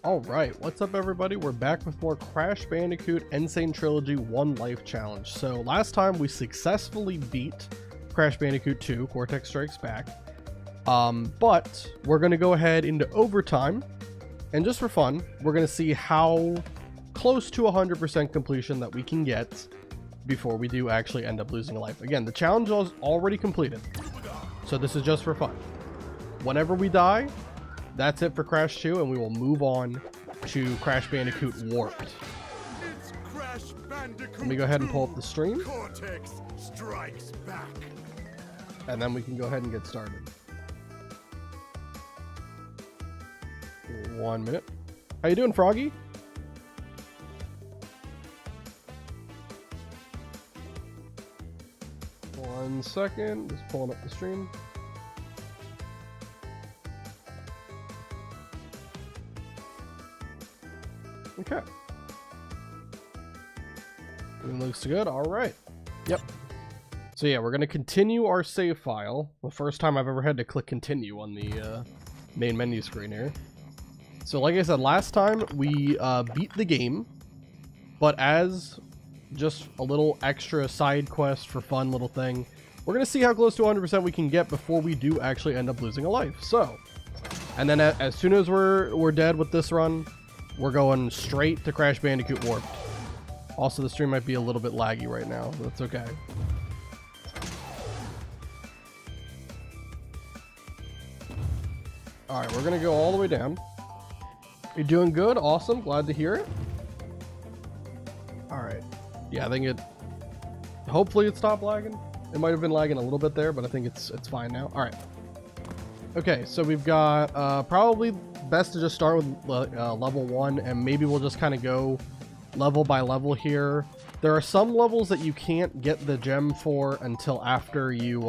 Alright, what's up everybody? We're back with more Crash Bandicoot Insane Trilogy 1 Life Challenge. So last time we successfully beat Crash Bandicoot 2, Cortex Strikes Back. But we're going to go ahead into overtime, and just for fun, we're going to see how close to 100% completion that we can get before we do actually end up losing a life. Again, the challenge was already completed, so this is just for fun. Whenever we die, that's it for Crash 2, and we will move on to Crash Bandicoot Warped. It's Crash Bandicoot. Let me go ahead and pull up the stream, Cortex Strikes Back. and then we can go ahead and get started. 1 minute. How you doing, Froggy? One second, just pulling up the stream. Okay. It looks good. All right. Yep. So yeah, we're going to continue our save file. The first time I've ever had to click continue on the main menu screen here. So like I said, last time we beat the game, but as just a little extra side quest for fun little thing, we're going to see how close to 100% we can get before we do actually end up losing a life. So, and then as soon as we're dead with this run, we're going straight to Crash Bandicoot Warped. Also, the stream might be a little bit laggy right now, but that's okay. Alright, we're gonna go all the way down. You're doing good, awesome, glad to hear it. Alright. Yeah, I think it... hopefully it stopped lagging. It might have been lagging a little bit there, but I think it's fine now. Alright. Okay, so we've got probably best to just start with level 1, and maybe we'll just kind of go level by level here. There are some levels that you can't get the gem for until after you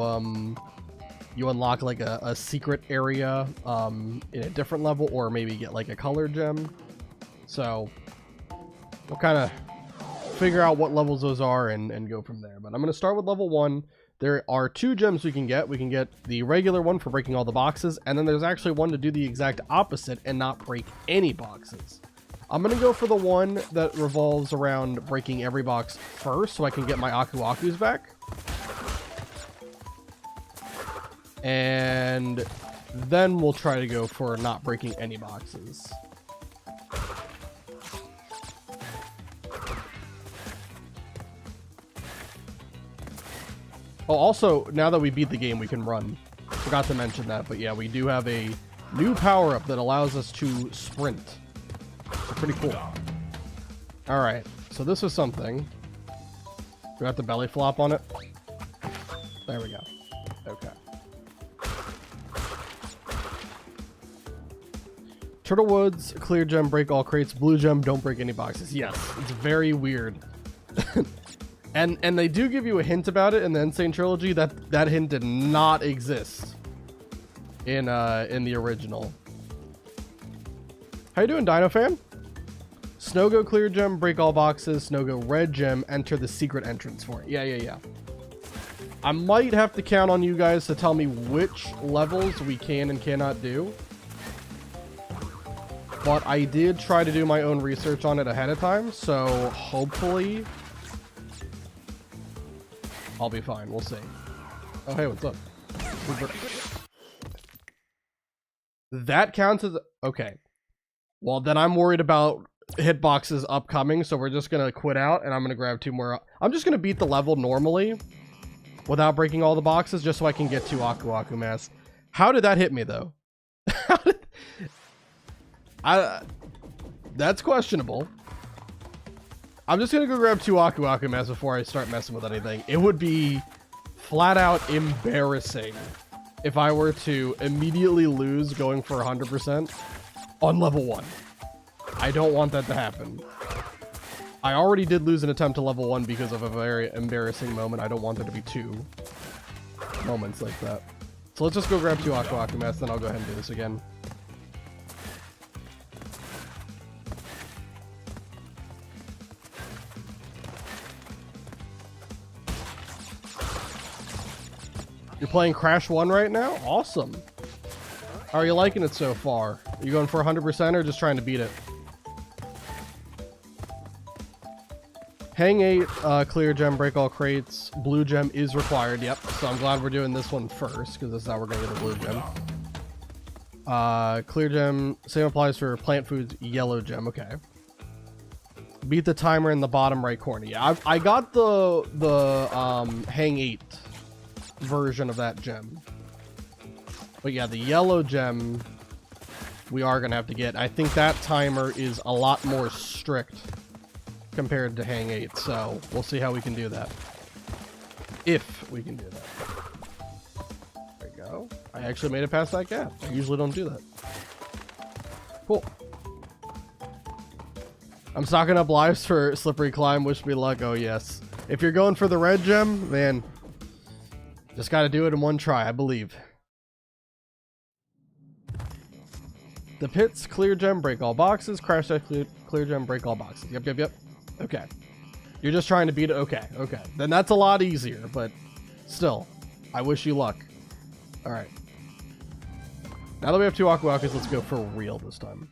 unlock like a secret area in a different level, or maybe get like a colored gem. So we'll kind of figure out what levels those are and go from there. But I'm going to start with level 1. There are 2 gems we can get. We can get the regular one for breaking all the boxes, and then there's actually one to do the exact opposite and not break any boxes. I'm going to go for the one that revolves around breaking every box first so I can get my Aku Akus back. And then we'll try to go for not breaking any boxes. Oh, also, now that we beat the game, we can run. Forgot to mention that, but yeah, we do have a new power-up that allows us to sprint. So pretty cool. Alright, so this is something. Do we have to belly flop on it? There we go. Okay. Turtle Woods, clear gem, break all crates. Blue gem, don't break any boxes. Yes, it's very weird. And they do give you a hint about it in the Insane Trilogy. That hint did not exist in the original. How you doing, Dino Fan? Snowgo clear gem, break all boxes. Snowgo red gem, enter the secret entrance for it. Yeah. I might have to count on you guys to tell me which levels we can and cannot do. But I did try to do my own research on it ahead of time, so hopefully I'll be fine. We'll see. Oh, hey, what's up? That counts as... okay. Well, then I'm worried about hitboxes upcoming, so we're just going to quit out, and I'm going to grab 2 more. I'm just going to beat the level normally without breaking all the boxes, just so I can get 2 Aku Aku masks. How did that hit me, though? That's questionable. I'm just gonna go grab 2 Aku Aku masks before I start messing with anything. It would be flat out embarrassing if I were to immediately lose going for 100% on level 1. I don't want that to happen. I already did lose an attempt to level 1 because of a very embarrassing moment. I don't want there to be 2 moments like that. So let's just go grab 2 Aku Aku masks, then I'll go ahead and do this again. You're playing Crash 1 right now? Awesome. How are you liking it so far? You going for 100% or just trying to beat it? Hang 8, clear gem, break all crates. Blue gem is required, yep. So I'm glad we're doing this one first, because this is how we're going to get the blue gem. Clear gem, same applies for plant foods, yellow gem, okay. Beat the timer in the bottom right corner. Yeah, I got the hang 8 version of that gem. But yeah, the yellow gem we are going to have to get. I think that timer is a lot more strict compared to hang 8, so we'll see how we can do that. If we can do that. There we go. I actually made it past that gap. I usually don't do that. Cool. I'm stocking up lives for slippery climb. Wish me luck. Oh yes. If you're going for the red gem, man, just got to do it in one try, I believe. The pits, clear gem, break all boxes. Crash that clear gem, break all boxes. Yep, yep, yep. Okay. You're just trying to beat it. Okay, okay. Then that's a lot easier, but still, I wish you luck. All right. Now that we have 2 Aku Akus, let's go for real this time.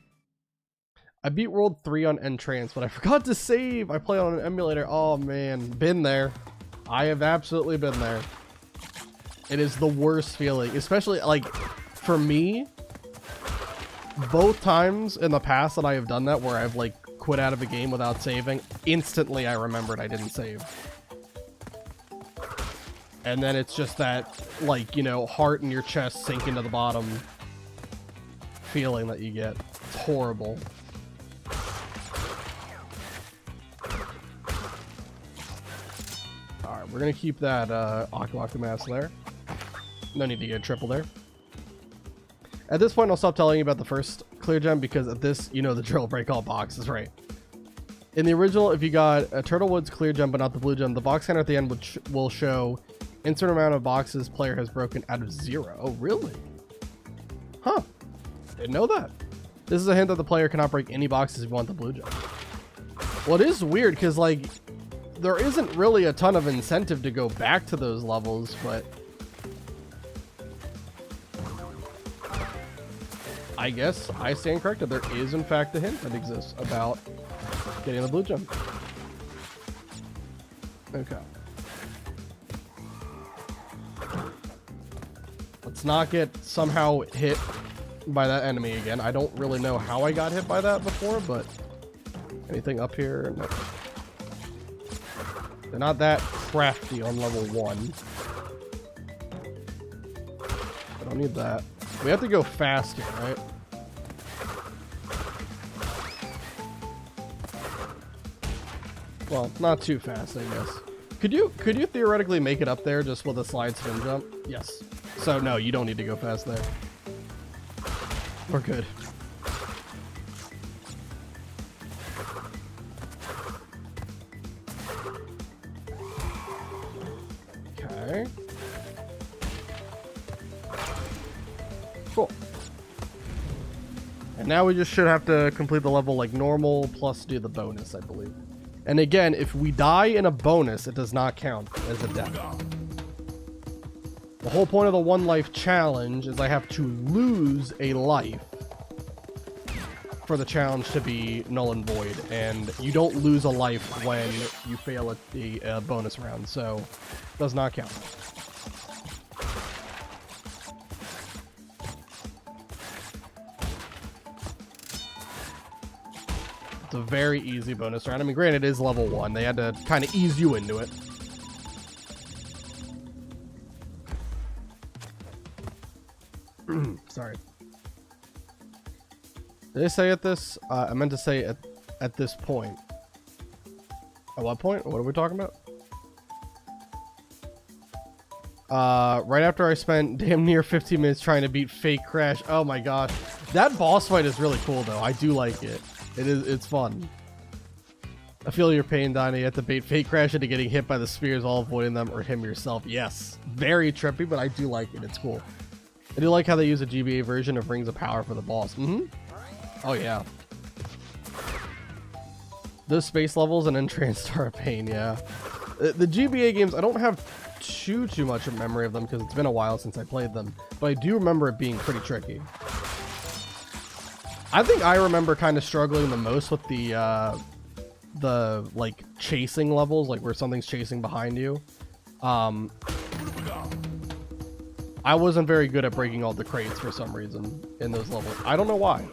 I beat World 3 on Entrance, but I forgot to save. I played on an emulator. Oh, man. Been there. I have absolutely been there. It is the worst feeling, especially, like, for me, both times in the past that I have done that where I've, like, quit out of a game without saving, instantly I remembered I didn't save. And then it's just that, like, you know, heart in your chest sinking to the bottom feeling that you get. It's horrible. Alright, we're gonna keep that Aku Aku mask there. No need to get a triple there. At this point, I'll stop telling you about the first clear gem because at this, you know the drill, break all boxes, right? In the original, if you got a Turtlewoods clear gem but not the blue gem, the box counter at the end will show insert amount of boxes player has broken out of 0. Oh, really? Huh. Didn't know that. This is a hint that the player cannot break any boxes if you want the blue gem. Well, it is weird because, like, there isn't really a ton of incentive to go back to those levels, but I guess I stand corrected. There is, in fact, a hint that exists about getting the blue gem. Okay. Let's not get somehow hit by that enemy again. I don't really know how I got hit by that before, but anything up here? No. They're not that crafty on level 1. I don't need that. We have to go fast here, right? Well, not too fast, I guess. Could you theoretically make it up there just with a slide spin jump? Yes. So no, you don't need to go fast there. We're good. Okay. Cool. And now we just should have to complete the level like normal plus do the bonus, I believe. And again, if we die in a bonus, it does not count as a death. The whole point of the 1 life challenge is I have to lose a life for the challenge to be null and void. And you don't lose a life when you fail at the bonus round, so it does not count. It's a very easy bonus round. I mean, granted, it is level 1. They had to kind of ease you into it. Sorry. Did I say at this? I meant to say at this point. At what point? What are we talking about? Right after I spent damn near 15 minutes trying to beat fake Crash. Oh my gosh. That boss fight is really cool though. I do like it. It's fun. I feel your pain, Donnie. You have to bait fake Crash into getting hit by the spears, all avoiding them, or him yourself. Yes. Very trippy, but I do like it. It's cool. I do like how they use a GBA version of Rings of Power for the boss. Oh yeah. Those space levels and Entranced are a pain, yeah. The GBA games, I don't have too much of memory of them because it's been a while since I played them, but I do remember it being pretty tricky. I think I remember kind of struggling the most with the like chasing levels, like where something's chasing behind you. I wasn't very good at breaking all the crates for some reason in those levels. I don't know why,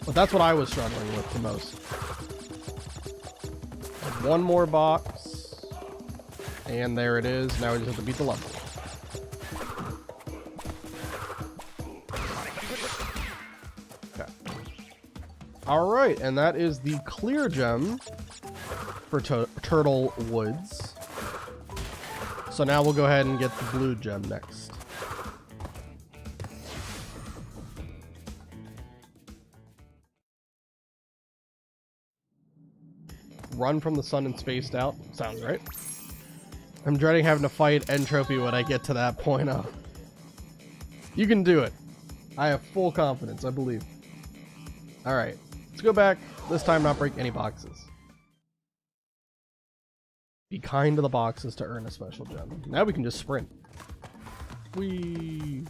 but that's what I was struggling with the most. One more box, and there it is. Now we just have to beat the level. Okay. All right, and that is the clear gem for Turtle Woods. So now we'll go ahead and get the blue gem next. Run from the sun and spaced out. Sounds right. I'm dreading having to fight Entropy when I get to that point. You can do it. I have full confidence, I believe. Alright, let's go back. This time not break any boxes. Be kind to the boxes to earn a special gem. Now we can just sprint. Whee!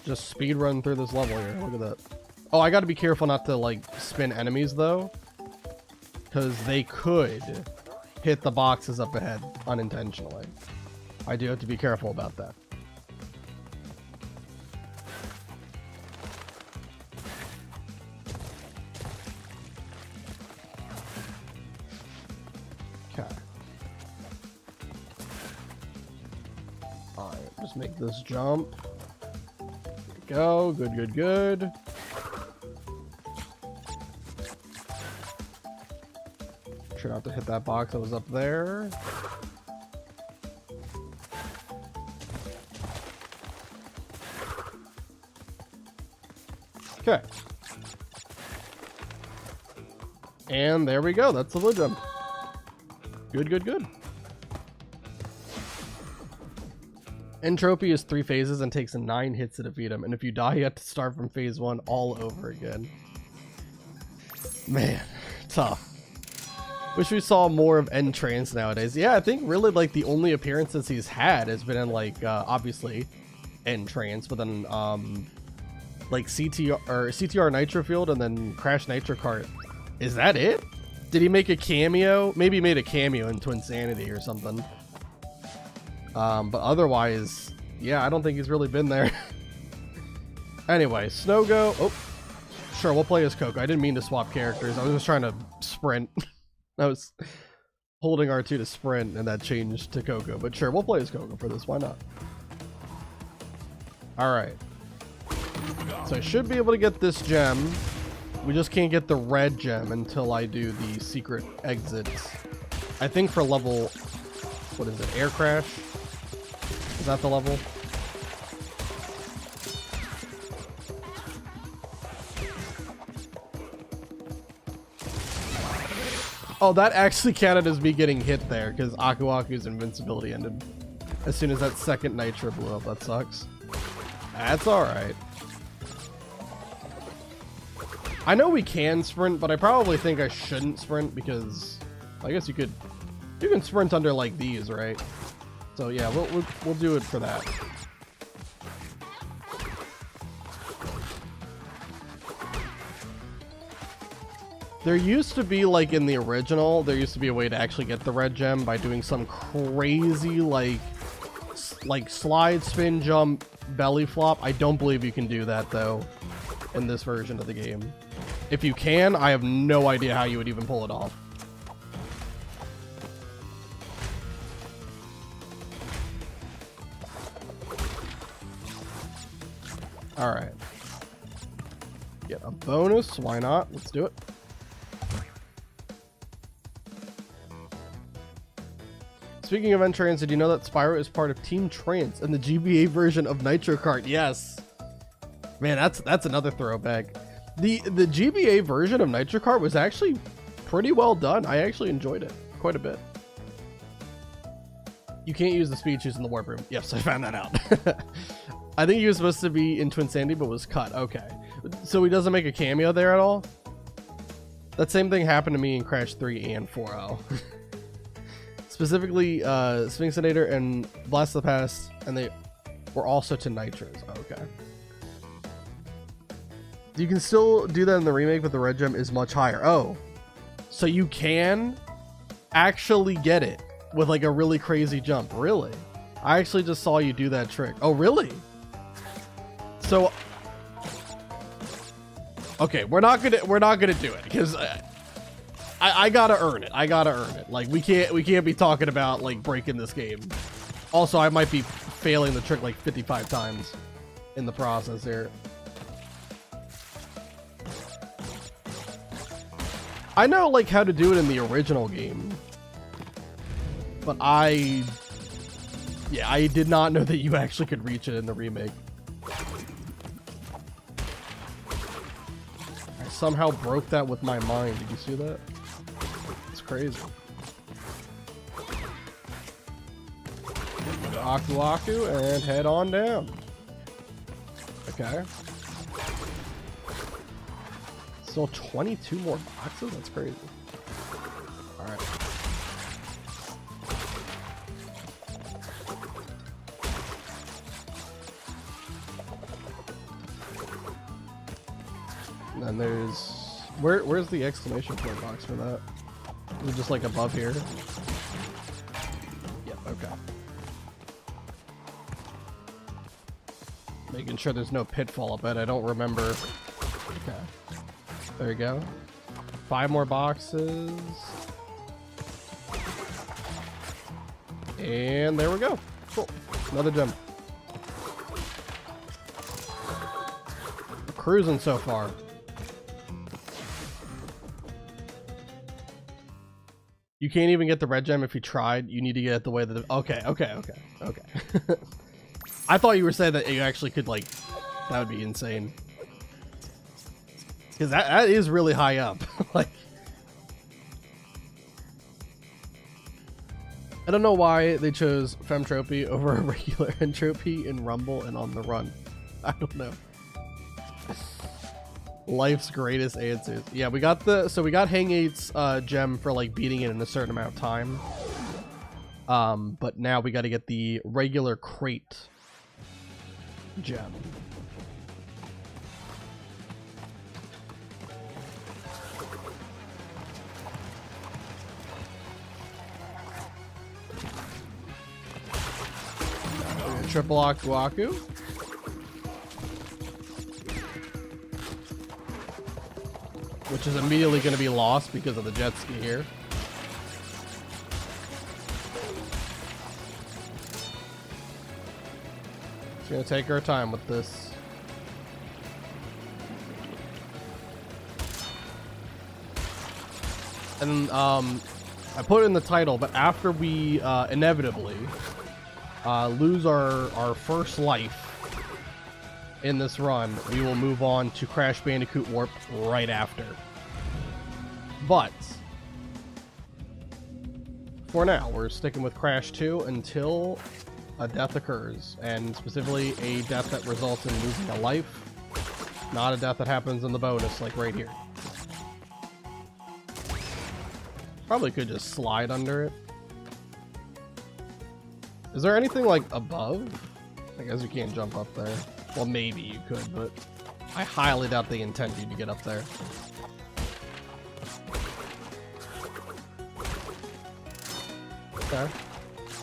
Just speed run through this level here. Look at that. Oh, I gotta be careful not to like spin enemies though, because they could hit the boxes up ahead unintentionally. I do have to be careful about that. Okay. Alright, just make this jump. Go. Good, good, good. Try not to hit that box that was up there. Okay. And there we go. That's the blue gem. Good, good, good. Entropy is 3 phases and takes 9 hits to defeat him. And if you die, you have to start from phase 1 all over again. Man, tough. Wish we saw more of Entrance nowadays. Yeah, I think really like the only appearances he's had has been in like, obviously, Entrance, but then like CTR Nitro Field and then Crash Nitro Kart. Is that it? Did he make a cameo? Maybe he made a cameo in Twinsanity or something. But otherwise, yeah, I don't think he's really been there. Anyway, Snowgo. Oh, sure, we'll play as Coco. I didn't mean to swap characters. I was just trying to sprint. I was holding R2 to sprint, and that changed to Coco. But sure, we'll play as Coco for this. Why not? Alright. So I should be able to get this gem. We just can't get the red gem until I do the secret exits. I think for level... What is it? Air Crash? Is that the level? Oh, that actually counted as me getting hit there because Aku Aku's invincibility ended as soon as that second Nitro blew up. That sucks. That's alright. I know we can sprint, but I probably think I shouldn't sprint because I guess you can sprint under like these, right? So yeah, we'll do it for that. There used to be, like in the original, there used to be a way to actually get the red gem by doing some crazy like slide, spin, jump, belly flop. I don't believe you can do that though in this version of the game. If you can, I have no idea how you would even pull it off. Alright. Get a bonus, why not? Let's do it. Speaking of Entrance, did you know that Spyro is part of Team Trance and the GBA version of Nitro Kart? Yes. Man, that's another throwback. The GBA version of Nitro Kart was actually pretty well done. I actually enjoyed it quite a bit. You can't use the speed shoes in the warp room. Yes, I found that out. I think he was supposed to be in Twinsanity, but was cut. Okay. So he doesn't make a cameo there at all? That same thing happened to me in Crash 3 and 4.0. Specifically, Sphinxinator and Blast of the Past, and they were also to Nitros. Okay. You can still do that in the remake, but the red gem is much higher. Oh, so you can actually get it with like a really crazy jump. Really? I actually just saw you do that trick. Oh, really? So, okay, we're not gonna do it because I gotta earn it. I gotta earn it. Like we can't be talking about like breaking this game. Also, I might be failing the trick like 55 times in the process here. I know like how to do it in the original game, but I did not know that you actually could reach it in the remake. I somehow broke that with my mind. Did you see that? It's crazy. Go to Aku Aku and head on down. Okay. Still 22 more boxes? That's crazy. Alright. And then there's... Where's the exclamation point box for that? Is it just like above here? Yep, okay. Making sure there's no pitfall up it. I don't remember. Okay. There you go. 5 more boxes. And there we go. Cool. Another gem. We're cruising so far. You can't even get the red gem if you tried. You need to get it the way that... Okay. I thought you were saying that you actually could, like... That would be insane. Because that is really high up. Like, I don't know why they chose Femtropy over a regular Entropy in Rumble and On the Run. I don't know. Life's greatest answers. Yeah, we got we got Hang 8's gem for like beating it in a certain amount of time. But now we got to get the regular crate gem. Triple Aku Aku. Which is immediately going to be lost because of the jet ski here. Just going to take our time with this. And I put it in the title, but after we inevitably lose our first life in this run, we will move on to Crash Bandicoot Warp right after. But for now, we're sticking with Crash 2 until a death occurs, and specifically a death that results in losing a life, not a death that happens in the bonus like right here. Probably could just slide under it. Is there anything like above? I guess you can't jump up there. Well, maybe you could, but I highly doubt they intend you to get up there. Okay.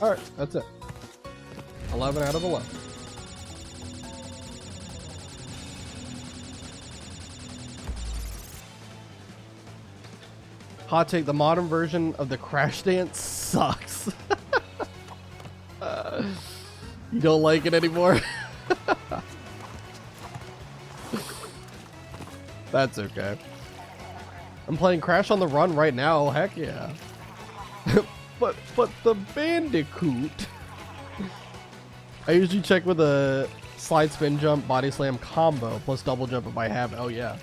Alright, that's it. 11 out of 11. Hot take, the modern version of the Crash Dance sucks. You don't like it anymore? That's okay. I'm playing Crash on the Run right now. Heck yeah. but the Bandicoot. I usually check with a slide spin jump body slam combo plus double jump if I have. Oh yeah.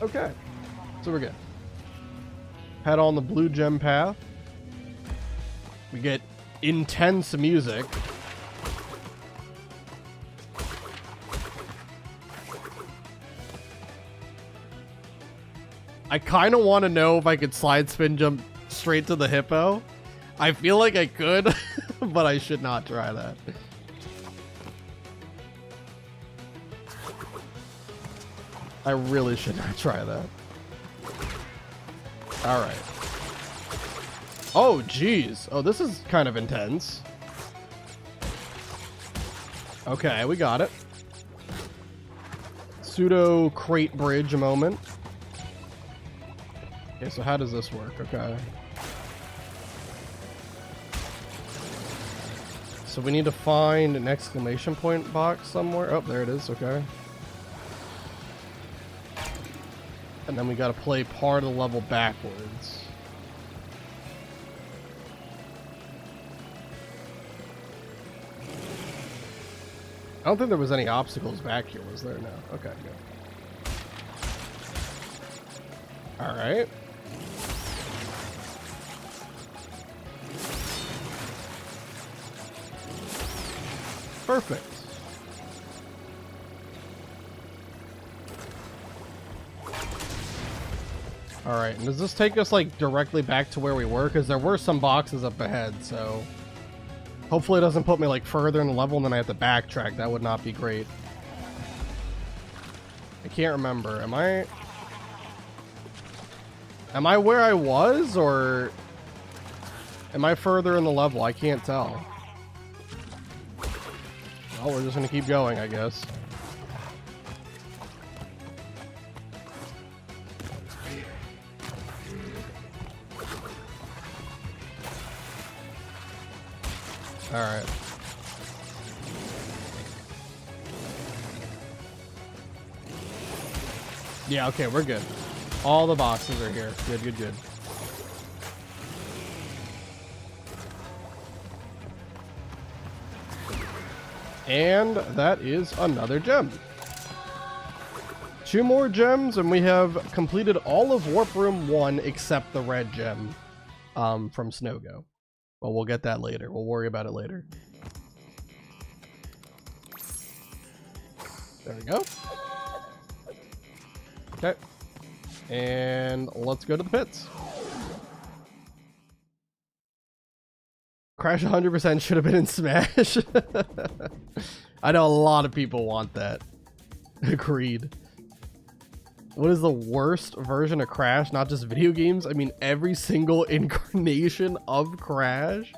Okay. So we're good. Head on the blue gem path. We get intense music. I kind of want to know if I could slide spin jump straight to the hippo. I feel like I could, but I should not try that. I really should not try that. All right. Oh, geez. Oh, this is kind of intense. Okay, we got it. Pseudo crate bridge moment. Okay, so how does this work? Okay. So we need to find an exclamation point box somewhere. Oh, there it is. Okay. And then we got to play part of the level backwards. I don't think there was any obstacles back here, was there? No. Okay, good. All right. Perfect. All right, and does this take us like directly back to where we were? Because there were some boxes up ahead, so hopefully it doesn't put me like further in the level and then I have to backtrack. That would not be great. I can't remember. Am I where I was, or am I further in the level? I can't tell. Well, we're just gonna keep going, I guess. All right. Yeah, okay, we're good. All the boxes are here. Good, good, good. And that is another gem. 2 more gems, and we have completed all of Warp Room 1 except the red gem from Snowgo. Well, we'll get that later. We'll worry about it later. There we go. Okay. And let's go to the pits. Crash 100% should have been in Smash. I know a lot of people want that. Agreed. What is the worst version of Crash? Not just video games. I mean, every single incarnation of Crash.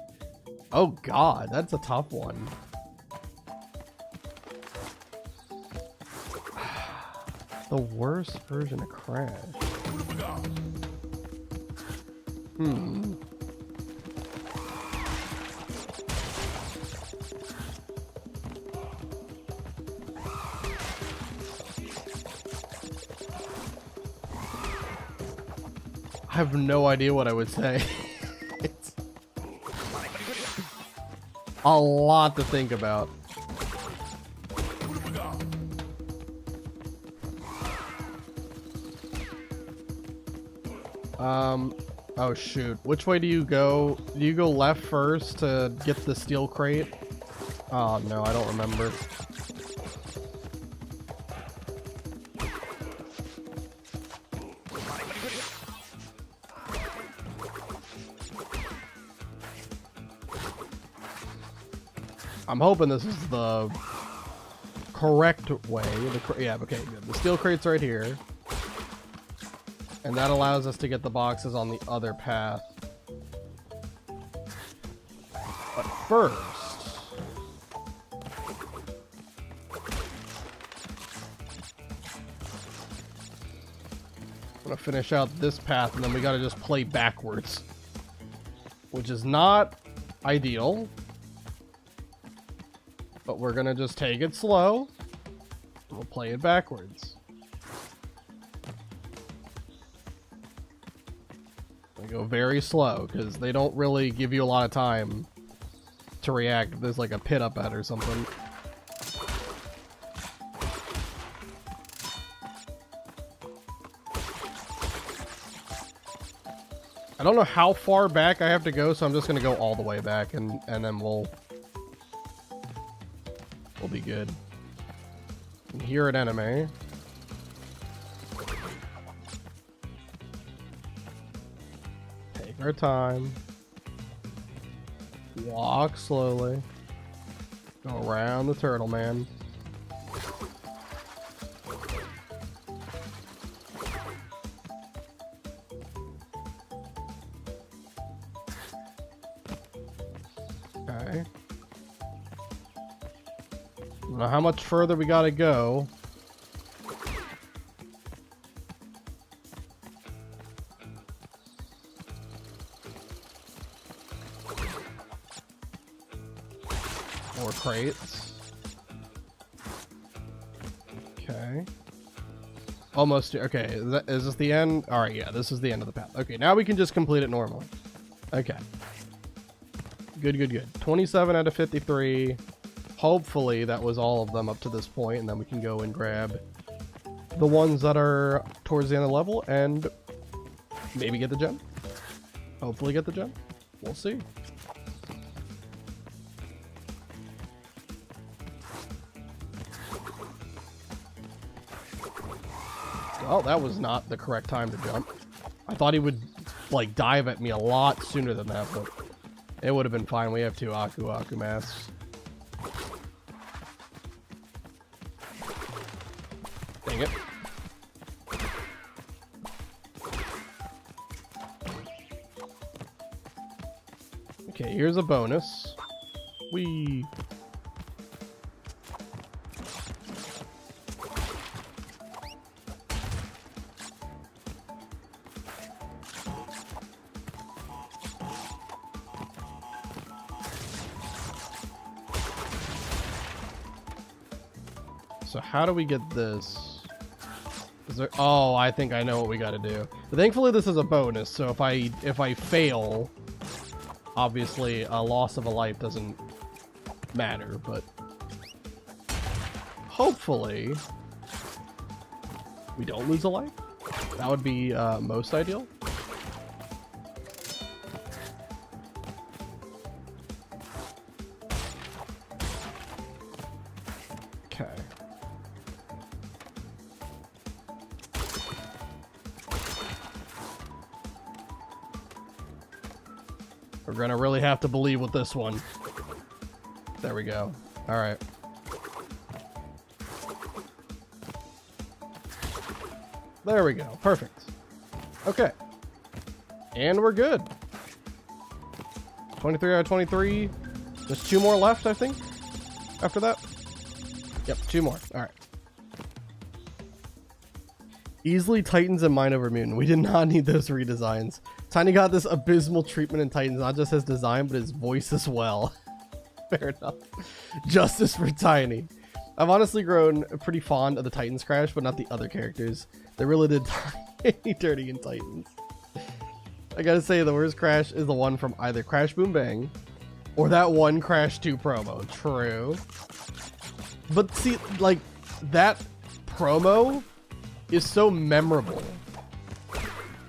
Oh God, that's a tough one. The worst version of Crash. I have no idea what I would say. It's a lot to think about. Oh shoot. Which way do you go? Do you go left first to get the steel crate? Oh no, I don't remember. I'm hoping this is the correct way. Yeah, okay, good. The steel crate's right here. And that allows us to get the boxes on the other path. But first... I'm gonna finish out this path, and then we gotta just play backwards. Which is not ideal. But we're gonna just take it slow. We'll play it backwards. We go very slow, because they don't really give you a lot of time to react if there's like a pit up at or something. I don't know how far back I have to go, so I'm just gonna go all the way back, and then we'll be good. And here at enemy. Take our time. Walk slowly. Go around the turtle, man. Okay. I don't know how much further we gotta go. More crates. Okay. Almost. Okay. Is this the end? All right. Yeah. This is the end of the path. Okay. Now we can just complete it normally. Okay. Good. Good. Good. 27 out of 53. Hopefully that was all of them up to this point, and then we can go and grab the ones that are towards the end of the level and maybe get the gem. Hopefully get the gem. We'll see. Oh, that was not the correct time to jump. I thought he would, like, dive at me a lot sooner than that, but it would have been fine. We have 2 Aku Aku masks. Dang it. Okay, here's a bonus. Whee! So how do we get this? Is there, oh, I think I know what we got to do. But thankfully, this is a bonus. So if I fail, obviously a loss of a life doesn't matter. But hopefully, we don't lose a life. That would be most ideal. Okay. We're gonna really have to believe with this one. There we go. All right. There we go. Perfect. Okay. And we're good. 23 out of 23. Just 2 more left, I think, after that. Yep, 2 more. All right. Easily Titans and Mind Over Mutant. We did not need those redesigns. Tiny got this abysmal treatment in Titans, not just his design, but his voice as well. Fair enough. Justice for Tiny. I've honestly grown pretty fond of the Titans Crash, but not the other characters. They really did Tiny dirty in Titans. I gotta say, the worst Crash is the one from either Crash Boom Bang or that one Crash 2 promo. True. But see, like, that promo is so memorable.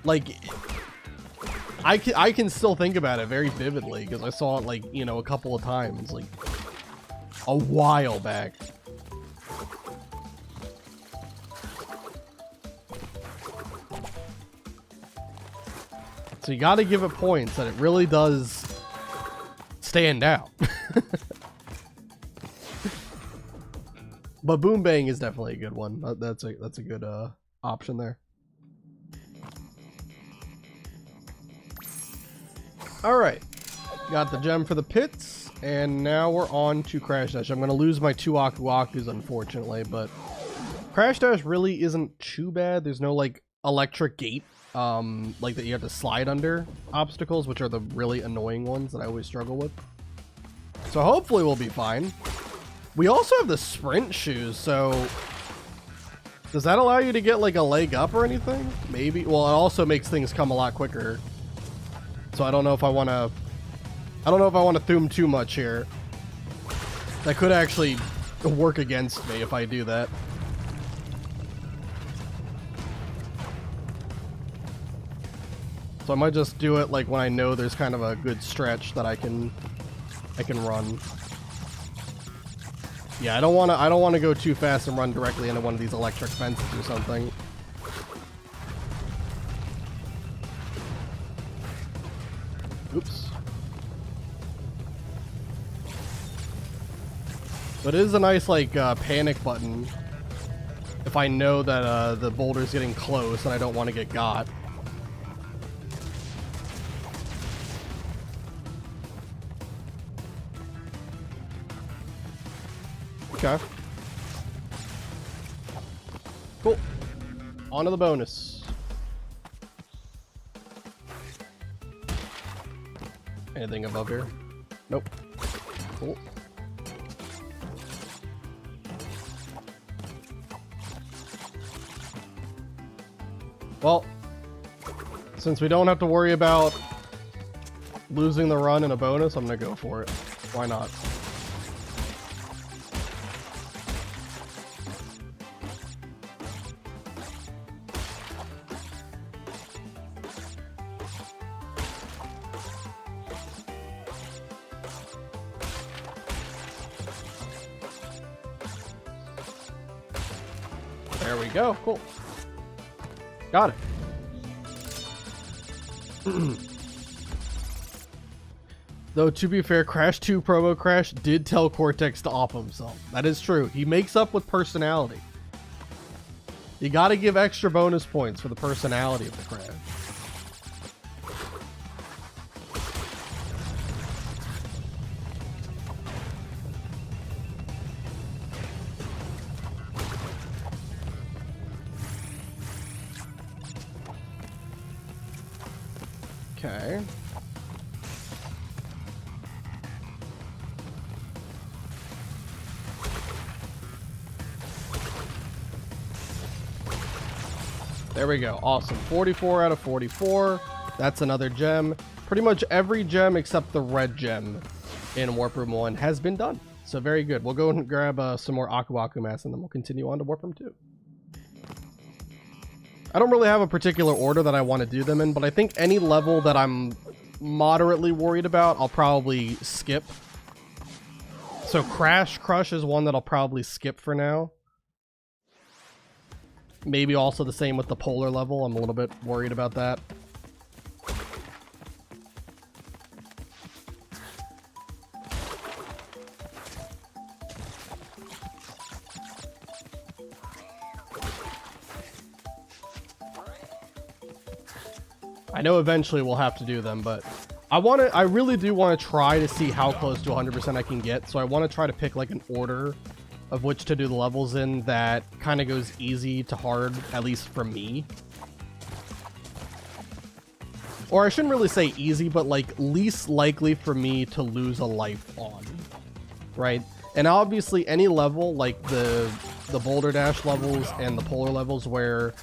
Like, I can still think about it very vividly because I saw it, like, you know, a couple of times, like, a while back. So you gotta give it points that it really does stand out. But Boom Bang is definitely a good one. That's a good option there. All right, got the gem for the pits, and now we're on to Crash Dash. I'm gonna lose my 2 Aku Akus, unfortunately, but Crash Dash really isn't too bad. There's no, like, electric gate, like, that you have to slide under obstacles, which are the really annoying ones that I always struggle with. So hopefully we'll be fine. We also have the sprint shoes, so does that allow you to get, like, a leg up or anything? Maybe. Well, it also makes things come a lot quicker. So I don't know if I want to thoom too much here. That could actually work against me if I do that. So I might just do it, like, when I know there's kind of a good stretch that I can run. Yeah, I don't want to go too fast and run directly into one of these electric fences or something. Oops. But it is a nice, like, panic button if I know that the boulder's getting close and I don't want to get got. Okay. Cool. On to the bonus. Anything above here? Nope. Cool. Well, since we don't have to worry about losing the run in a bonus, I'm gonna go for it. Why not? There we go. Cool. Got it. Though, to be fair, Crash 2 Promo Crash did tell Cortex to off himself. That is true. He makes up with personality. You gotta give extra bonus points for the personality of the Crash. Okay. There we go. Awesome. 44 out of 44. That's another gem. Pretty much every gem except the red gem in Warp Room 1 has been done. So very good. We'll go and grab some more Aku Aku Mass and then we'll continue on to Warp Room 2. I don't really have a particular order that I want to do them in, but I think any level that I'm moderately worried about, I'll probably skip. So Crash Crush is one that I'll probably skip for now. Maybe also the same with the polar level. I'm a little bit worried about that. I know eventually we'll have to do them, but I really do want to try to see how close to 100% I can get. So I want to try to pick like an order of which to do the levels in that kind of goes easy to hard, at least for me. Or I shouldn't really say easy, but like least likely for me to lose a life on, right? And obviously any level like the Boulder Dash levels and the Polar levels where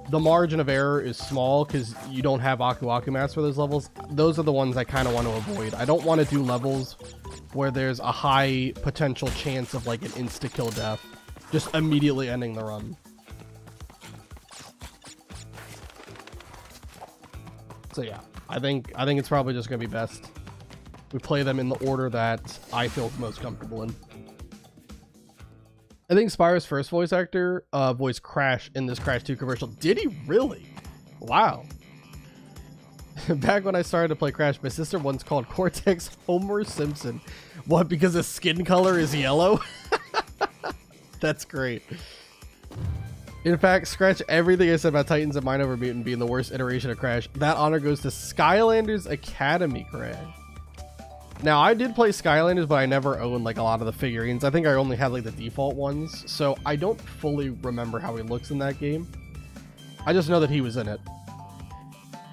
the margin of error is small because you don't have Aku Aku Mass for those levels, those are the ones I kind of want to avoid. I don't want to do levels where there's a high potential chance of like an insta-kill death, just immediately ending the run. So yeah, I think it's probably just gonna be best we play them in the order that I feel most comfortable in. I think Spyro's first voice actor voiced Crash in this Crash 2 commercial. Did he really? Wow. Back when I started to play Crash, my sister once called Cortex Homer Simpson. What, because his skin color is yellow? That's great. In fact, scratch everything I said about Titans and Mind Over Mutant being the worst iteration of Crash. That honor goes to Skylanders Academy Crash. Now, I did play Skylanders, but I never owned like a lot of the figurines. I think I only had like the default ones, so I don't fully remember how he looks in that game. I just know that he was in it.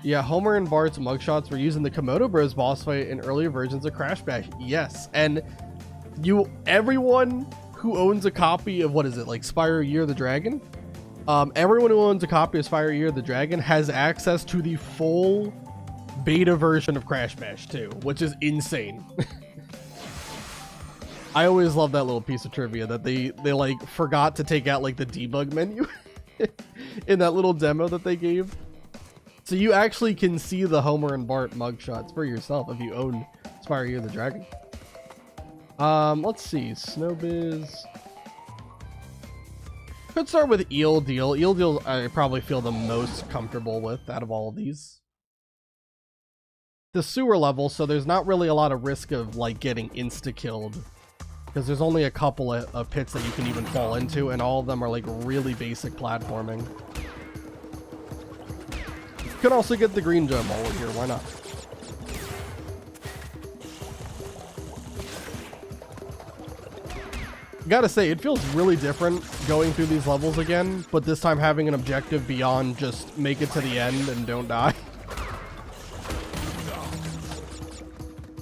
Yeah, Homer and Bart's mugshots were used in the Komodo Bros boss fight in earlier versions of Crash Bash. Yes, and everyone who owns a copy of, what is it, like Spyro Year of the Dragon? Everyone who owns a copy of Spyro Year of the Dragon has access to the full beta version of Crash Bash 2, which is insane. I always love that little piece of trivia that they like forgot to take out like the debug menu in that little demo that they gave. So you actually can see the Homer and Bart mugshots for yourself if you own Spyro Year of the Dragon. Let's see, Snowbiz. Could start with Eel Deal. Eel Deal I probably feel the most comfortable with out of all of these. the sewer level, so there's not really a lot of risk of like getting insta-killed. Because there's only a couple of pits that you can even fall into, and all of them are like really basic platforming. You could also get the green gem while we're here, why not? Gotta say, it feels really different going through these levels again, but this time having an objective beyond just make it to the end and don't die.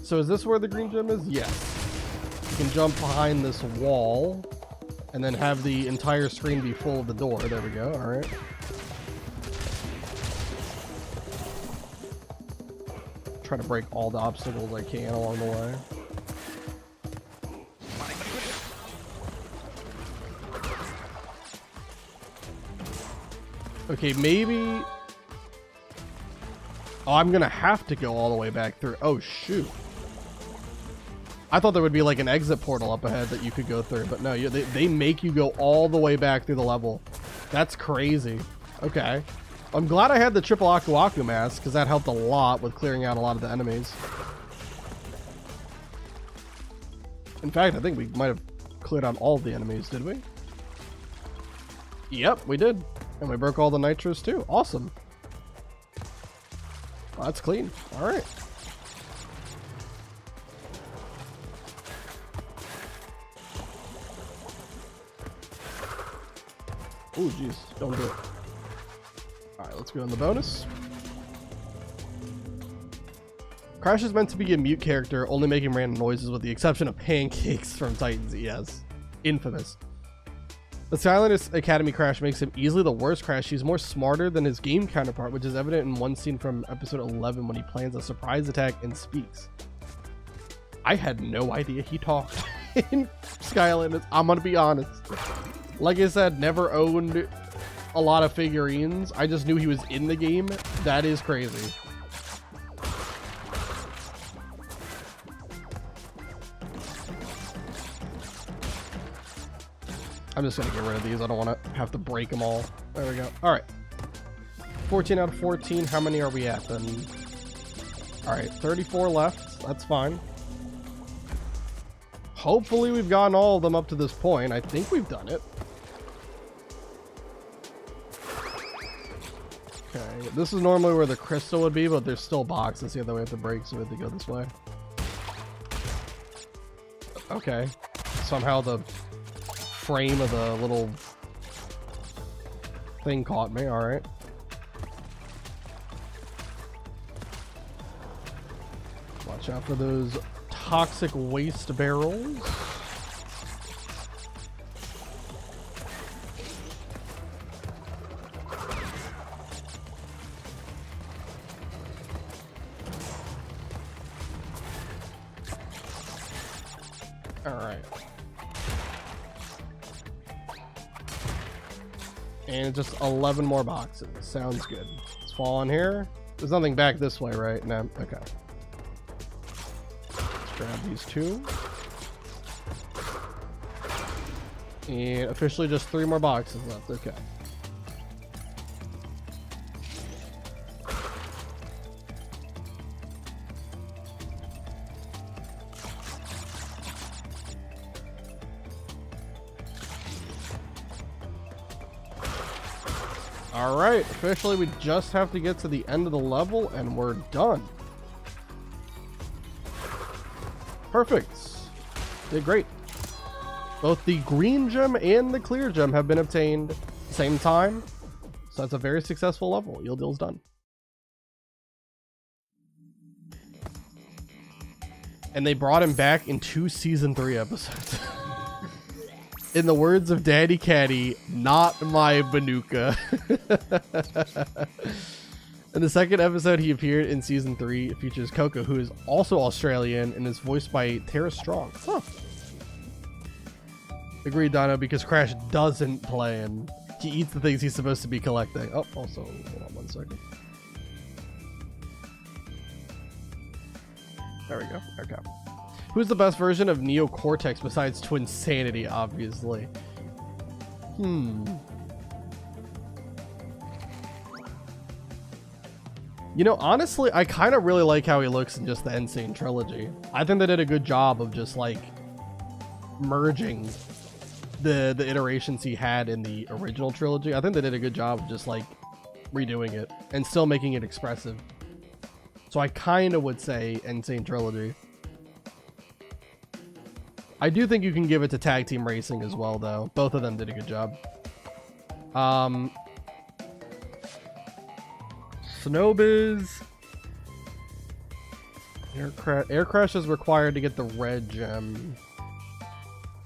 So is this where the green gem is? Yes. You can jump behind this wall and then have the entire screen be full of the door. There we go. All right. Try to break all the obstacles I can along the way. Okay, maybe... Oh, I'm gonna have to go all the way back through. Oh, shoot. I thought there would be like an exit portal up ahead that you could go through, but no, they make you go all the way back through the level. That's crazy. Okay. I'm glad I had the triple Aku Aku mask, because that helped a lot with clearing out a lot of the enemies. In fact, I think we might have cleared out all of the enemies, did we? Yep, we did. And we broke all the nitros too. Awesome. Well, that's clean. All right. Oh, jeez. Don't do it. All right, let's go on the bonus. Crash is meant to be a mute character, only making random noises with the exception of pancakes from Titans. Yes. Infamous. The Skylanders Academy Crash makes him easily the worst Crash. He's more smarter than his game counterpart, which is evident in one scene from episode 11 when he plans a surprise attack and speaks. I had no idea he talked in Skylanders. I'm gonna be honest. Like I said, never owned a lot of figurines. I just knew he was in the game. That is crazy. I'm just gonna get rid of these. I don't want to have to break them all. There we go. All right. 14 out of 14. How many are we at then? All right, 34 left. That's fine. Hopefully we've gotten all of them up to this point. I think we've done it. Okay, this is normally where the crystal would be, but there's still boxes here that we have to break, so we have to go this way. Okay. Somehow the frame of the little thing caught me. All right. Watch out for those toxic waste barrels. All right. And just 11 more boxes. Sounds good. Let's fall in here. There's nothing back this way, right? No. Okay. Let's grab these two. And officially just 3 more boxes left. Okay. All right, officially we just have to get to the end of the level and we're done. Perfect. Did great. Both the green gem and the clear gem have been obtained at the same time. So that's a very successful level. Yield Deal's done. And they brought him back in 2 season 3 episodes. In the words of Daddy Caddy, not my Banuka. In the second episode he appeared in season 3, it features Coco, who is also Australian and is voiced by Tara Strong. Huh. Agreed, Dino, because Crash doesn't play and he eats the things he's supposed to be collecting. Oh, also, hold on 1 second. There we go. Okay. Who's the best version of Neo Cortex besides Twinsanity, obviously? You know, honestly, I kind of really like how he looks in just the Insane trilogy. I think they did a good job of just like merging the iterations he had in the original trilogy. I think they did a good job of just like redoing it and still making it expressive. So I kind of would say Insane trilogy. I do think you can give it to Tag Team Racing as well, though. Both of them did a good job. Snowbiz. Air Crash is required to get the red gem.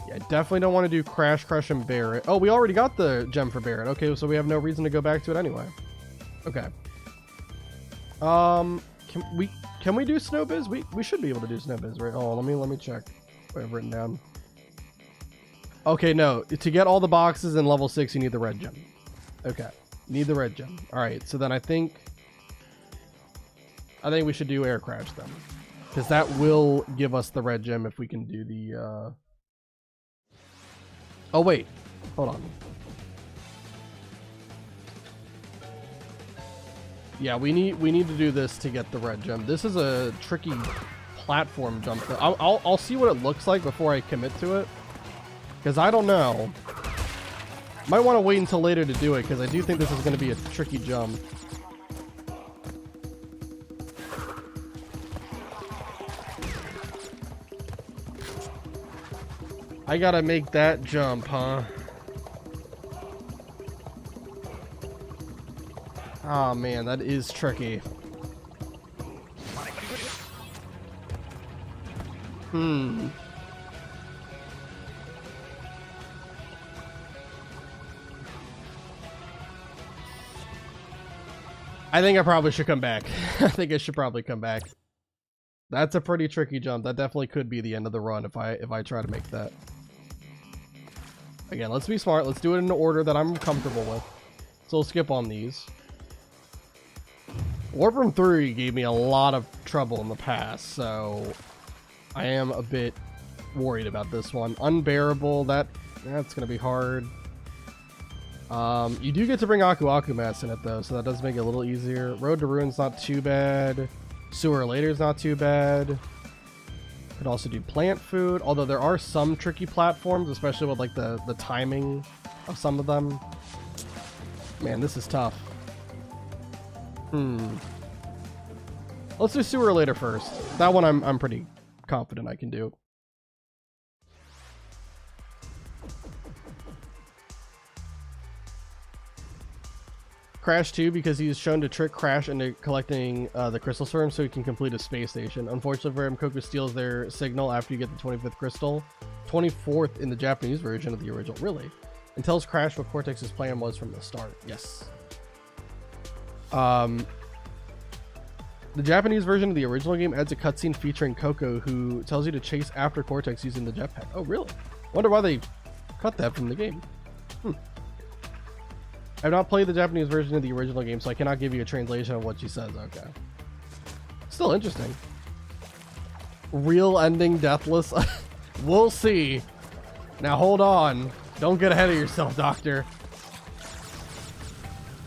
Yeah, I definitely don't want to do Crash, Crush, and Barrett. Oh, we already got the gem for Barrett. Okay, so we have no reason to go back to it anyway. Okay. Can we do Snowbiz? We should be able to do Snowbiz, right? Oh, let me check what I've written down. Okay, no. To get all the boxes in level 6, you need the red gem. Okay. Need the red gem. Alright, so then I think we should do Air Crash then. Because that will give us the red gem if we can do the Oh wait. Hold on. Yeah, we need to do this to get the red gem. This is a tricky platform jump. I'll see what it looks like before I commit to it. Because I don't know. Might want to wait until later to do it, because I do think this is going to be a tricky jump. I gotta make that jump, huh? Oh man, that is tricky. I think I probably should come back. I think I should probably come back. That's a pretty tricky jump. That definitely could be the end of the run if I try to make that. Again, let's be smart. Let's do it in an order that I'm comfortable with. So we'll skip on these. Warp Room 3 gave me a lot of trouble in the past, so I am a bit worried about this one. Unbearable, that's gonna be hard. You do get to bring Aku Aku Mask in it though, so that does make it a little easier. Road to Ruin's not too bad. Sewer Later's not too bad. Could also do Plant Food, although there are some tricky platforms, especially with like the timing of some of them. Man, this is tough. Let's do Sewer Later first. That one I'm pretty confident I can do. Crash 2 because he is shown to trick Crash into collecting the crystal storm so he can complete a space station. Unfortunately for him, Coco steals their signal after you get the 25th crystal. 24th in the Japanese version of the original. Really? And tells Crash what Cortex's plan was from the start. Yes. The Japanese version of the original game adds a cutscene featuring Coco who tells you to chase after Cortex using the jetpack. Oh, really? Wonder why they cut that from the game. I've not played the Japanese version of the original game, so I cannot give you a translation of what she says. Okay. Still interesting. Real ending deathless? We'll see. Now hold on. Don't get ahead of yourself, Doctor.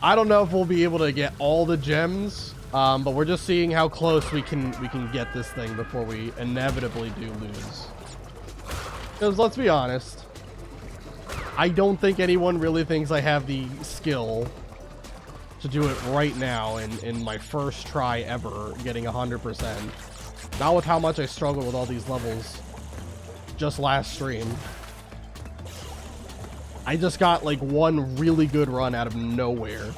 I don't know if we'll be able to get all the gems, but we're just seeing how close we can get this thing before we inevitably do lose. Because let's be honest, I don't think anyone really thinks I have the skill to do it right now in my first try ever getting 100%. Not with how much I struggled with all these levels just last stream. I just got like one really good run out of nowhere.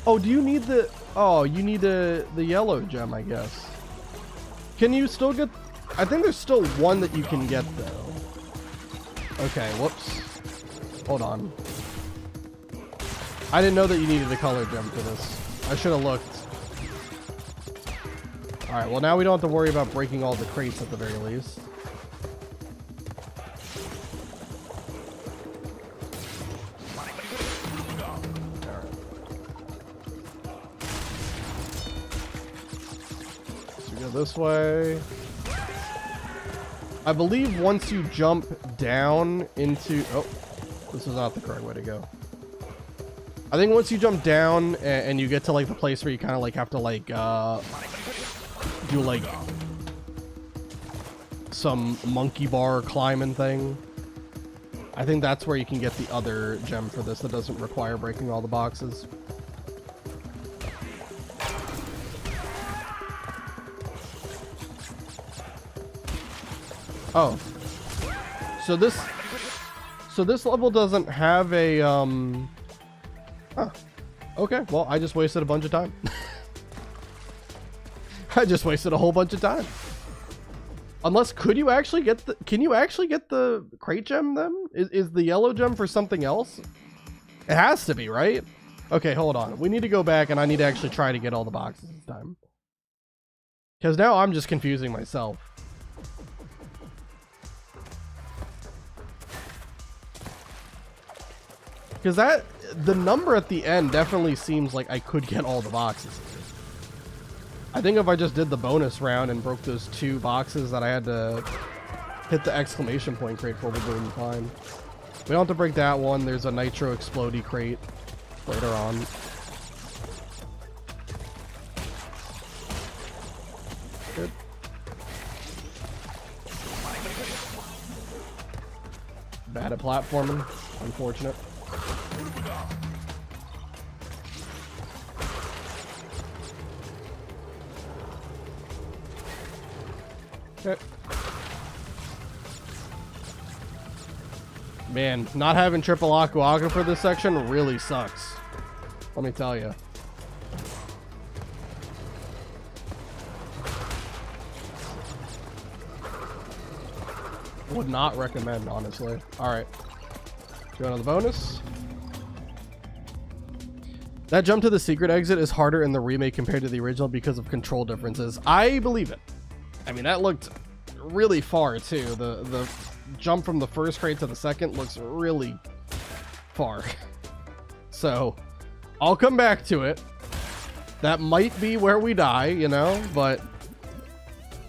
Oh, do you need the... Oh, you need the yellow gem, I guess. Can you still get... I think there's still one that you can get, though. Okay, whoops. Hold on. I didn't know that you needed the color gem for this. I should have looked. Alright, well now we don't have to worry about breaking all the crates at the very least. So we go this way. I believe once you jump down into... Oh, this is not the correct way to go. I think once you jump down and you get to like the place where you kind of like have to like do like some monkey bar climbing thing, I think that's where you can get the other gem for this that doesn't require breaking all the boxes. Oh, so this level doesn't have a huh. Okay, well, I just wasted a bunch of time. I just wasted a whole bunch of time. Unless, can you actually get the crate gem then? Is the yellow gem for something else? It has to be, right? Okay, hold on. We need to go back and I need to actually try to get all the boxes this time. Because now I'm just confusing myself. Because the number at the end definitely seems like I could get all the boxes. I think if I just did the bonus round and broke those 2 boxes that I had to hit the exclamation point crate for, we'll be fine. We don't have to break that one. There's a nitro explodey crate later on. Good. Bad at platforming. Unfortunate. Okay. Man, not having triple Aku Aku for this section really sucks. Let me tell you. Would not recommend, honestly. Alright. Go on to the bonus. That jump to the secret exit is harder in the remake compared to the original because of control differences. I believe it. I mean, that looked really far too. The jump from the first crate to the second looks really far. So I'll come back to it. That might be where we die, you know, but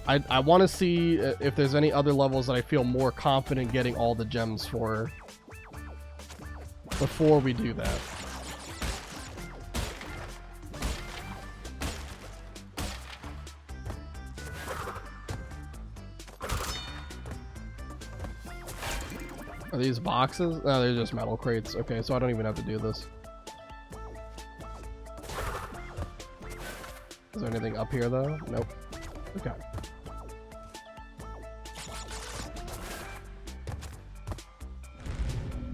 I want to see if there's any other levels that I feel more confident getting all the gems for before we do that. Are these boxes? No, they're just metal crates. Okay, so I don't even have to do this. Is there anything up here though? Nope. Okay.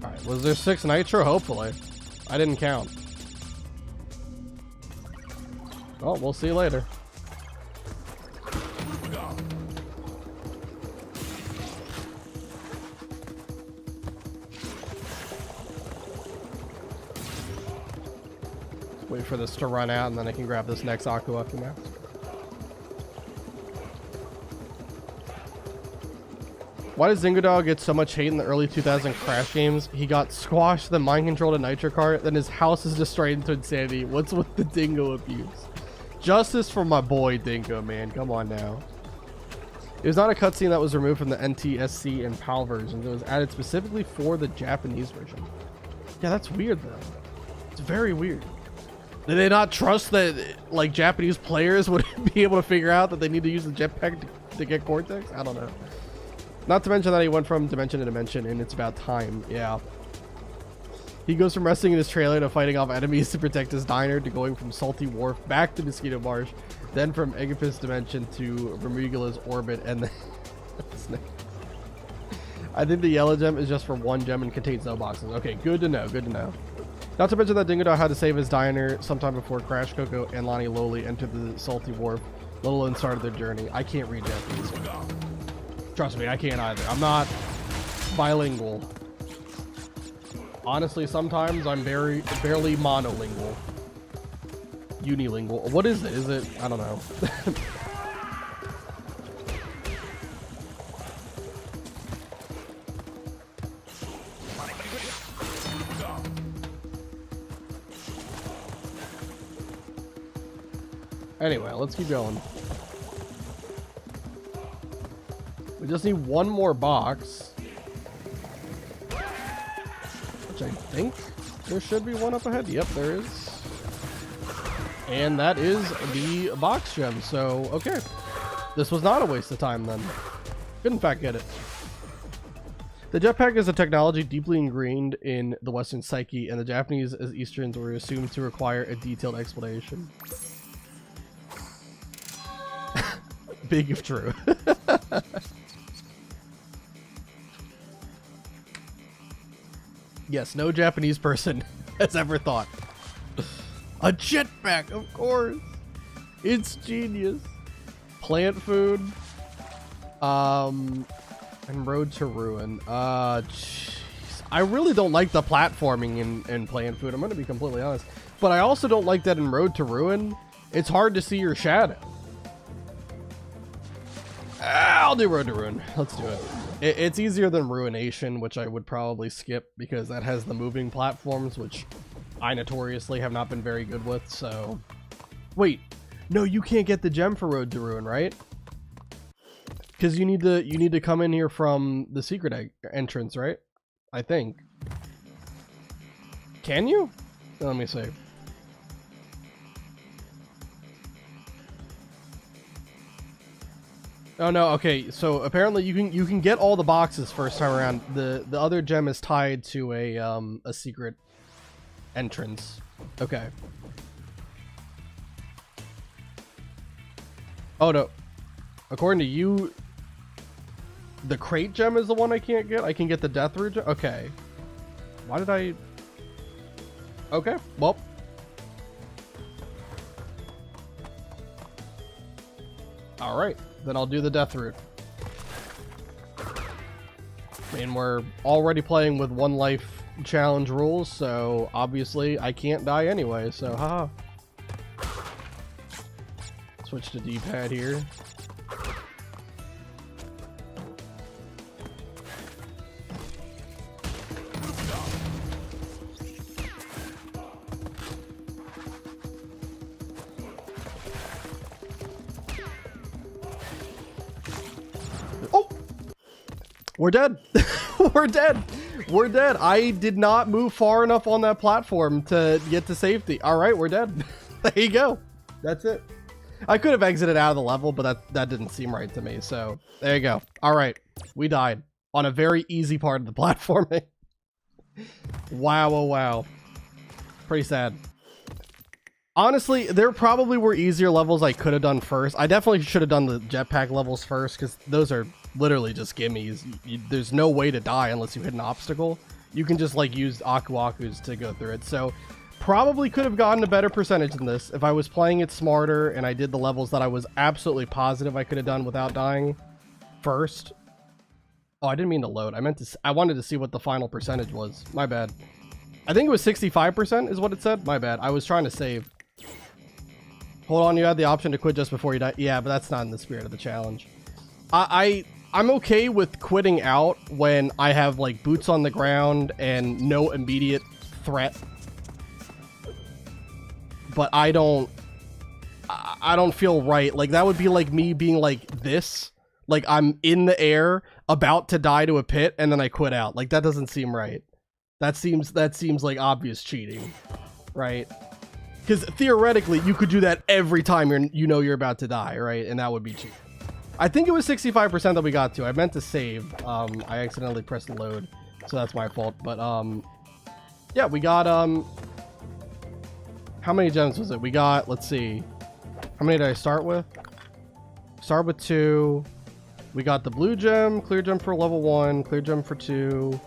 Alright, was there 6 nitro? Hopefully. I didn't count. Oh, we'll see later. Wait for this to run out and then I can grab this next Aku Aku mask. Why does Dingodog get so much hate in the early 2000 Crash games? He got squashed, then mind controlled a nitro cart, then his house is destroyed into insanity. What's with the dingo abuse? Justice for my boy Dingo, man. Come on now. It was not a cutscene that was removed from the NTSC and PAL versions. It was added specifically for the Japanese version. Yeah, that's weird though. It's very weird. Did they not trust that like Japanese players would be able to figure out that they need to use the jetpack to get Cortex? I don't know. Not to mention that he went from dimension to dimension and it's about time. Yeah. He goes from resting in his trailer to fighting off enemies to protect his diner to going from Salty Wharf back to Mosquito Marsh, then from Aegipus dimension to Vermigula's orbit and then I think the yellow gem is just for 1 gem and contains no boxes. Okay, good to know, good to know. Not to mention that Dingodog had to save his diner sometime before Crash Coco and Lonnie Lowly entered the Salty Wharf, let alone started their journey. I can't read Japanese. Trust me, I can't either. I'm not bilingual. Honestly, sometimes I'm barely monolingual. Unilingual. What is it? Is it? I don't know. Anyway, let's keep going. We just need 1 more box. Which I think There should be one up ahead. Yep, there is. And that is the box gem. So, okay. This was not a waste of time then. Could in fact get it. The jetpack is a technology deeply ingrained in the Western psyche, and the Japanese as Easterns were assumed to require a detailed explanation. Big if true. Yes, no Japanese person has ever thought. A jetpack, of course. It's genius. Plant food. And Road to Ruin. Jeez. I really don't like the platforming in Plant Food. I'm going to be completely honest. But I also don't like that in Road to Ruin. It's hard to see your shadow. I'll do Road to Ruin. Let's do it. It's easier than Ruination, which I would probably skip because that has the moving platforms, which I notoriously have not been very good with. So, wait, no, you can't get the gem for Road to Ruin, right? Because you need to come in here from the secret entrance, right? I think. Can you? Let me see. Oh no, okay, so apparently you can get all the boxes first time around. The other gem is tied to a secret entrance. Okay. Oh no. According to you, the crate gem is the one I can't get. I can get the death root gem. Okay. Why did I? Okay, well. All right. Then I'll do the death route. I mean, we're already playing with one life challenge rules, so obviously I can't die anyway, so haha. Switch to D-pad here. We're dead. We're dead. We're dead. I did not move far enough on that platform to get to safety. All right, we're dead. There you go. That's it. I could have exited out of the level, but that didn't seem right to me. So there you go. All right, we died on a very easy part of the platforming. Wow, oh wow. Pretty sad. Honestly, there probably were easier levels I could have done first. I definitely should have done the jetpack levels first because those are literally just gimmies. There's no way to die unless you hit an obstacle. You can just like use Aku Akus to go through it. So probably could have gotten a better percentage than this if I was playing it smarter and I did the levels that I was absolutely positive I could have done without dying first. Oh, I didn't mean to load. I wanted to see what the final percentage was. My bad. I think it was 65% is what it said. My bad. I was trying to save. Hold on, you had the option to quit just before you die. Yeah, but that's not in the spirit of the challenge. I'm okay with quitting out when I have like boots on the ground and no immediate threat. But I don't feel right. Like that would be like me being like this. Like I'm in the air about to die to a pit and then I quit out. Like that doesn't seem right. That seems like obvious cheating, right? Because theoretically, you could do that every time you're about to die, right? And that would be cheating. I think it was 65% that we got to. I meant to save. I accidentally pressed load, so that's my fault. But yeah, we got how many gems was it? We got, let's see, how many did I start with? Start with 2. We got the blue gem, clear gem for level 1, clear gem for 2,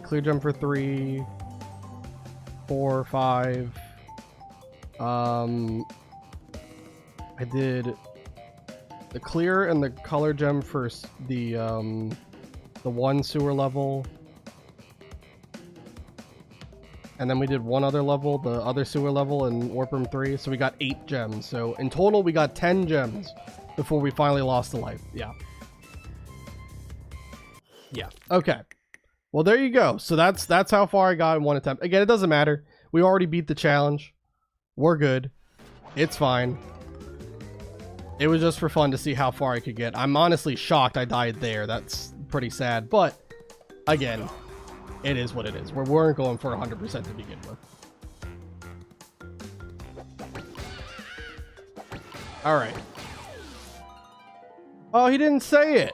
clear gem for 3. 4, 5. I did the clear and the color gem for the 1 sewer level, and then we did one other level, the other sewer level in Warp Room 3. So we got 8 gems. So in total, we got 10 gems before we finally lost the life. Yeah. Yeah. Okay. Well, there you go. So that's how far I got in one attempt. Again, it doesn't matter. We already beat the challenge. We're good. It's fine. It was just for fun to see how far I could get. I'm honestly shocked I died there. That's pretty sad. But, again, it is what it is. We weren't going for 100% to begin with. All right. Oh, he didn't say it.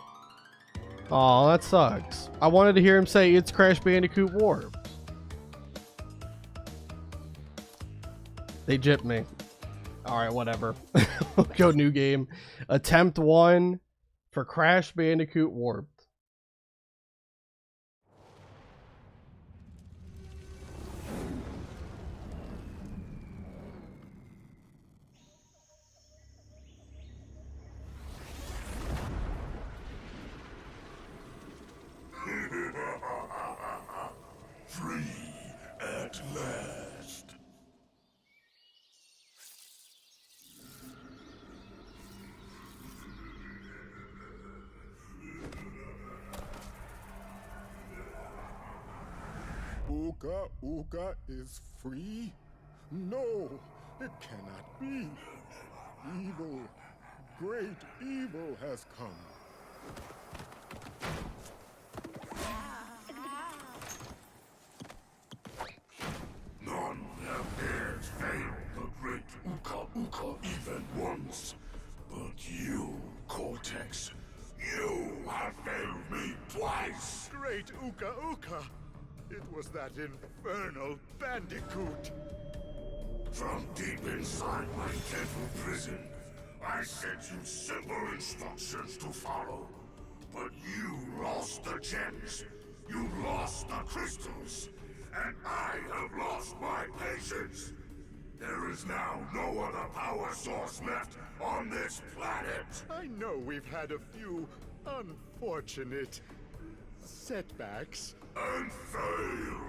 Oh, that sucks. I wanted to hear him say it's Crash Bandicoot Warped. They gypped me. All right, whatever. We'll go new game. Attempt 1 for Crash Bandicoot Warped. Free at last. Uka Uka is free? No, it cannot be. Evil, great evil has come. None have dared fail the great Uka Uka even once. But you, Cortex, you have failed me twice. Great Uka Uka! It was that infernal bandicoot! From deep inside my deadly prison, I sent you simple instructions to follow. But you lost the gems, you lost the crystals, and I have lost my patience. There is now no other power source left on this planet. I know we've had a few unfortunate setbacks. And failed.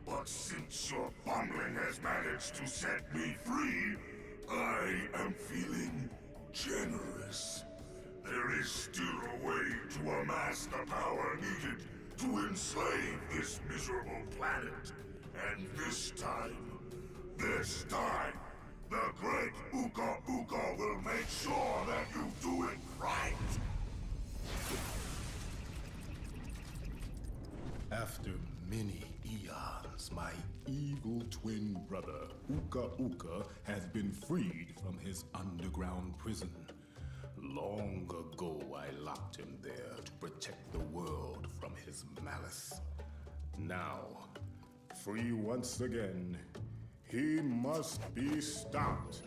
But since your bumbling has managed to set me free, I am feeling generous. There is still a way to amass the power needed to enslave this miserable planet. And this time, the great Uka Uka will make sure that you do it right. After many eons, my evil twin brother, Uka Uka, has been freed from his underground prison. Long ago, I locked him there to protect the world from his malice. Now, free once again, he must be stopped.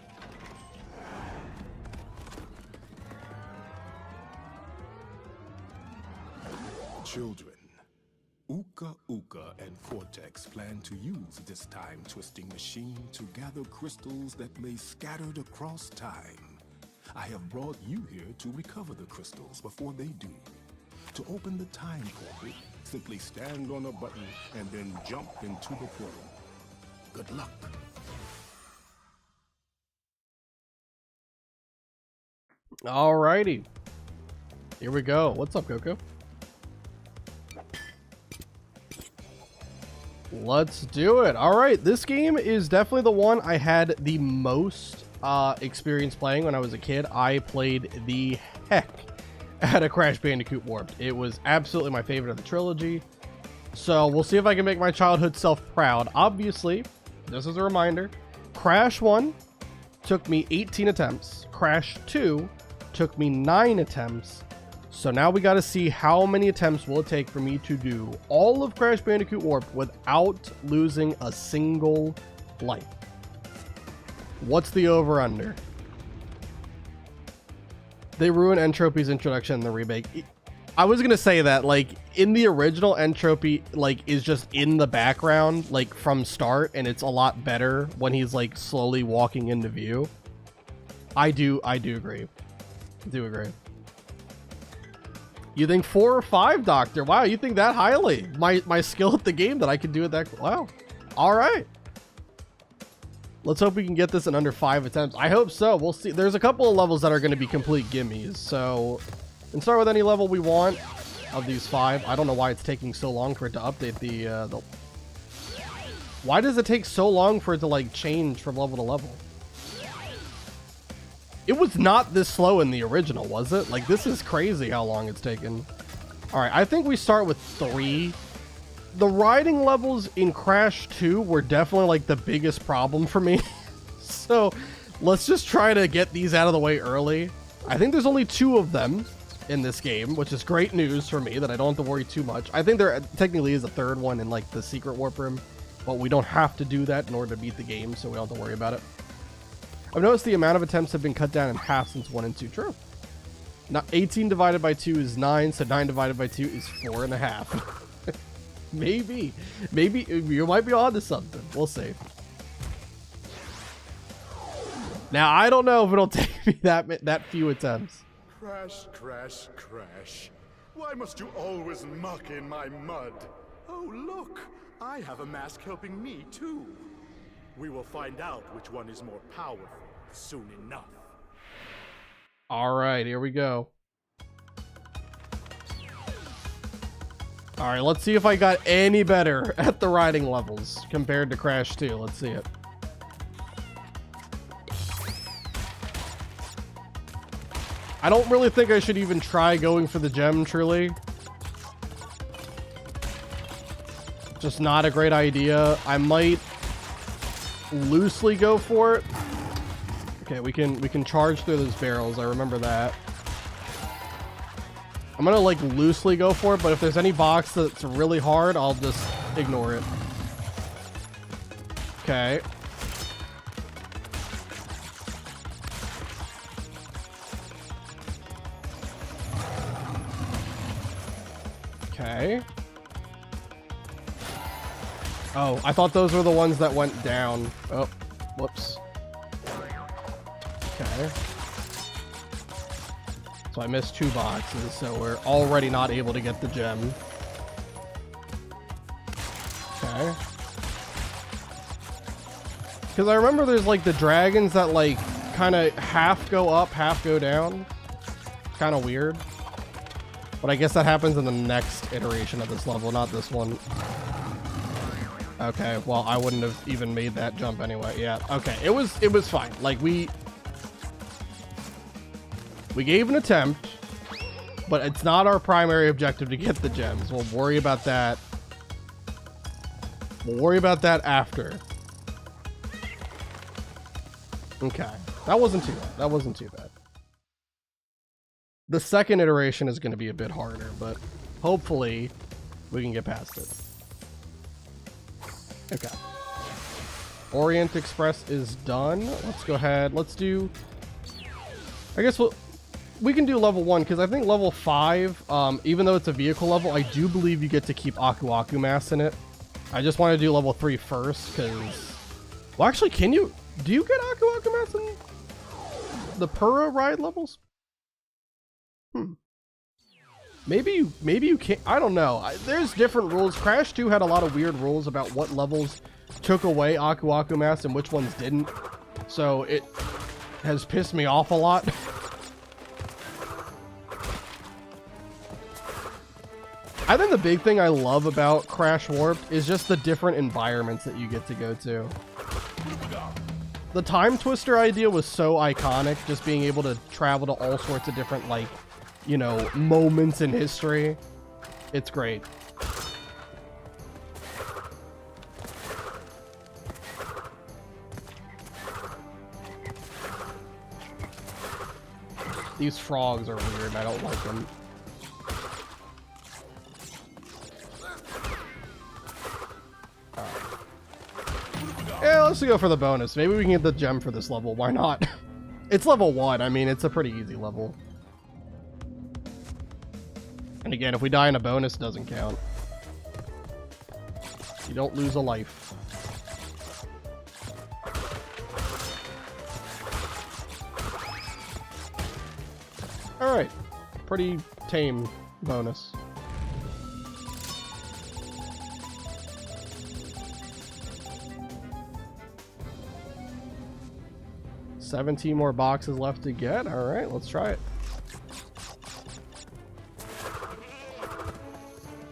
Children, Uka Uka and Cortex plan to use this time-twisting machine to gather crystals that lay scattered across time. I have brought you here to recover the crystals before they do. To open the time portal, simply stand on a button and then jump into the portal. Good luck. Alrighty. Here we go. What's up, Coco? Let's do it. All right, this game is definitely the one I had the most experience playing when I was a kid. I played the heck out of Crash Bandicoot Warped. It was absolutely my favorite of the trilogy. So we'll see if I can make my childhood self proud. Obviously, this is a reminder. Crash 1 took me 18 attempts. Crash 2 took me 9 attempts. So now we got to see how many attempts will it take for me to do all of Crash Bandicoot Warped without losing a single life. What's the over-under? They ruined Entropy's introduction in the remake. I was going to say that, like, in the original, Entropy, like, is just in the background, like, from start, and it's a lot better when he's, like, slowly walking into view. I do agree. I do agree. You think 4 or 5, Doctor? Wow, you think that highly? My skill at the game that I can do it that... Wow. All right. Let's hope we can get this in under 5 attempts. I hope so. We'll see. There's a couple of levels that are going to be complete gimmies. So, we can start with any level we want of these 5. I don't know why it's taking so long for it to update the... Why does it take so long for it to, like, change from level to level? It was not this slow in the original, was it? Like, this is crazy how long it's taken. All right, I think we start with 3 the riding levels in Crash 2 were definitely like the biggest problem for me. So let's just try to get these out of the way early. I think there's only 2 of them in this game, which is great news for me that I don't have to worry too much. I think there technically is a 3rd one in like the secret warp room, but we don't have to do that in order to beat the game, so we don't have to worry about it. I've noticed the amount of attempts have been cut down in half since 1 and 2. True. Now 18 divided by 2 is 9, so 9 divided by 2 is 4.5. Maybe you might be onto something. We'll see. Now I don't know if it'll take me that few attempts. Crash, crash, crash. Why must you always muck in my mud? Oh, look, I have a mask helping me too. We will find out which one is more powerful soon enough. All right, here we go. All right, let's see if I got any better at the riding levels compared to Crash 2. Let's see it. I don't really think I should even try going for the gem, truly. Just not a great idea. I might loosely go for it. Okay, we can charge through those barrels. I remember that. I'm gonna like loosely go for it, but if there's any box that's really hard, I'll just ignore it. Okay. Okay. Oh, I thought those were the ones that went down. Oh, whoops. Okay. So I missed 2 boxes, so we're already not able to get the gem. Okay. Because I remember there's like the dragons that like kind of half go up, half go down. Kind of weird. But I guess that happens in the next iteration of this level, not this one. Okay, well, I wouldn't have even made that jump anyway. Yeah, okay, it was fine. Like, we gave an attempt, but it's not our primary objective to get the gems. We'll worry about that. We'll worry about that after. Okay, that wasn't too bad. That wasn't too bad. The second iteration is going to be a bit harder, but hopefully we can get past it. Okay. Orient Express is done. Let's go ahead. Let's do... I guess we can do level 1, because I think level 5, even though it's a vehicle level, I do believe you get to keep Aku Aku Mass in it. I just want to do level 3 first, because... Well, actually, can you... Do you get Aku Aku Mass in the Pura ride levels? Maybe you can't. I don't know. There's different rules. Crash 2 had a lot of weird rules about what levels took away Aku Aku Mass and which ones didn't. So it has pissed me off a lot. I think the big thing I love about Crash Warped is just the different environments that you get to go to. The Time Twister idea was so iconic, just being able to travel to all sorts of different, like, you know, moments in history. It's great. These frogs are weird. I don't like them. Yeah, let's go for the bonus. Maybe we can get the gem for this level. Why not? It's level 1. I mean, it's a pretty easy level. And again, if we die in a bonus, it doesn't count. You don't lose a life. Alright. Pretty tame bonus. $17 more boxes left to get. Alright, let's try it.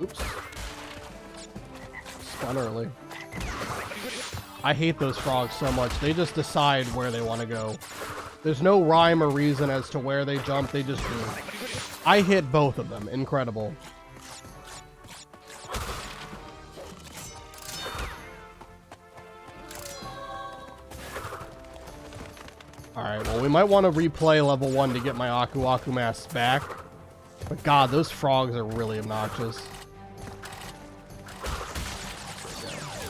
Oops. Spun early. I hate those frogs so much. They just decide where they want to go. There's no rhyme or reason as to where they jump. They just do. I hit both of them. Incredible. Alright, well, we might want to replay level 1 to get my Aku Aku mask back. But god, those frogs are really obnoxious.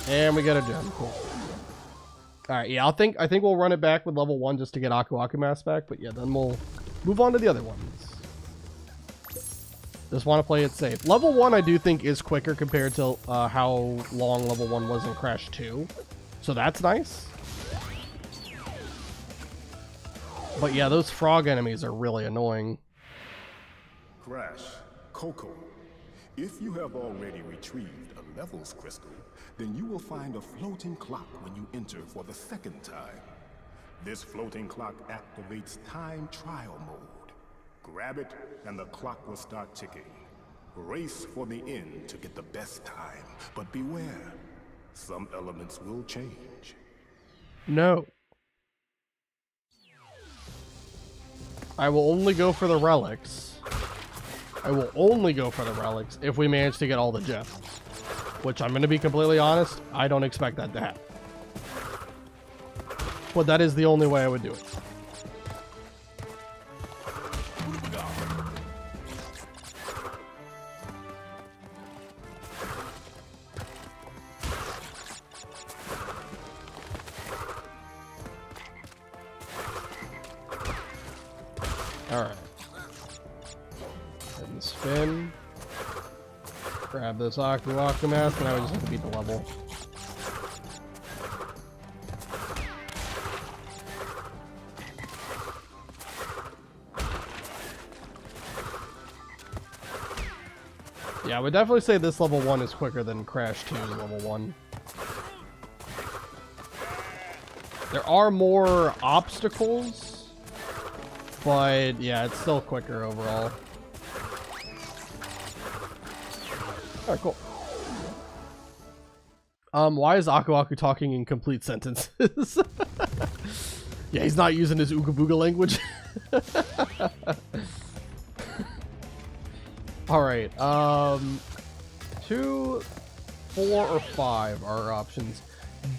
And we got a gem. Cool. Alright, yeah, I think we'll run it back with level 1 just to get Aku Aku mask back. But yeah, then we'll move on to the other ones. Just want to play it safe. Level 1 I do think is quicker compared to how long level 1 was in Crash 2. So that's nice. But yeah, those frog enemies are really annoying. Crash, Coco, if you have already retrieved a levels crystal, then you will find a floating clock when you enter for the second time. This floating clock activates time trial mode. Grab it and the clock will start ticking. Race for the end to get the best time, but beware, some elements will change. No. I will only go for the relics. I will only go for the relics if we manage to get all the gems. Which, I'm going to be completely honest, I don't expect that to happen. But that is the only way I would do it. Alright. And spin. Grab this Aku Aku mask, and now we just have to beat the level. Yeah, I would definitely say this level 1 is quicker than Crash 2's level 1. There are more obstacles, but yeah, it's still quicker overall. Alright, cool. Why is Aku Aku talking in complete sentences? Yeah, he's not using his Ooga Booga language. Alright, 2, 4, or 5 are our options.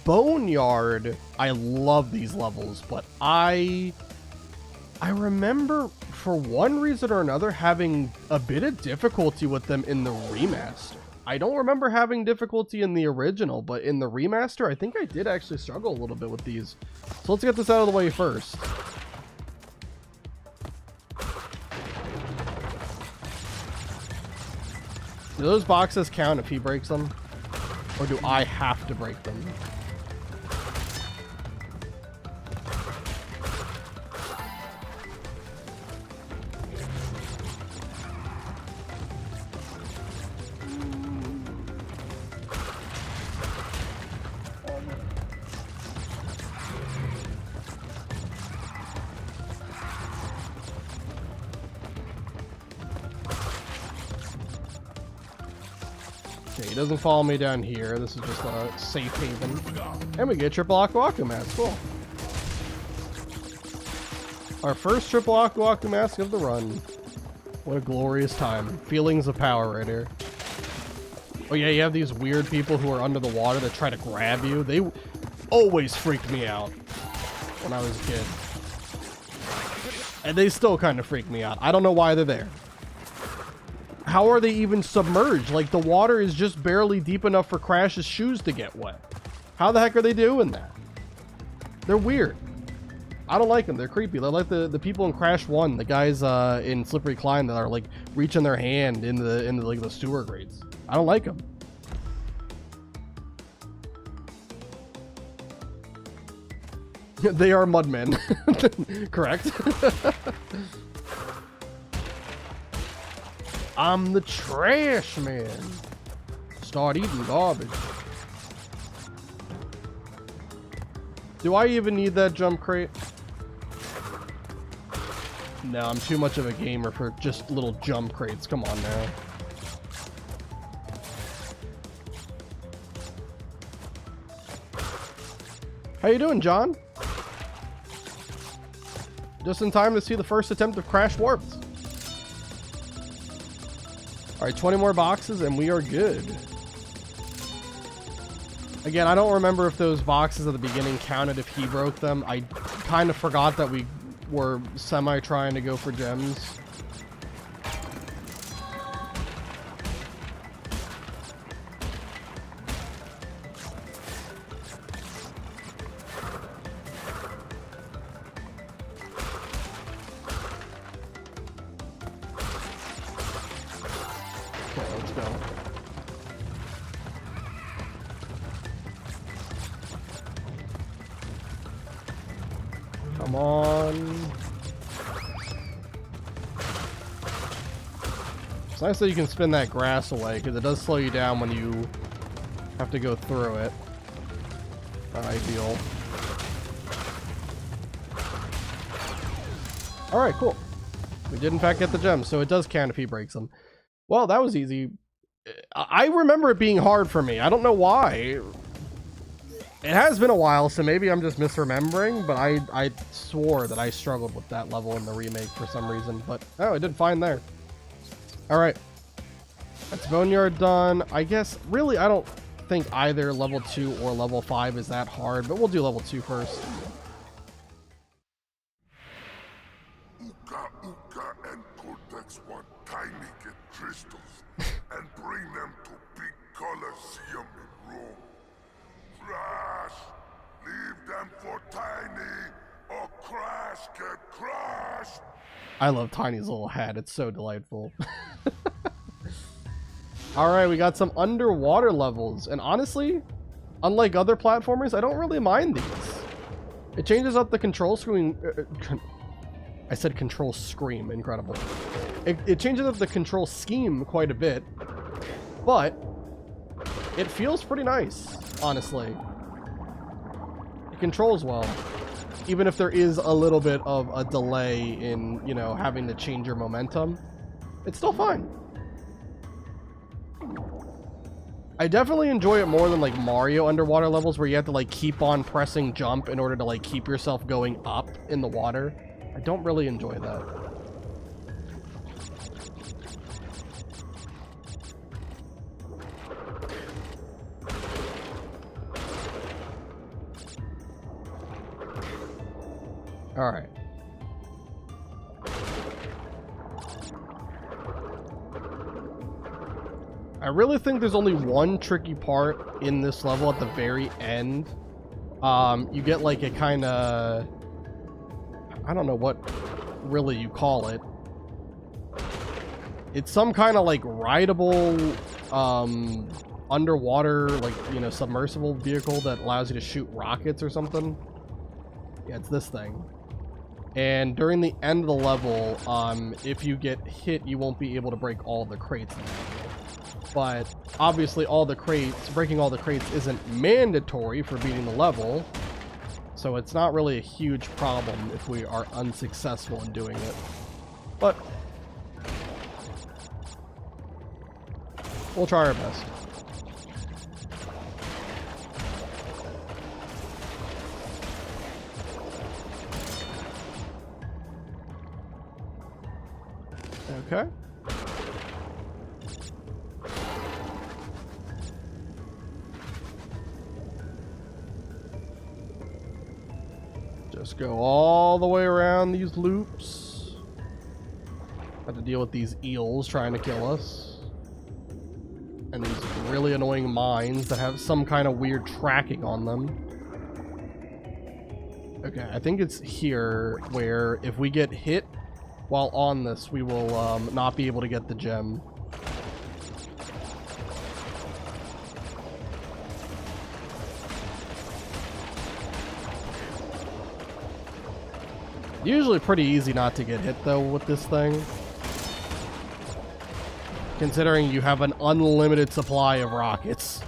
Boneyard, I love these levels, but I remember, for one reason or another, having a bit of difficulty with them in the remaster. I don't remember having difficulty in the original, but in the remaster, I think I did actually struggle a little bit with these. So let's get this out of the way first. Do those boxes count if he breaks them? Or do I have to break them? He doesn't follow me down here. This is just a safe haven. And we get triple Aku Aku mask. Cool. Our first triple Aku Aku mask of the run. What a glorious time. Feelings of power right here. Oh yeah, you have these weird people who are under the water that try to grab you. They always freaked me out when I was a kid. And they still kind of freak me out. I don't know why they're there. How are they even submerged? Like, the water is just barely deep enough for Crash's shoes to get wet. How the heck are they doing that? They're weird. I don't like them. They're creepy. They're like the people in Crash 1, the guys in Slippery Climb that are like reaching their hand into like the sewer grates. I don't like them. They are mudmen. Correct. I'm the trash man. Start eating garbage. Do I even need that jump crate? No, I'm too much of a gamer for just little jump crates. Come on now. How you doing, John? Just in time to see the first attempt of Crash Warped. Alright, 20 more boxes and we are good. Again, I don't remember if those boxes at the beginning counted if he broke them. I kind of forgot that we were semi trying to go for gems. Come on. It's nice that you can spin that grass away, because it does slow you down when you have to go through it. Not ideal. Alright, cool. We did in fact get the gem, so it does count if he breaks them. Well, that was easy. I remember it being hard for me. I don't know why. It has been a while, so maybe I'm just misremembering, but I swore that I struggled with that level in the remake for some reason, but oh, I did fine there. Alright. That's Boneyard done. I guess, really, I don't think either level 2 or level 5 is that hard, but we'll do level 2 first. Uka Uka and Cortex want tiny get crystals and bring them to big Colosseum in Rome. Crash! Leave them for Tiny, or Crash get crushed! I love Tiny's little hat. It's so delightful. Alright, we got some underwater levels. And honestly, unlike other platformers, I don't really mind these. It changes up the control screen. I said control scream. Incredible. It changes up the control scheme quite a bit. But it feels pretty nice, honestly. It controls well. Even if there is a little bit of a delay in, you know, having to change your momentum, it's still fine. I definitely enjoy it more than like Mario underwater levels where you have to like keep on pressing jump in order to like keep yourself going up in the water. I don't really enjoy that. All right. I really think there's only one tricky part in this level at the very end. You get like a kind of, I don't know what really you call it. It's some kind of like rideable underwater, like, you know, submersible vehicle that allows you to shoot rockets or something. Yeah, it's this thing. And during the end of the level, if you get hit, you won't be able to break all the crates in the level. But obviously breaking all the crates isn't mandatory for beating the level. So it's not really a huge problem if we are unsuccessful in doing it. But we'll try our best. Okay. Just go all the way around these loops. Have to deal with these eels trying to kill us. And these really annoying mines that have some kind of weird tracking on them. Okay, I think it's here where if we get hit while on this, we will not be able to get the gem. Usually pretty easy not to get hit though with this thing, considering you have an unlimited supply of rockets.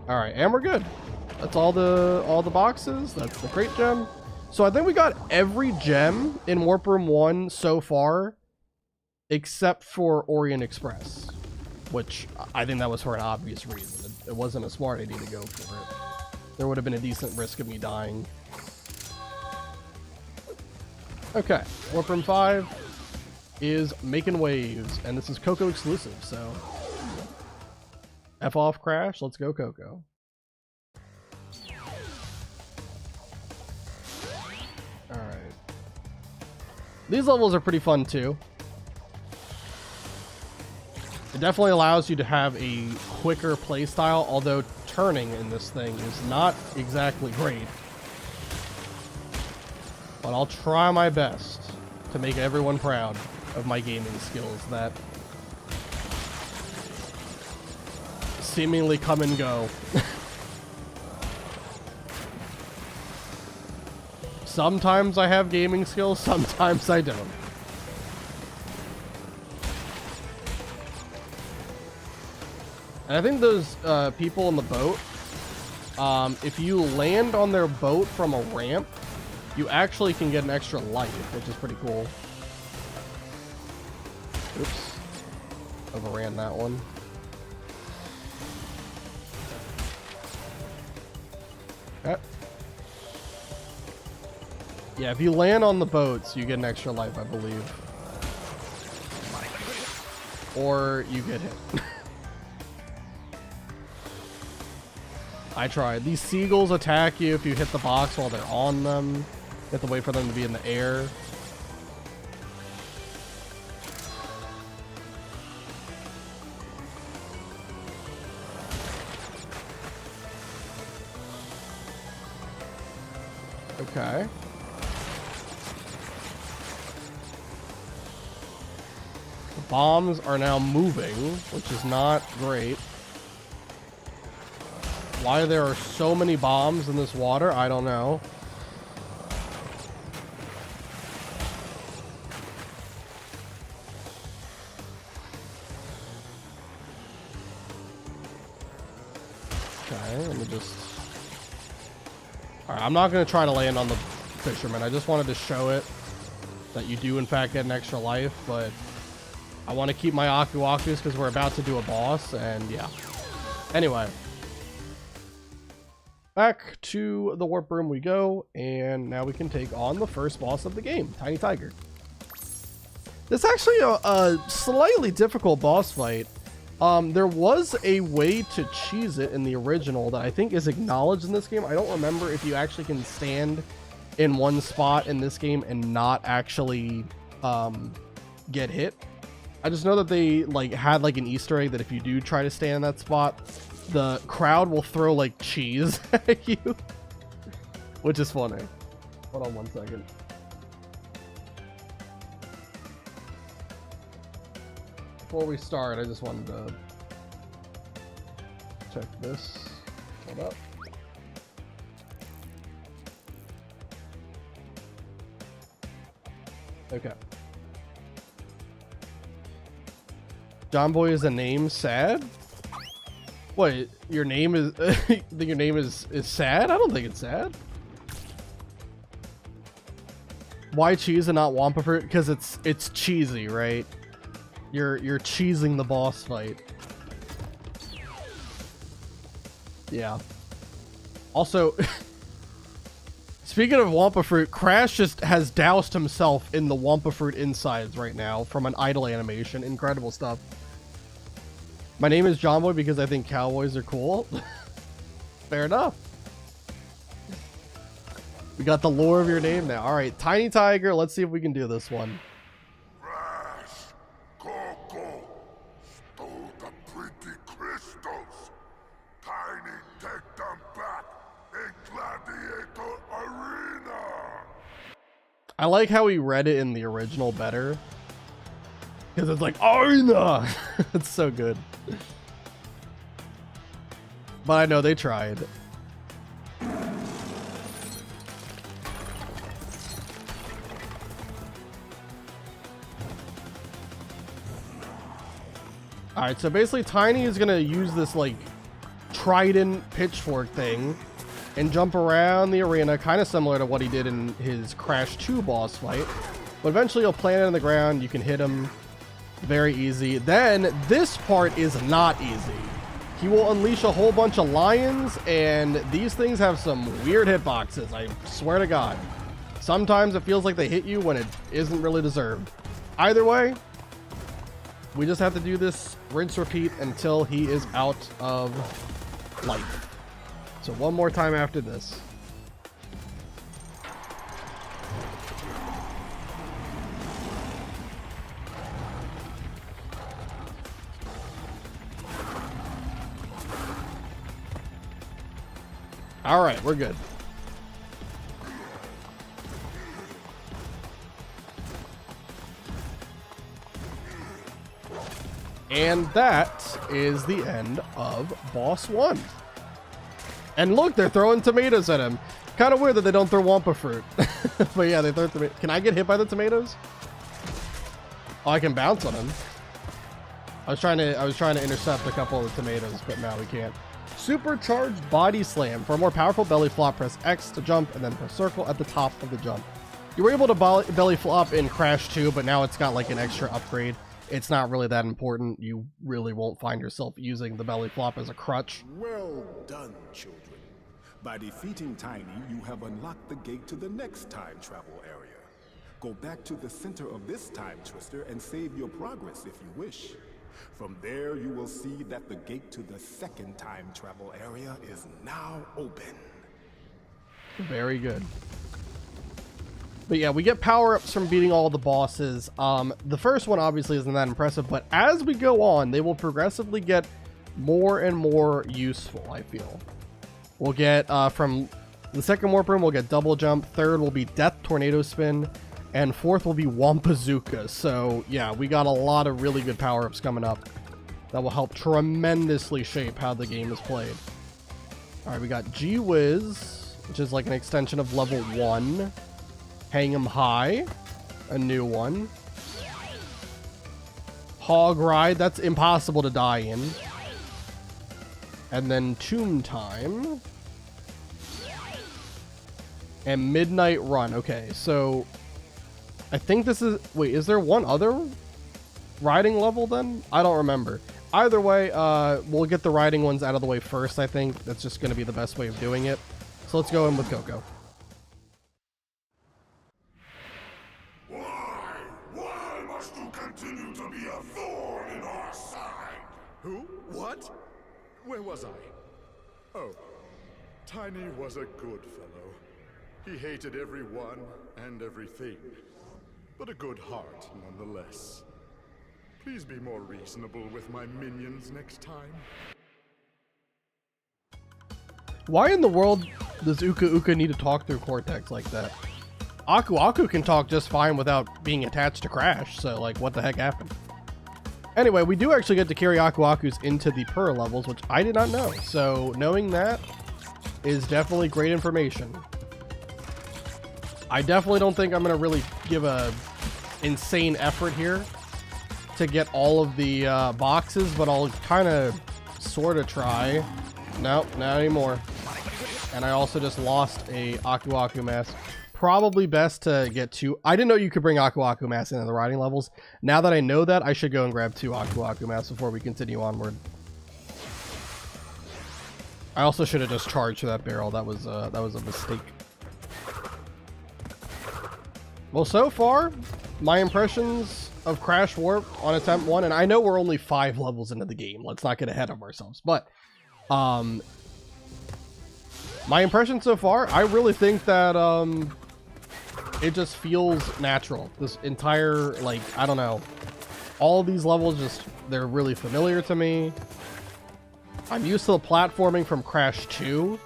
All right, and we're good. That's all the boxes. That's the crate gem. So I think we got every gem in Warp Room 1 so far, except for Orient Express, which I think that was for an obvious reason. It wasn't a smart idea to go for it. There would have been a decent risk of me dying. Okay, Warp Room 5 is making waves, and this is Coco exclusive, so F off Crash, let's go Coco. These levels are pretty fun too. It definitely allows you to have a quicker play style, although turning in this thing is not exactly great. But I'll try my best to make everyone proud of my gaming skills that seemingly come and go. Sometimes I have gaming skills, sometimes I don't. And I think those people in the boat, if you land on their boat from a ramp, you actually can get an extra life, which is pretty cool. Oops. Overran that one. Okay. Yeah, if you land on the boats, you get an extra life, I believe. Or you get hit. I tried. These seagulls attack you if you hit the box while they're on them. You have to wait for them to be in the air. Okay. The bombs are now moving, which is not great. Why there are so many bombs in this water, I don't know. Okay, let me just... Alright, I'm not going to try to land on the fisherman. I just wanted to show it that you do in fact get an extra life, but I want to keep my Aku-Akus because we're about to do a boss, and yeah. Anyway. Back to the warp room we go, and now we can take on the first boss of the game, Tiny Tiger. This is actually a slightly difficult boss fight. There was a way to cheese it in the original that I think is acknowledged in this game. I don't remember if you actually can stand in one spot in this game and not actually get hit. I just know that they had an Easter egg that if you do try to stand in that spot, the crowd will throw cheese at you, which is funny. Hold on one second. Before we start, I just wanted to check this. Hold up. Okay. John Boy is a name. Sad? What, your name is your name is sad? I don't think it's sad. Why cheese and not Wampa fruit? Because it's cheesy, right? You're cheesing the boss fight. Yeah. Also, speaking of Wampa fruit, Crash just has doused himself in the Wampa fruit insides right now from an idle animation. Incredible stuff. My name is John Boy because I think cowboys are cool. Fair enough. We got the lore of your name now. All right, Tiny Tiger. Let's see if we can do this one. Crash, Coco, stole the pretty crystals. Tiny, take them back in Gladiator Arena. I like how he read it in the original better. Because it's like, Arena! It's so good. But I know they tried. Alright, so basically Tiny is gonna use this trident pitchfork thing and jump around the arena, kind of similar to what he did in his Crash 2 boss fight. But eventually he'll plant it on the ground, you can hit him. Very easy. Then this part is not easy. He will unleash a whole bunch of lions, and these things have some weird hitboxes, I swear to God. Sometimes it feels like they hit you when it isn't really deserved. Either way, we just have to do this rinse repeat until he is out of life. So one more time after this. All right, we're good. And that is the end of boss 1. And look, they're throwing tomatoes at him. Kind of weird that they don't throw Wampa fruit. But yeah, they throw tomatoes. Can I get hit by the tomatoes? Oh, I can bounce on him. I was trying to intercept a couple of the tomatoes, but now we can't. Supercharged body slam. For a more powerful belly flop, press X to jump and then press circle at the top of the jump. You were able to belly flop in Crash 2, but now it's got like an extra upgrade. It's not really that important. You really won't find yourself using the belly flop as a crutch. Well done, children. By defeating Tiny, you have unlocked the gate to the next time travel area. Go back to the center of this time twister and save your progress if you wish. From there, you will see that the gate to the second time travel area is now open. Very good. But yeah, we get power-ups from beating all the bosses. The first one obviously isn't that impressive, but as we go on, they will progressively get more and more useful, I feel. We'll get, from the second warp room, we'll get double jump. Third will be death tornado spin. And fourth will be Wampazooka. So yeah, we got a lot of really good power-ups coming up that will help tremendously shape how the game is played. All right, we got G-Wiz, which is like an extension of level 1. Hang 'em high, a new one. Hog ride, that's impossible to die in. And then tomb time. And midnight run. Okay, so I think this is, wait, is there one other riding level then? I don't remember. Either way, we'll get the riding ones out of the way first, I think. That's just going to be the best way of doing it. So let's go in with Coco. Why must you continue to be a thorn in our side? Who? What? Where was I? Oh, Tiny was a good fellow. He hated everyone and everything, but a good heart nonetheless. Please be more reasonable with my minions next time. Why in the world does Uka Uka need to talk through Cortex like that? Aku Aku can talk just fine without being attached to Crash, so like what the heck happened? Anyway, we do actually get to carry Aku Akus into the Purr levels, which I did not know, so knowing that is definitely great information. I definitely don't think I'm going to really give a insane effort here to get all of the boxes, but I'll kind of sort of try. Nope, not anymore. And I also just lost a Aku Aku mask. Probably best to get 2. I didn't know you could bring Aku Aku masks into the riding levels. Now that I know that, I should go and grab 2 Aku Aku masks before we continue onward. I also should have just charged that barrel. That was a mistake. Well, so far, my impressions of Crash Warp on attempt 1, and I know we're only 5 levels into the game. Let's not get ahead of ourselves, but my impression so far, I really think that it just feels natural. This entire, like, I don't know, all of these levels just, they're really familiar to me. I'm used to the platforming from Crash 2.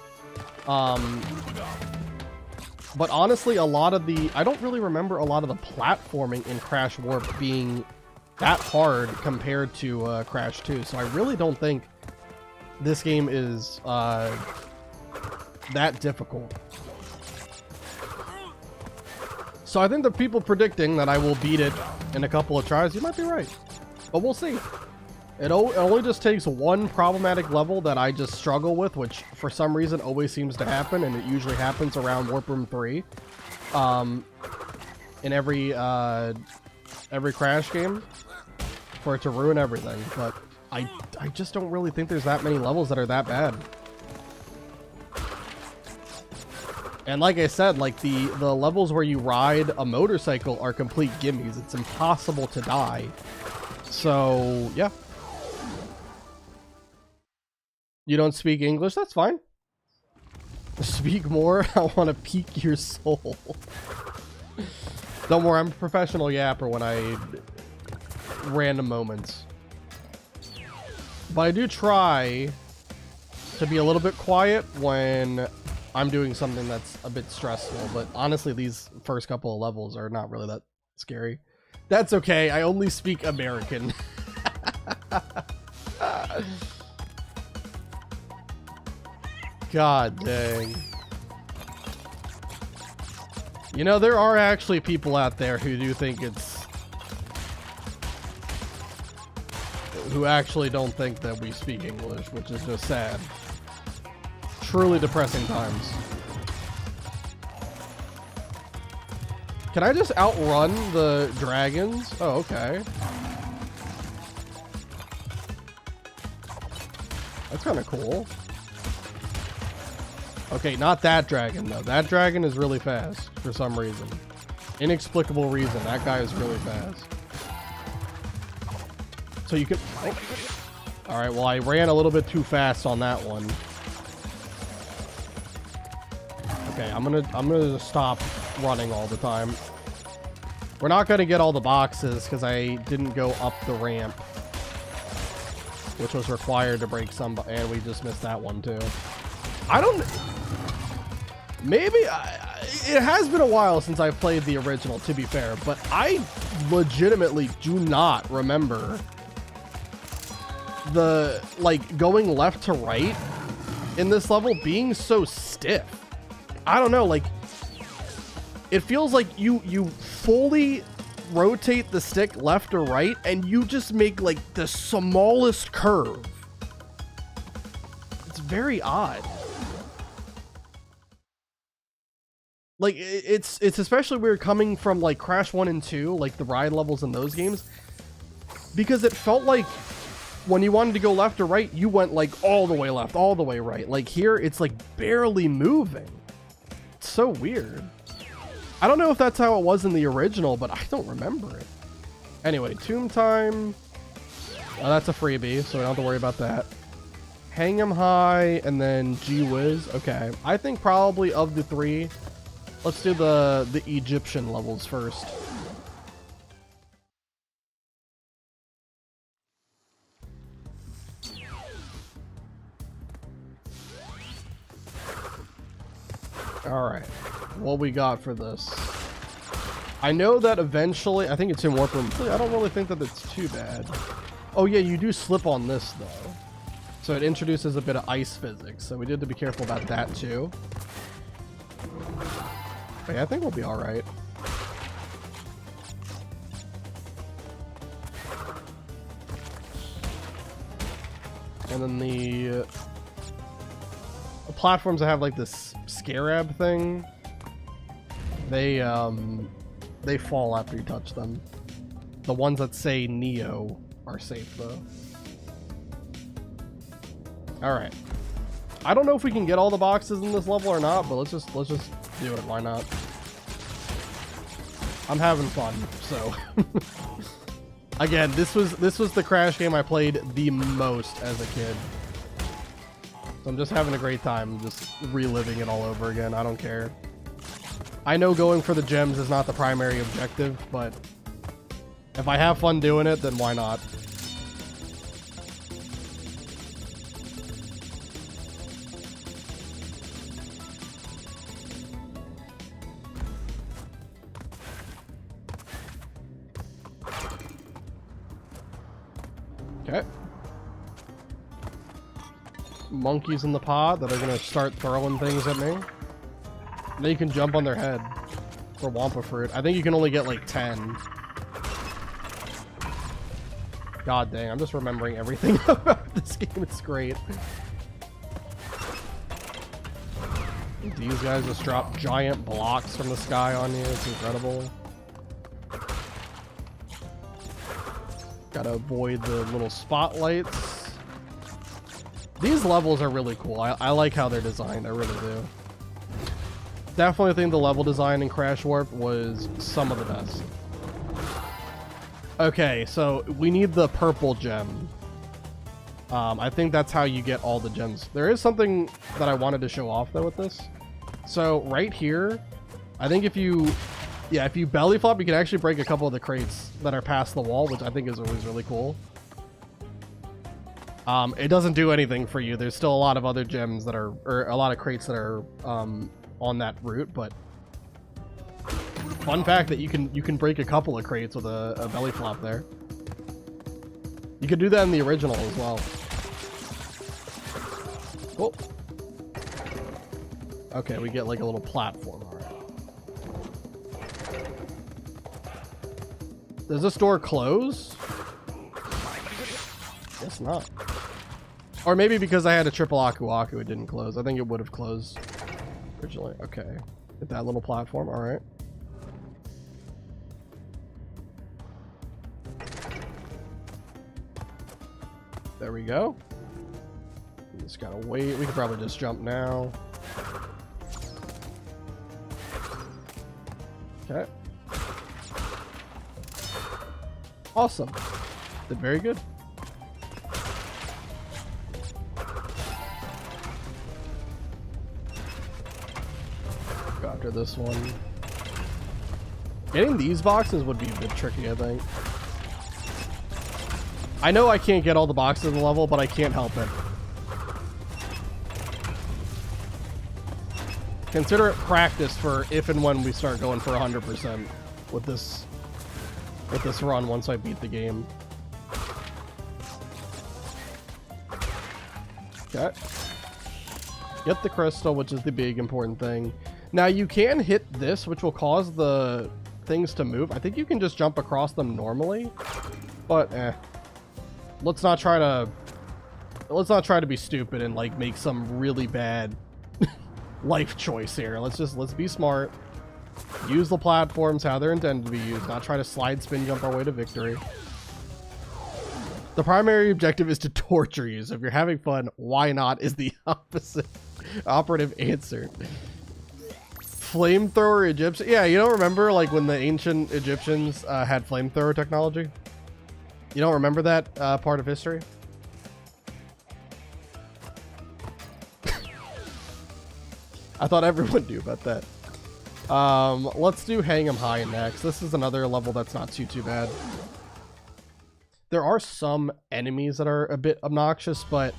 But honestly, a lot of the, I don't really remember a lot of the platforming in Crash Warp being that hard compared to Crash 2. So I really don't think this game is that difficult. So I think the people predicting that I will beat it in a couple of tries, you might be right. But we'll see. It only just takes one problematic level that I just struggle with, which for some reason always seems to happen, and it usually happens around Warp Room 3. In every Crash game, for it to ruin everything. But I just don't really think there's that many levels that are that bad. And like I said, like the levels where you ride a motorcycle are complete gimmies. It's impossible to die. So, yeah. You don't speak English? That's fine. Speak more? I want to pique your soul. Don't worry, I'm a professional yapper when I... random moments. But I do try to be a little bit quiet when I'm doing something that's a bit stressful, but honestly, these first couple of levels are not really that scary. That's okay, I only speak American. God dang. You know, there are actually people out there who do think it's... who actually don't think that we speak English, which is just sad. Truly depressing times. Can I just outrun the dragons? Oh, okay. That's kind of cool. Okay, not that dragon though. That dragon is really fast for some reason. Inexplicable reason. That guy is really fast. So you can... Oh. All right, well, I ran a little bit too fast on that one. Okay, I'm gonna stop running all the time. We're not gonna get all the boxes because I didn't go up the ramp, which was required to break some, and we just missed that one too. I don't... Maybe... it has been a while since I played the original, to be fair, but I legitimately do not remember the, like, going left to right in this level being so stiff. I don't know, like, it feels like you fully rotate the stick left or right and you just make, like, the smallest curve. It's very odd. Like, it's especially weird coming from, like, Crash 1 and 2, like, the ride levels in those games, because it felt like when you wanted to go left or right, you went, like, all the way left, all the way right. Like, here, it's, like, barely moving. It's so weird. I don't know if that's how it was in the original, but I don't remember it. Anyway, Tomb Time. Oh, that's a freebie, so we don't have to worry about that. Hang 'em High, and then Gee Whiz. Okay. I think probably of the three... Let's do the Egyptian levels first. Alright, what we got for this? I know that eventually, I think it's in Warp Room 3. I don't really think that it's too bad. Oh yeah, you do slip on this though. So it introduces a bit of ice physics, so we did to be careful about that too. But yeah, I think we'll be alright. And then the platforms that have like this scarab thing, they fall after you touch them. The ones that say Neo are safe though. Alright. I don't know if we can get all the boxes in this level or not, but let's just do it. Why not? I'm having fun, so. Again, this was the Crash game I played the most as a kid. So I'm just having a great time, just reliving it all over again. I don't care. I know going for the gems is not the primary objective, but if I have fun doing it, then why not? Okay. Monkeys in the pod that are gonna start throwing things at me. Then you can jump on their head for Wampa Fruit. I think you can only get like 10. God dang, I'm just remembering everything about this game. It's great. These guys just drop giant blocks from the sky on you. It's incredible. Gotta avoid the little spotlights. These levels are really cool. I like how they're designed. I really do. Definitely think the level design in Crash Warp was some of the best. Okay, so we need the purple gem. I think that's how you get all the gems. There is something that I wanted to show off though with this. So right here, I think if you belly flop, you can actually break a couple of the crates that are past the wall, which I think is always really cool. It doesn't do anything for you. There's still a lot of other gems that are, or a lot of crates that are on that route, but fun fact that you can break a couple of crates with a belly flop there. You could do that in the original as well. Cool. Okay, we get like a little platform. All right. Does this door close? Guess not. Or maybe because I had a triple Aku Aku, it didn't close. I think it would have closed originally. Okay. Hit that little platform. All right. There we go. We just gotta wait. We could probably just jump now. Okay. Awesome. Did very good. Go after this one. Getting these boxes would be a bit tricky, I think. I know I can't get all the boxes in the level, but I can't help it. Consider it practice for if and when we start going for 100% with this run once I beat the game. Okay. Get the crystal, which is the big important thing. Now you can hit this, which will cause the things to move. I think you can just jump across them normally, but let's not try to be stupid and like make some really bad life choice here. Let's be smart. Use the platforms how they're intended to be used, not try to slide spin jump our way to victory. The primary objective is to torture you, so if you're having fun, why not is the operative answer. Flamethrower Egyptian. Yeah, you don't remember like when the ancient Egyptians had flamethrower technology? You don't remember that part of history? I thought everyone knew about that. Let's do Hang 'em High next. This is another level that's not too bad. There are some enemies that are a bit obnoxious, but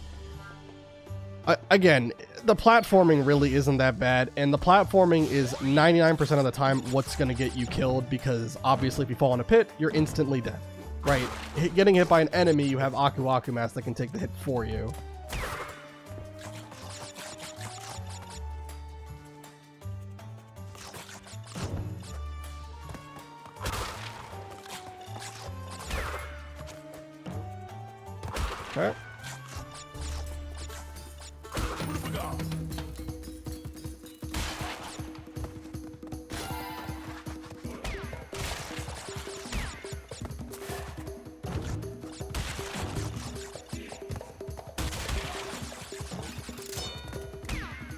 again, the platforming really isn't that bad, and the platforming is 99% of the time what's going to get you killed, because obviously if you fall in a pit, you're instantly dead. Right? Getting hit by an enemy, you have Aku Aku Mask that can take the hit for you. Okay.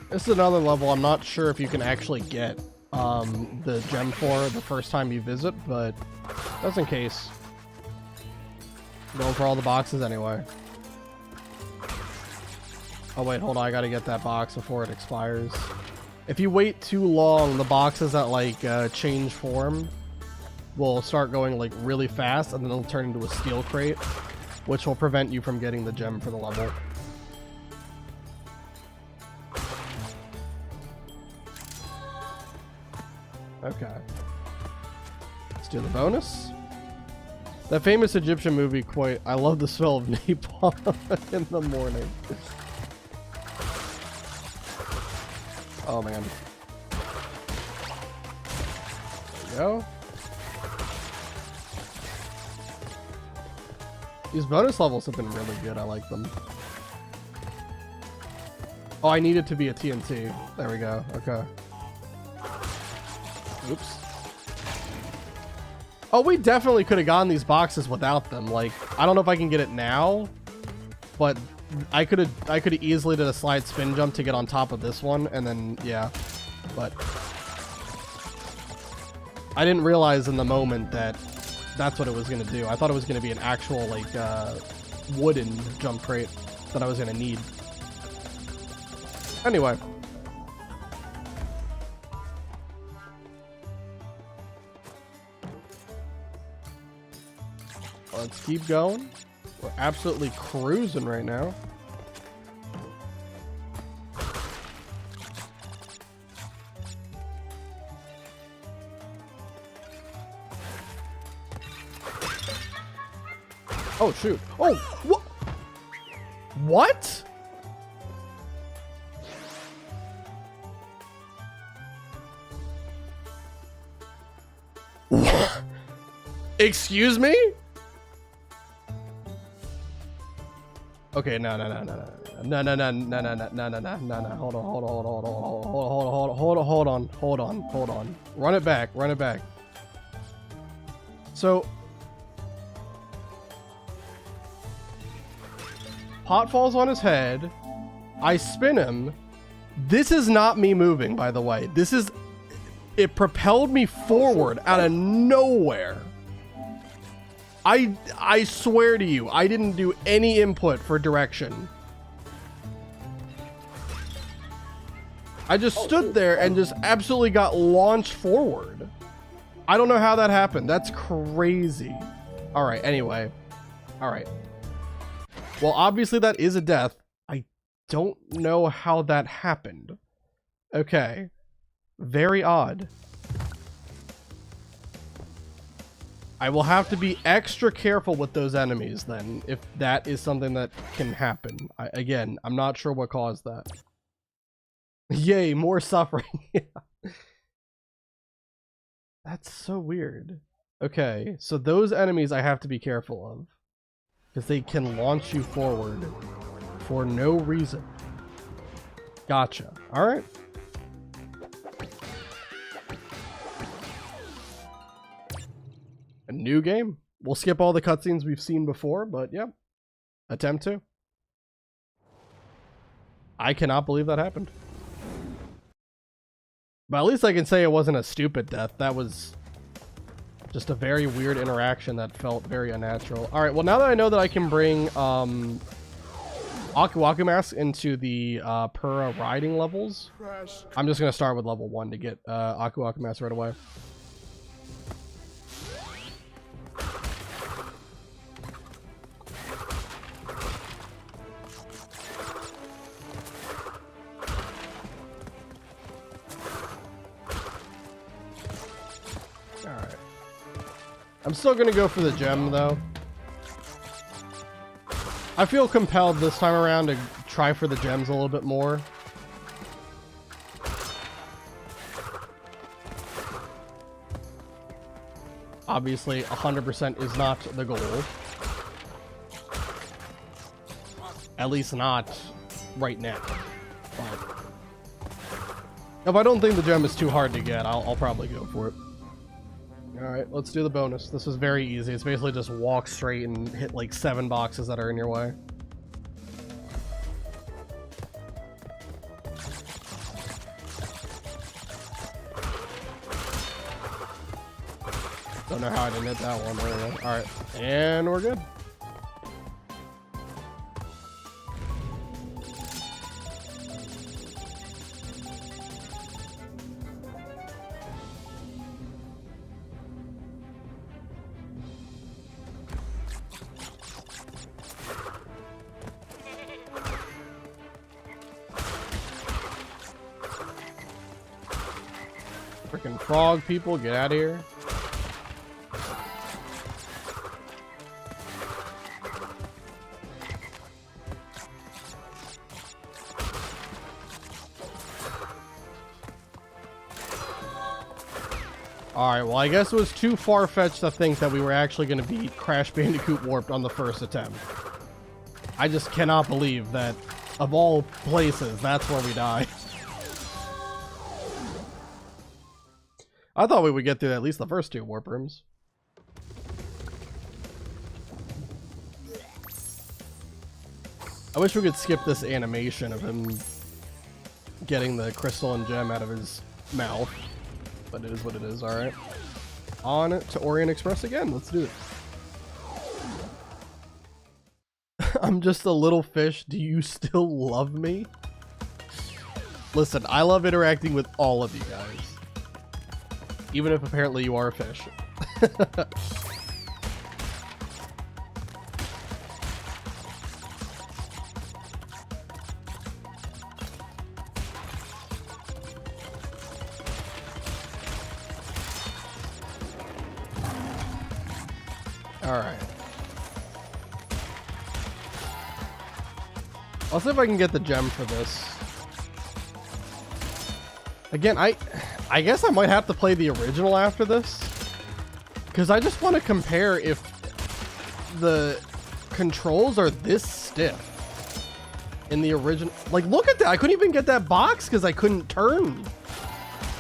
This is another level I'm not sure if you can actually get the gem for the first time you visit, but just in case. Going for all the boxes anyway. Oh wait, hold on, I gotta get that box before it expires. If you wait too long, the boxes that like change form will start going like really fast, and then they'll turn into a steel crate, which will prevent you from getting the gem for the level. Okay. Let's do the bonus. That famous Egyptian movie quote, "I love the smell of napalm in the morning." Oh man. There we go. These bonus levels have been really good. I like them. Oh, I need it to be a TNT. There we go. Okay. Oops. Oh, we definitely could have gotten these boxes without them. Like, I don't know if I can get it now, but I could have easily did a slide spin jump to get on top of this one, and then yeah. But I didn't realize in the moment that that's what it was gonna do. I thought it was gonna be an actual like wooden jump crate that I was gonna need. Anyway. Let's keep going. We're absolutely cruising right now. Oh, shoot. Oh, what? What? Excuse me? Okay, no. Hold on. Run it back. So, pot falls on his head. I spin him. This is not me moving, by the way. It propelled me forward out of nowhere. I swear to you, I didn't do any input for direction. I just stood there and just absolutely got launched forward. I don't know how that happened. That's crazy. All right, anyway. All right. Well, obviously that is a death. I don't know how that happened. Okay. Very odd. I will have to be extra careful with those enemies then, if that is something that can happen. Again, I'm not sure what caused that. Yay, more suffering. Yeah. That's so weird. Okay, so those enemies I have to be careful of, because they can launch you forward for no reason. Gotcha. All right. A new game. We'll skip all the cutscenes we've seen before, but yeah. Attempt to. I cannot believe that happened. But at least I can say it wasn't a stupid death. That was just a very weird interaction that felt very unnatural. Alright, well now that I know that I can bring Aku Aku Mask into the Pura riding levels, I'm just going to start with level 1 to get Aku Aku Mask right away. I'm still gonna go for the gem though. I feel compelled this time around to try for the gems a little bit more. Obviously, 100% is not the goal. At least not right now. But if I don't think the gem is too hard to get, I'll probably go for it. Alright, let's do the bonus. This is very easy. It's basically just walk straight and hit like 7 boxes that are in your way. Don't know how I didn't hit that one. There we go. Alright, and we're good. Freaking frog people, get out of here. Alright, well I guess it was too far-fetched to think that we were actually going to beat Crash Bandicoot Warped on the first attempt. I just cannot believe that, of all places, that's where we die. I thought we would get through at least the first 2 warp rooms. I wish we could skip this animation of him getting the crystal and gem out of his mouth. But it is what it is, alright. On to Orient Express again. Let's do it. I'm just a little fish. Do you still love me? Listen, I love interacting with all of you guys. Even if apparently you are a fish. Alright. I'll see if I can get the gem for this. Again, I guess I might have to play the original after this. Because I just want to compare if the controls are this stiff in the original. Like, look at that. I couldn't even get that box because I couldn't turn.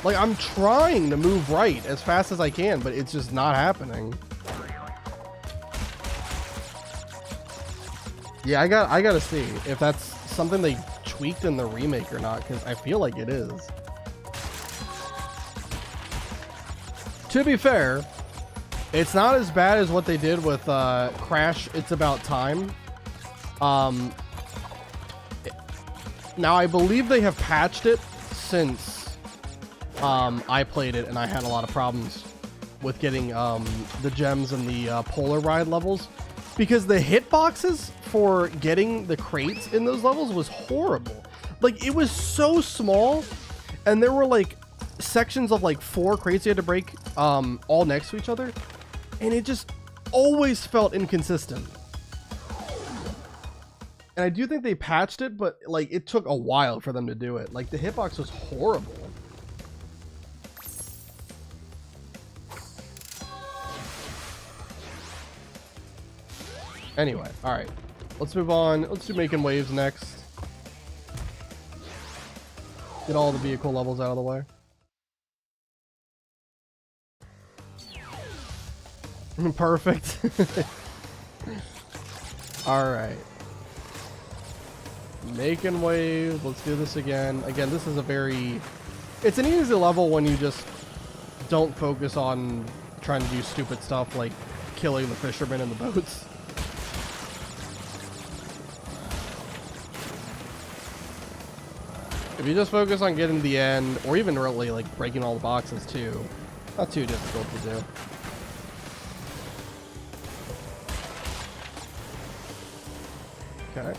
Like, I'm trying to move right as fast as I can, but it's just not happening. Yeah, I gotta see if that's something they tweaked in the remake or not, because I feel like it is. To be fair, it's not as bad as what they did with Crash It's About Time. Now I believe they have patched it since I played it, and I had a lot of problems with getting the gems and the Polar Ride levels, because the hitboxes for getting the crates in those levels was horrible. Like, it was so small, and there were like sections of like 4 crates you had to break all next to each other, and it just always felt inconsistent. And I do think they patched it, but like it took a while for them to do it. Like, the hitbox was horrible. Anyway, all right, let's move on. Let's do making waves next. Get all the vehicle levels out of the way. Perfect. All right. Making waves. Let's do this again. Again, this is a very... It's an easy level when you just don't focus on trying to do stupid stuff like killing the fishermen in the boats. If you just focus on getting to the end, or even really like breaking all the boxes too, not too difficult to do. Okay.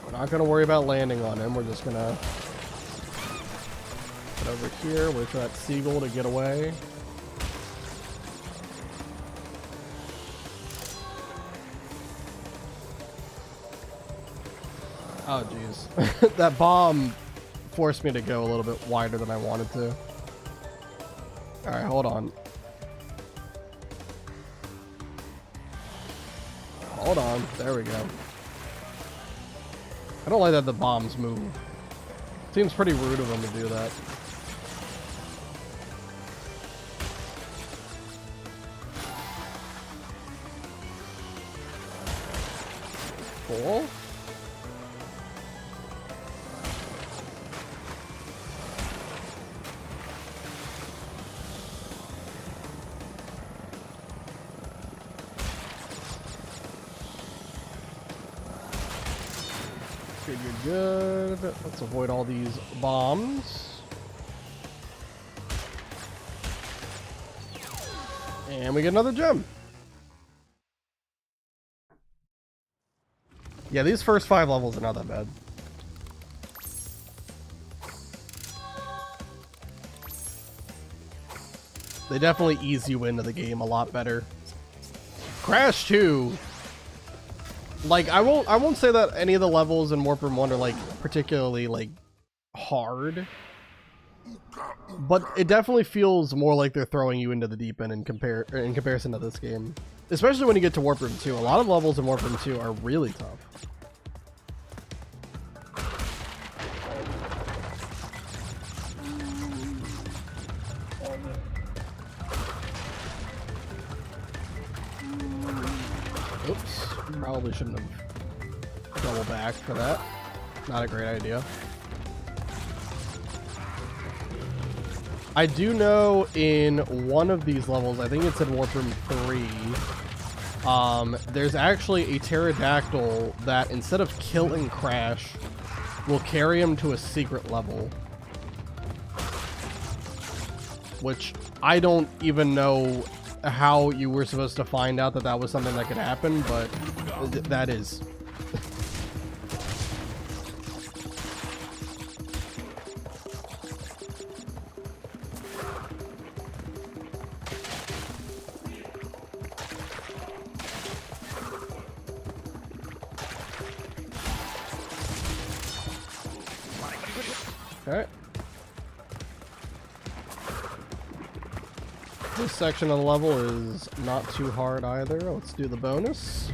We're not going to worry about landing on him. We're just going to get over here, wait for that seagull to get away. Oh, jeez. That bomb forced me to go a little bit wider than I wanted to. Alright, hold on. Hold on. There we go. I don't like that the bombs move. Seems pretty rude of them to do that. Cool. You're good. Let's avoid all these bombs. And we get another gem. Yeah, these first 5 levels are not that bad. They definitely ease you into the game a lot better. Crash 2. Like, I won't say that any of the levels in Warp Room 1 are like particularly like hard, but it definitely feels more like they're throwing you into the deep end in comparison to this game. Especially when you get to Warp Room 2. A lot of levels in Warp Room 2 are really tough. Oops. Probably shouldn't have double backed for that. Not a great idea. I do know in one of these levels, I think it's in Warp Room 3, there's actually a pterodactyl that instead of killing Crash, will carry him to a secret level. Which I don't even know how you were supposed to find out that that was something that could happen, but that is. Okay. This section of the level is not too hard either. Let's do the bonus.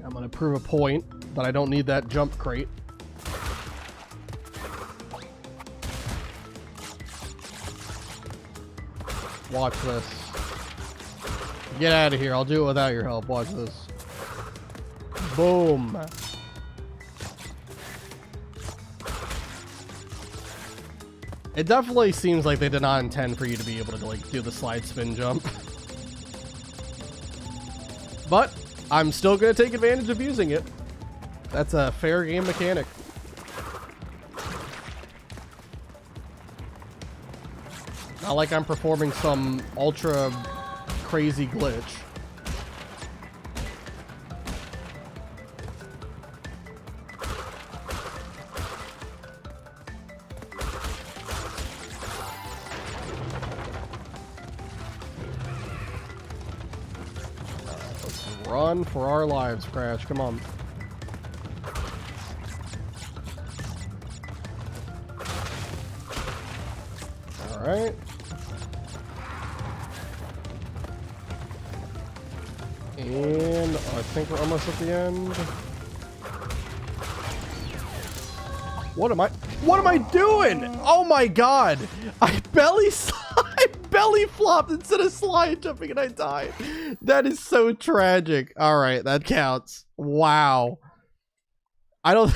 I'm gonna prove a point that I don't need that jump crate. Watch this. Get out of here. I'll do it without your help. Watch this. Boom. It definitely seems like they did not intend for you to be able to like do the slide spin jump. But I'm still going to take advantage of using it. That's a fair game mechanic. Not like I'm performing some ultra crazy glitch. Let's run for our lives, Crash. Come on. All right. And I think we're almost at the end. What am I doing? Oh my god. I belly flopped instead of slide jumping and I died. That is so tragic. All right, that counts. Wow. I don't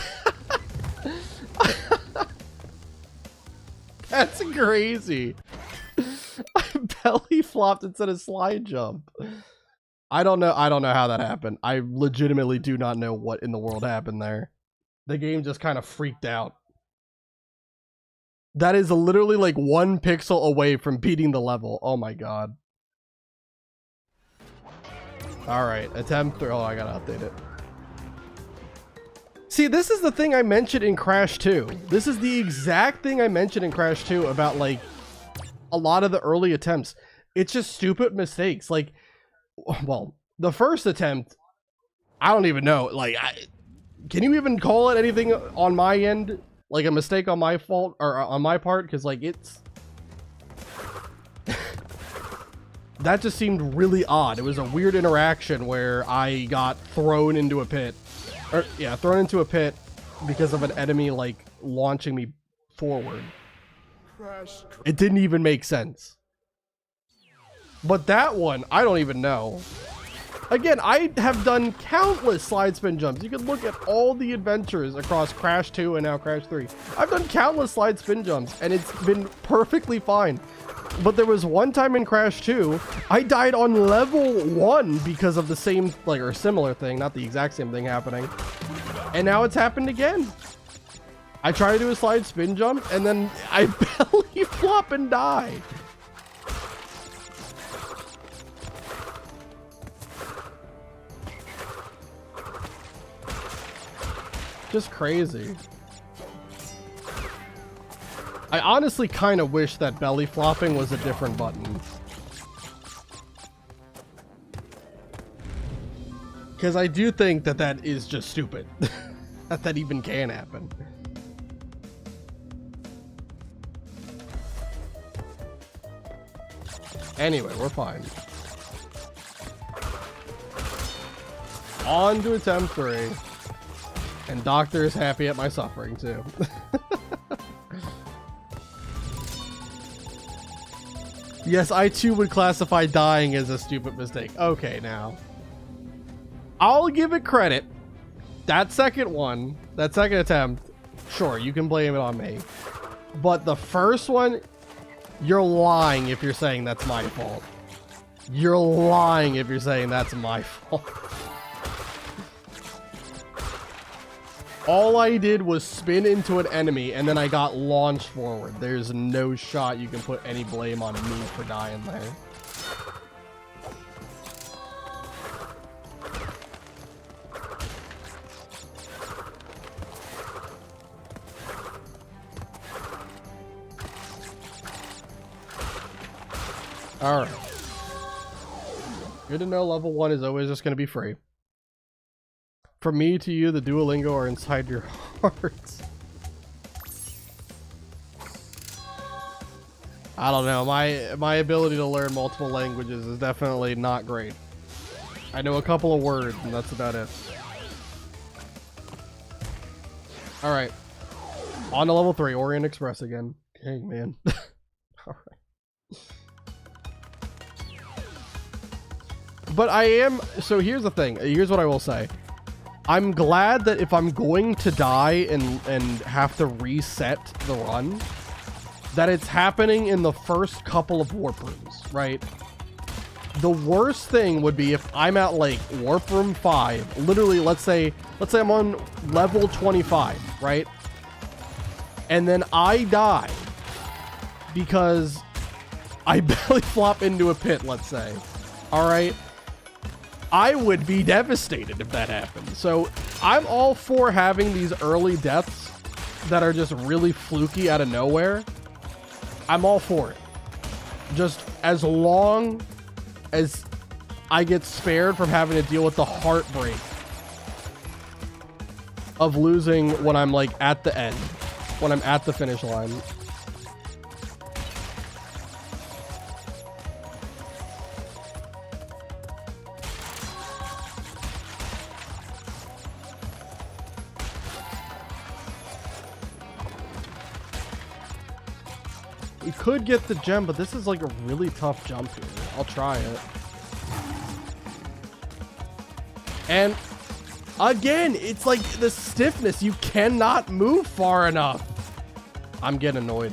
That's crazy. I belly flopped instead of slide jump. I don't know how that happened. I legitimately do not know what in the world happened there. The game just kind of freaked out. That is literally like 1 pixel away from beating the level. Oh my god. Alright, attempt 3. Oh, I gotta update it. See, this is the thing I mentioned in Crash 2. This is the exact thing I mentioned in Crash 2 about like a lot of the early attempts. It's just stupid mistakes. Like, well, the first attempt, I don't even know. Like, can you even call it anything on my end? Like a mistake on my fault or on my part? Because like it's that just seemed really odd. It was a weird interaction where I got thrown into a pit, or yeah, thrown into a pit because of an enemy like launching me forward. It didn't even make sense. But that one, I don't even know. Again, I have done countless slide spin jumps. You can look at all the adventures across Crash 2 and now Crash 3. I've done countless slide spin jumps and it's been perfectly fine. But there was one time in Crash 2, I died on level 1 because of the same, like, or similar thing, not the exact same thing happening. And now it's happened again. I try to do a slide spin jump and then I belly flop and die. Just crazy. I honestly kind of wish that belly flopping was a different button. Because I do think that that is just stupid. that even can happen. Anyway, we're fine. On to attempt 3. And Doctor is happy at my suffering too. Yes, I too would classify dying as a stupid mistake. Okay, now. I'll give it credit. That second one, that second attempt, sure, you can blame it on me. But the first one, you're lying if you're saying that's my fault. You're lying if you're saying that's my fault. All I did was spin into an enemy and then I got launched forward. There's no shot you can put any blame on me for dying there. All right. Good to know level 1 is always just going to be free. From me to you, the Duolingo are inside your hearts. I don't know. My ability to learn multiple languages is definitely not great. I know a couple of words, and that's about it. Alright. On to level 3, Orient Express again. Dang, man. Alright. But I am... So here's the thing. Here's what I will say. I'm glad that if I'm going to die and have to reset the run, that it's happening in the first couple of warp rooms, right? The worst thing would be if I'm at like warp room 5, literally, let's say I'm on level 25, right? And then I die because I belly flop into a pit, let's say. All right. I would be devastated if that happened. So I'm all for having these early deaths that are just really fluky out of nowhere. I'm all for it. Just as long as I get spared from having to deal with the heartbreak of losing when I'm like at the end, when I'm at the finish line. We could get the gem, but this is like a really tough jump here. I'll try it. And again, it's like the stiffness. You cannot move far enough. I'm getting annoyed.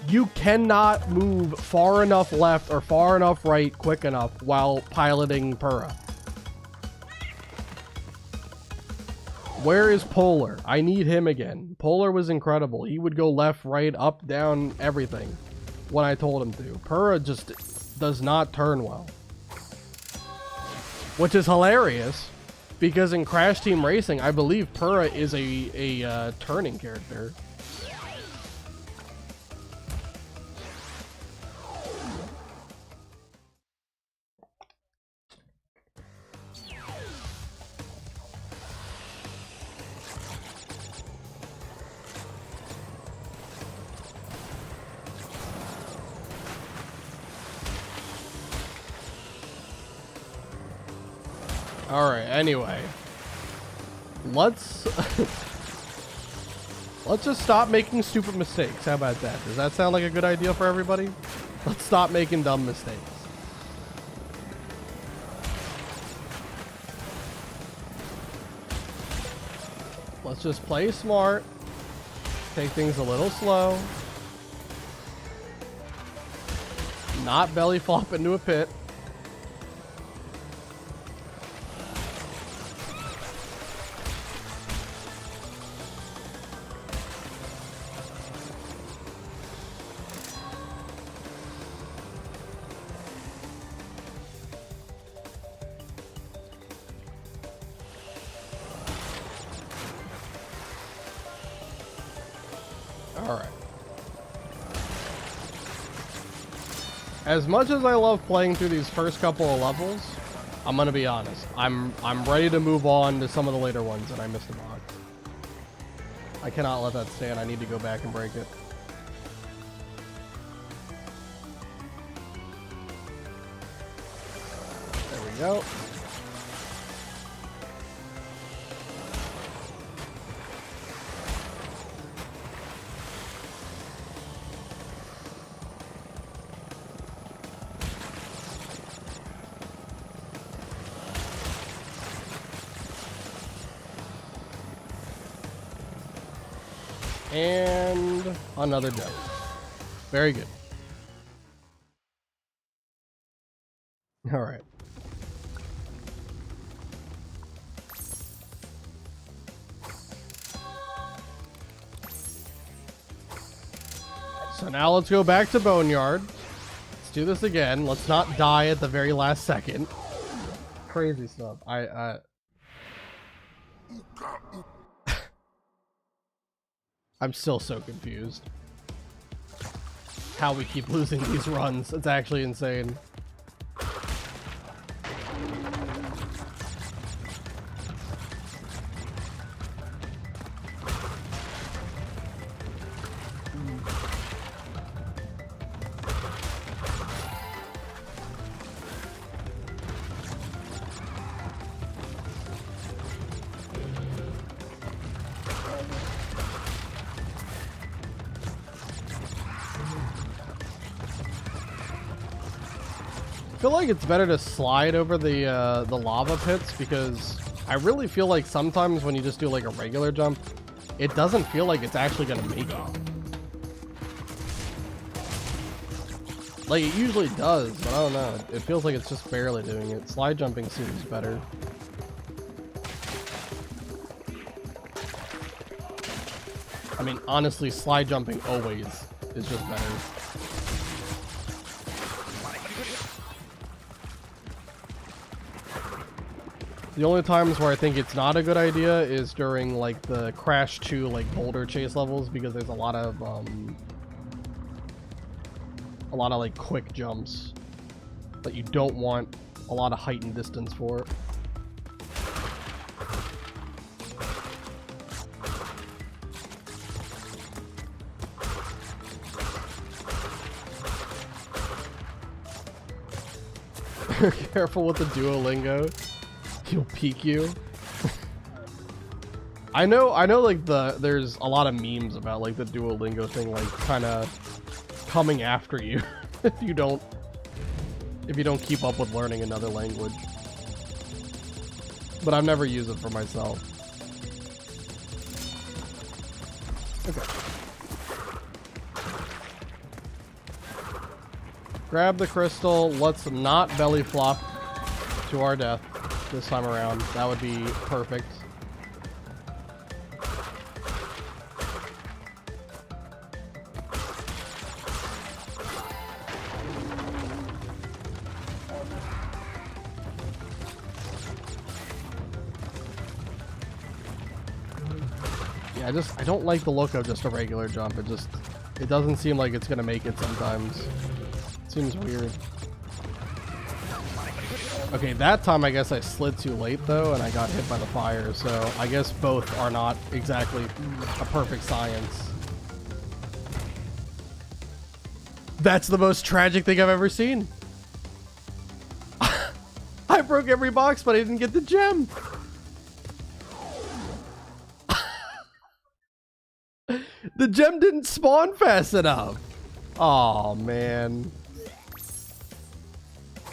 You cannot move far enough left or far enough right quick enough while piloting Purah. Where is Polar? I need him again. Polar was incredible. He would go left, right, up, down, everything when I told him to. Purah just does not turn well. Which is hilarious because in Crash Team Racing, I believe Purah is a turning character. Alright, anyway. Let's just stop making stupid mistakes. How about that? Does that sound like a good idea for everybody? Let's stop making dumb mistakes. Let's just play smart. Take things a little slow. Not belly flop into a pit. Alright. As much as I love playing through these first couple of levels, I'm gonna be honest. I'm ready to move on to some of the later ones that I missed a lot. I cannot let that stand. I need to go back and break it. There we go. And another death. Very good. All right. So now let's go back to Boneyard. Let's do this again. Let's not die at the very last second. Crazy stuff. I'm still so confused. How we keep losing these runs. It's actually insane. feel like it's better to slide over the lava pits, because I really feel like sometimes when you just do like a regular jump, it doesn't feel like it's actually gonna make it. Like, it usually does, but I don't know. It feels like it's just barely doing it. Slide jumping seems better. I mean, honestly, slide jumping always is just better. The only times where I think it's not a good idea is during like the Crash 2 like boulder chase levels, because there's a lot of like quick jumps that you don't want a lot of height and distance for. Careful with the Duolingo. He'll peek you. I know like there's a lot of memes about like the Duolingo thing, like kind of coming after you if you don't keep up with learning another language. But I've never used it for myself. Okay. Grab the crystal. Let's not belly flop to our death this time around. That would be perfect. Yeah, I don't like the look of just a regular jump. It doesn't seem like it's gonna make it sometimes. It seems weird. Okay, that time I guess I slid too late though, and I got hit by the fire, so I guess both are not exactly a perfect science. That's the most tragic thing I've ever seen. I broke every box, but I didn't get the gem. The gem didn't spawn fast enough. Oh man.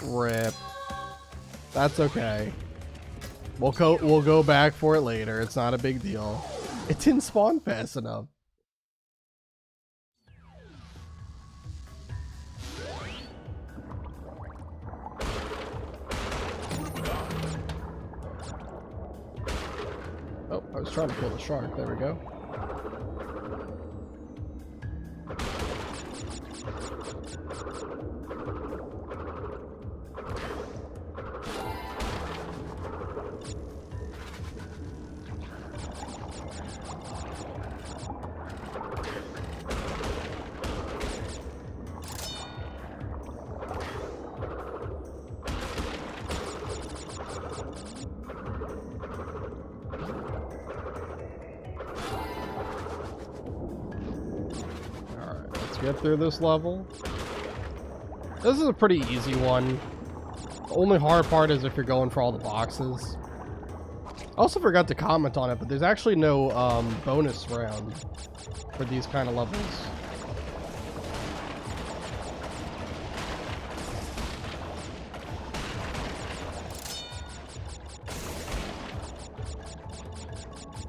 Rip. That's okay. We'll go back for it later. It's not a big deal. It didn't spawn fast enough. Oh, I was trying to kill the shark. There we go. Get through this level. This is a pretty easy one. The only hard part is if you're going for all the boxes. I also forgot to comment on it, but there's actually no bonus round for these kind of levels.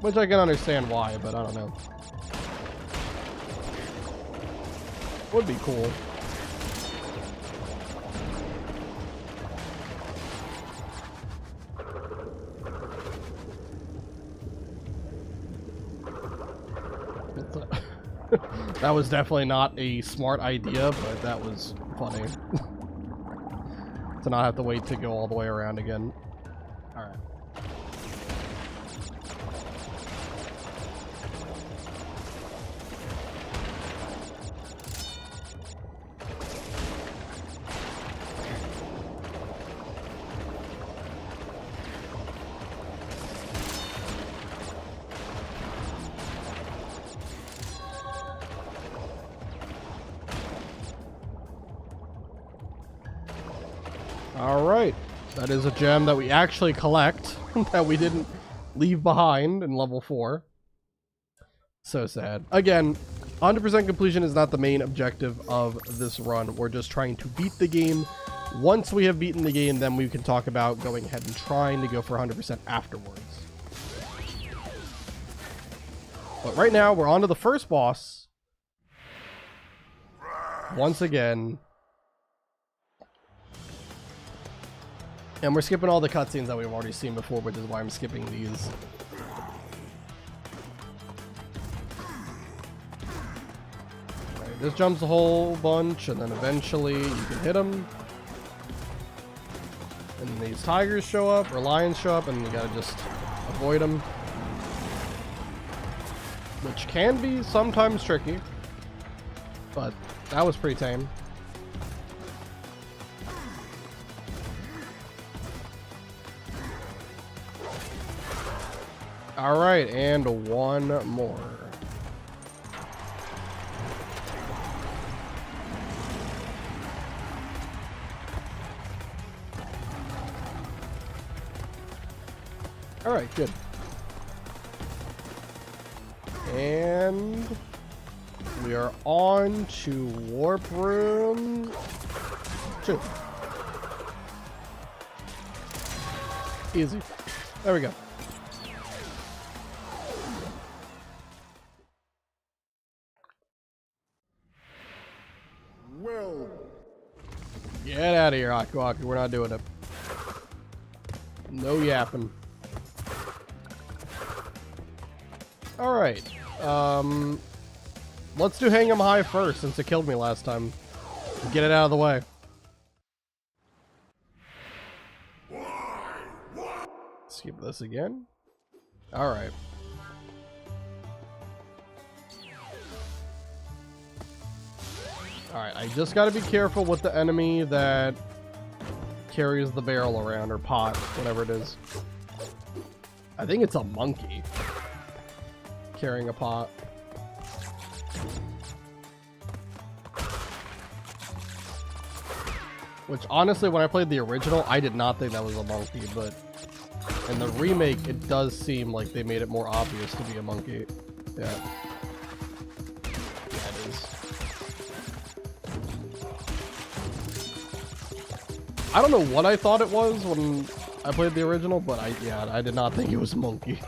Which I can understand why, but I don't know. Would be cool. That was definitely not a smart idea, but that was funny. To not have to wait to go all the way around again. Alright. Alright, that is a gem that we actually collect, that we didn't leave behind in level 4. So sad. Again, 100% completion is not the main objective of this run. We're just trying to beat the game Once we have beaten the game, then we can talk about going ahead and trying to go for 100% afterwards. But right now, we're on to the first boss. Once again. And we're skipping all the cutscenes that we've already seen before, which is why I'm skipping these. Right, this jumps a whole bunch, and then eventually you can hit them. And these tigers show up, or lions show up, and you gotta just avoid them. Which can be sometimes tricky, but that was pretty tame. Alright, and one more. Alright, good. And we are on to Warp Room 2. Easy. There we go. Well, Get out of here, Aku Aku. We're not doing it. No yapping. Alright. Let's do Hang 'em High first, since it killed me last time. Get it out of the way. Skip this again. Alright. Alright, I just gotta be careful with the enemy that carries the barrel around, or pot, whatever it is. I think it's a monkey carrying a pot. Which, honestly, when I played the original, I did not think that was a monkey, but in the remake, it does seem like they made it more obvious to be a monkey. Yeah. Yeah, it is. I don't know what I thought it was when I played the original, but I did not think it was a monkey.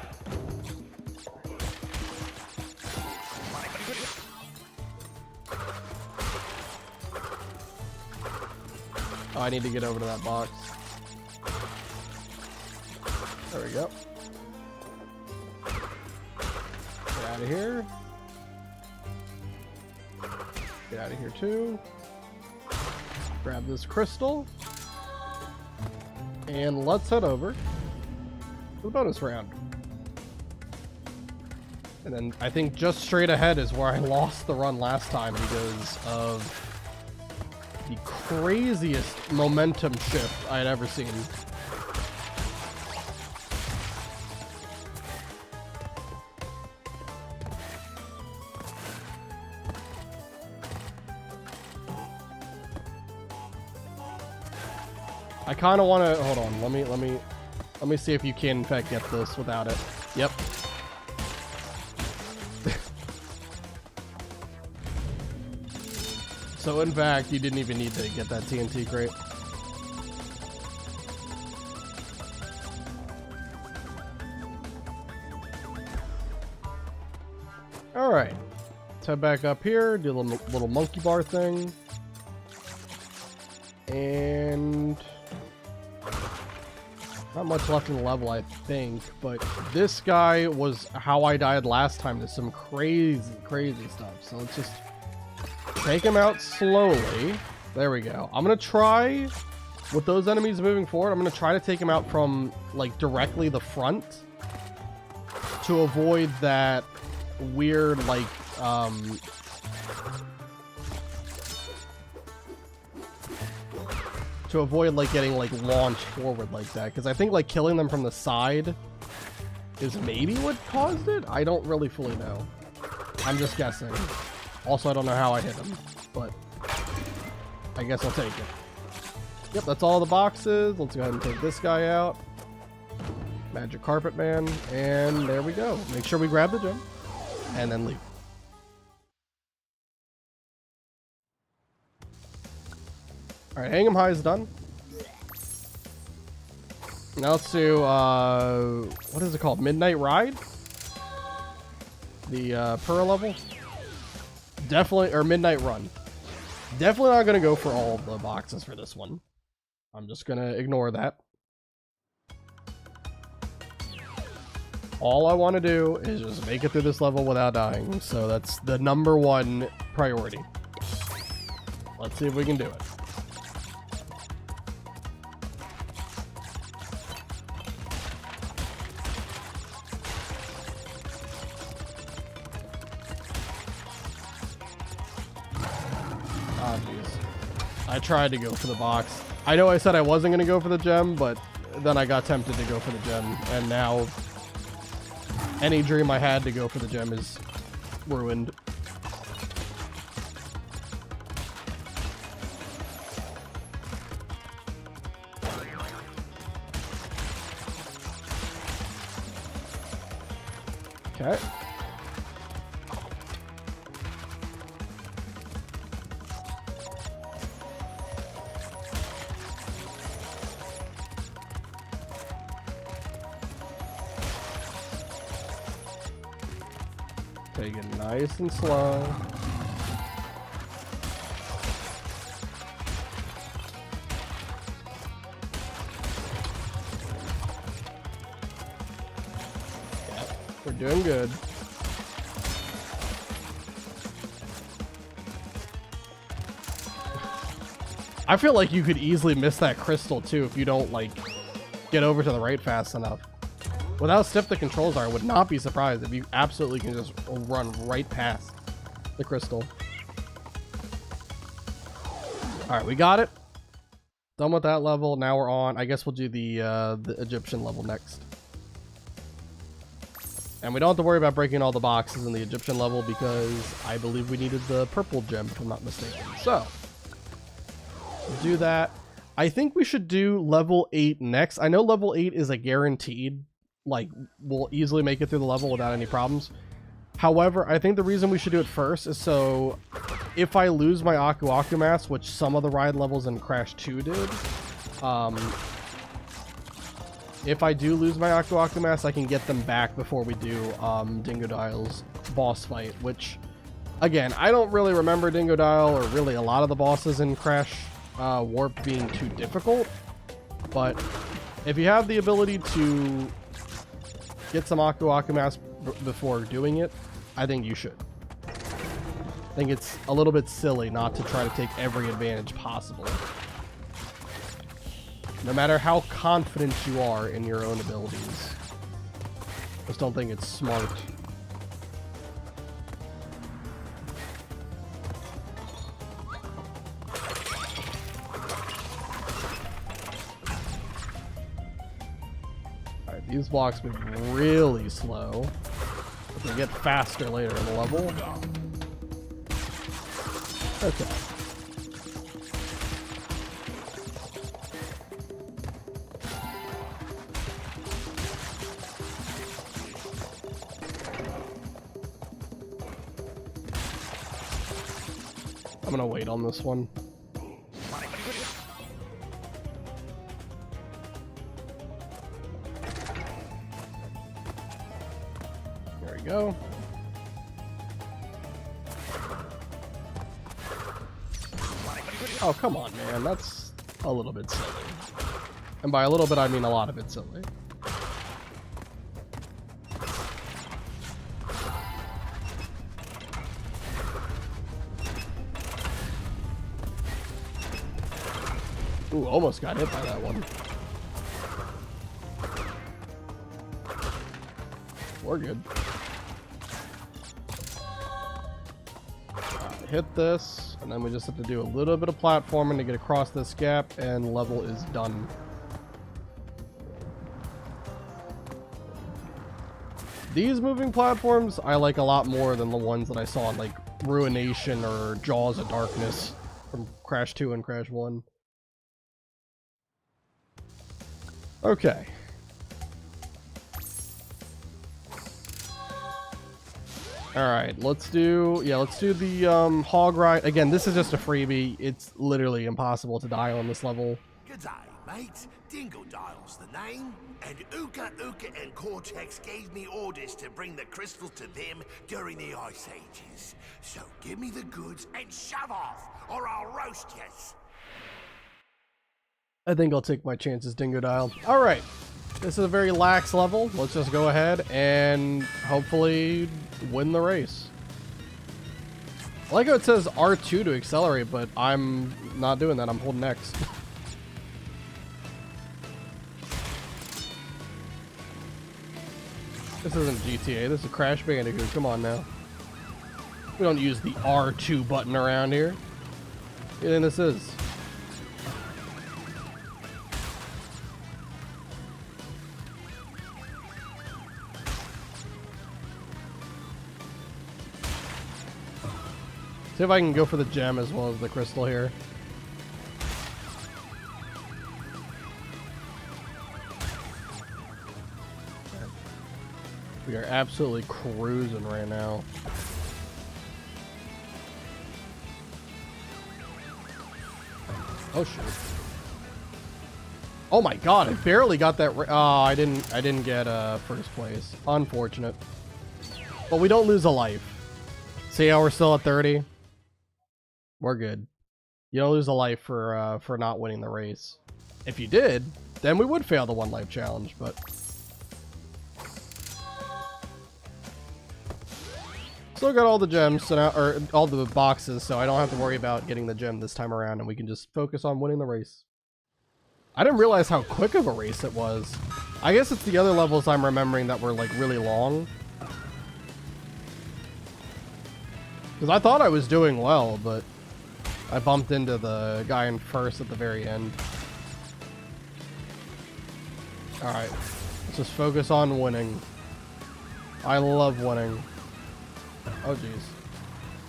Oh, I need to get over to that box. There we go. Get out of here. Get out of here too. Grab this crystal. And let's head over to the bonus round. And then I think just straight ahead is where I lost the run last time because of the craziest momentum shift I had ever seen. I kind of want to hold on. Let me see if you can in fact get this without it. Yep. So in fact, you didn't even need to get that TNT crate. All right, let's head back up here. Do a little monkey bar thing, and not much left in the level, I think. But this guy was how I died last time. There's some crazy stuff. So let's just take him out slowly. There we go. I'm gonna try with those enemies moving forward. I'm gonna try to take him out from like directly the front to avoid that weird like to avoid like getting like launched forward like that, because I think like killing them from the side is maybe what caused it. I don't really fully know. I'm just guessing. Also, I don't know how I hit him, but I guess I'll take it. Yep, that's all the boxes. Let's go ahead and take this guy out. Magic Carpet Man, and there we go. Make sure we grab the gem, and then leave. Alright, Hang 'em High is done. Now let's do, what is it called? Midnight Ride? The, Pearl level? Definitely, or Midnight Run. Definitely not going to go for all the boxes for this one. I'm just going to ignore that. All I want to do is just make it through this level without dying. So that's the #1 priority. Let's see if we can do it. I tried to go for the box. I know I said I wasn't going to go for the gem, but then I got tempted to go for the gem, and now any dream I had to go for the gem is ruined. Okay. Take it nice and slow. Yeah, we're doing good. I feel like you could easily miss that crystal too if you don't like get over to the right fast enough. With how stiff the controls are, I would not be surprised if you absolutely can just run right past the crystal. Alright, we got it. Done with that level. Now we're on. I guess we'll do the Egyptian level next. And we don't have to worry about breaking all the boxes in the Egyptian level because I believe we needed the purple gem, if I'm not mistaken. So, we'll do that. I think we should do level 8 next. I know level 8 is a guaranteed. Like, we'll easily make it through the level without any problems. However, I think the reason we should do it first is so if I lose my Aku Aku Mask, which some of the ride levels in Crash 2 did, if I do lose my Aku Aku Mask, I can get them back before we do Dingodile's boss fight, which, again, I don't really remember Dingodile or really a lot of the bosses in Crash Warp being too difficult, but if you have the ability to get some Aku Aku Mask before doing it, I think you should. I think it's a little bit silly not to try to take every advantage possible. No matter how confident you are in your own abilities. Just don't think it's smart. Alright, these blocks move really slow. But they get faster later in the level. Okay. I'm gonna wait on this one. There we go. Oh, come on, man. That's a little bit silly. And by a little bit, I mean a lot of it silly. Ooh, almost got hit by that one. We're good. Hit this, and then we just have to do a little bit of platforming to get across this gap, and level is done. These moving platforms I like a lot more than the ones that I saw in like Ruination or Jaws of Darkness from Crash 2 and Crash 1. Okay. Alright, let's do the hog ride. Again, this is just a freebie. It's literally impossible to die on this level. G'day, mate. Dingledile's the name, and Uka Uka and Cortex gave me orders to bring the crystals to them during the Ice Ages. So give me the goods and shove off, or I'll roast yous. I think I'll take my chances, Dingodile. Alright, this is a very lax level. Let's just go ahead and hopefully win the race. I like how it says R2 to accelerate, but I'm not doing that. I'm holding X. This isn't GTA, this is Crash Bandicoot. Come on now. We don't use the R2 button around here. What do you think this is? See if I can go for the gem as well as the crystal here. We are absolutely cruising right now. Oh shit. Oh my god, I barely got that. Oh, I didn't get first place. Unfortunate. But we don't lose a life. See how we're still at 30? We're good. You don't lose a life for not winning the race. If you did, then we would fail the 1 life challenge, but still got all the gems, so now, or all the boxes, so I don't have to worry about getting the gem this time around, and we can just focus on winning the race. I didn't realize how quick of a race it was. I guess it's the other levels I'm remembering that were like really long. Because I thought I was doing well, but I bumped into the guy in first at the very end. Alright, let's just focus on winning. I love winning. Oh jeez.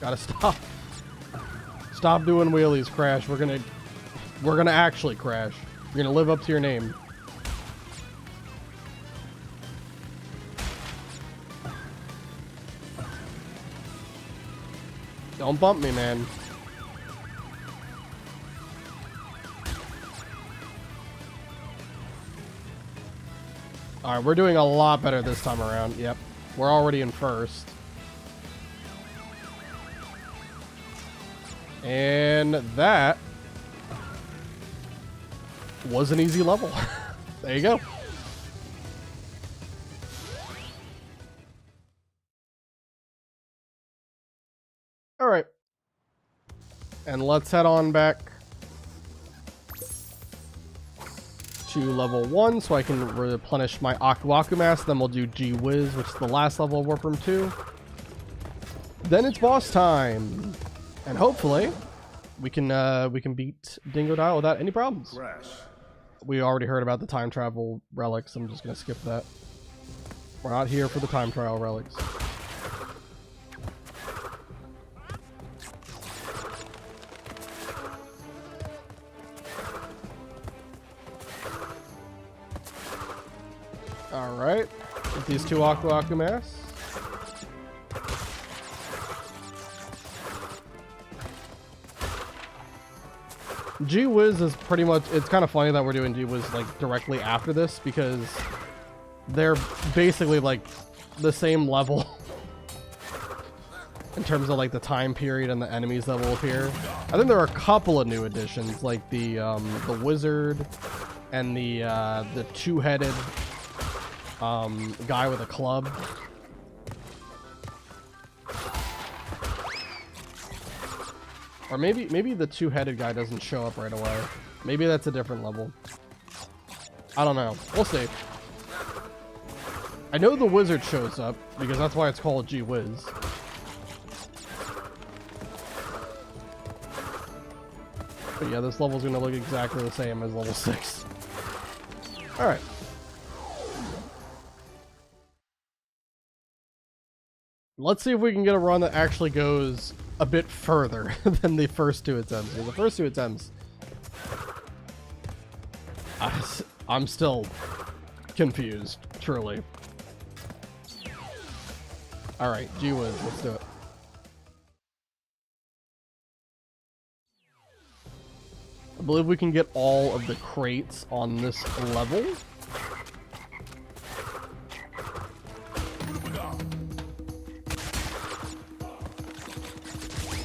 Gotta stop. Stop doing wheelies, Crash. We're gonna actually crash. You're gonna live up to your name. Don't bump me, man. Alright, we're doing a lot better this time around. Yep. We're already in first. And that was an easy level. There you go. All right. And let's head on back to level 1 so I can replenish my Aku Aku mask. Then we'll do G-Wiz, which is the last level of Warp Room 2. Then it's boss time. And hopefully, we can beat Dingodile without any problems. Crash. We already heard about the time travel relics. I'm just gonna skip that. We're not here for the time trial relics. All right, with these 2 Aku Aku masks. G-Wiz is pretty much, it's kind of funny that we're doing G-Wiz like directly after this because they're basically like the same level in terms of like the time period and the enemies that will appear. I think there are a couple of new additions like the wizard and the 2-headed guy with a club. Or maybe the 2-headed guy doesn't show up right away. Maybe that's a different level. I don't know. We'll see. I know the wizard shows up because that's why it's called G-Wiz. But yeah, this level's gonna look exactly the same as level 6. Alright. Let's see if we can get a run that actually goes a bit further than the first 2 attempts. Because the first 2 attempts, I'm still confused, truly. All right, gee whiz, let's do it. I believe we can get all of the crates on this level.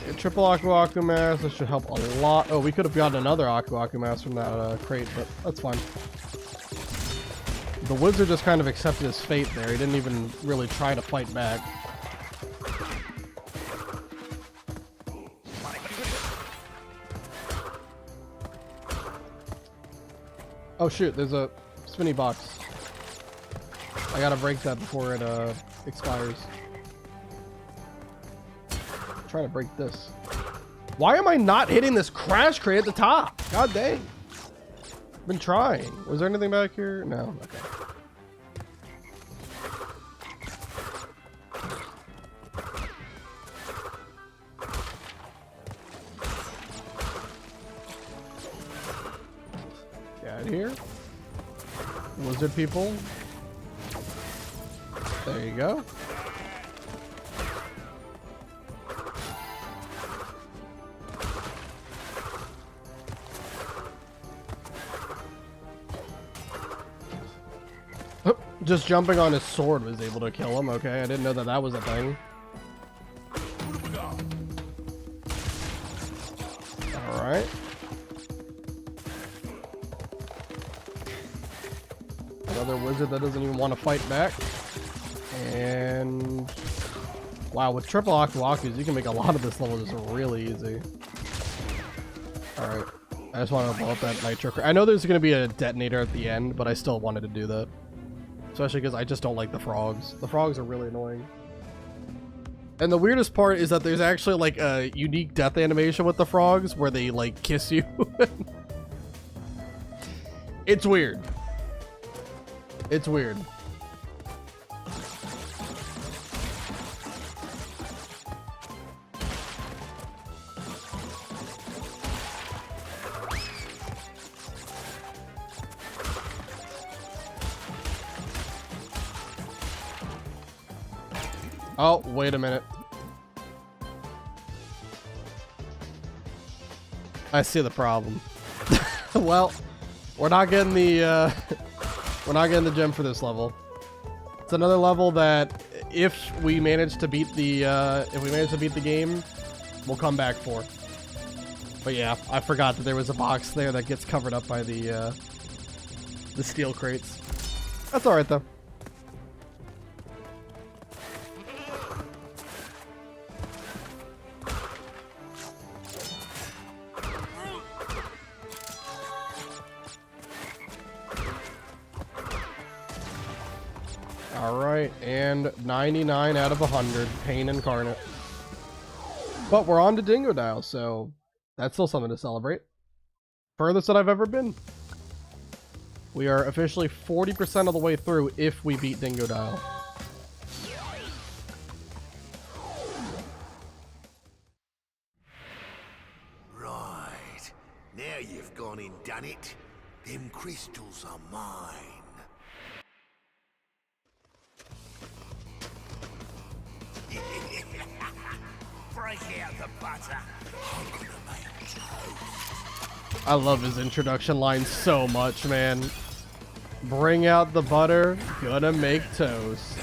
Yeah, triple Aku Aku Mask, this should help a lot. Oh, we could have gotten another Aku Aku Mask from that crate, but that's fine. The wizard just kind of accepted his fate there. He didn't even really try to fight back. Oh shoot, there's a spinny box. I gotta break that before it expires. I'm trying to break this. Why am I not hitting this crash crate at the top? God dang. I've been trying. Was there anything back here? No, okay. Here, wizard people. There you go. Oh, just jumping on his sword was able to kill him. Okay, I didn't know that that was a thing. All right. Another wizard that doesn't even want to fight back. And wow, with triple Aku Akus, you can make a lot of this level just really easy. Alright. I just want to blow up that nitro. I know there's going to be a detonator at the end, but I still wanted to do that. Especially because I just don't like the frogs. The frogs are really annoying. And the weirdest part is that there's actually like a unique death animation with the frogs where they like kiss you. It's weird. It's weird. Oh, wait a minute. I see the problem. Well, we're not getting the we're not getting the gem for this level. It's another level that if we manage to beat the game, we'll come back for. But yeah, I forgot that there was a box there that gets covered up by the steel crates. That's all right though. Alright, and 99 out of 100. Pain incarnate. But we're on to Dingodile, so that's still something to celebrate. Furthest that I've ever been. We are officially 40% of the way through if we beat Dingodile. Right. Now you've gone and done it. Them crystals are mine. Break out the butter. I'm gonna make toast. I love his introduction line so much, man. Bring out the butter, gonna make toast.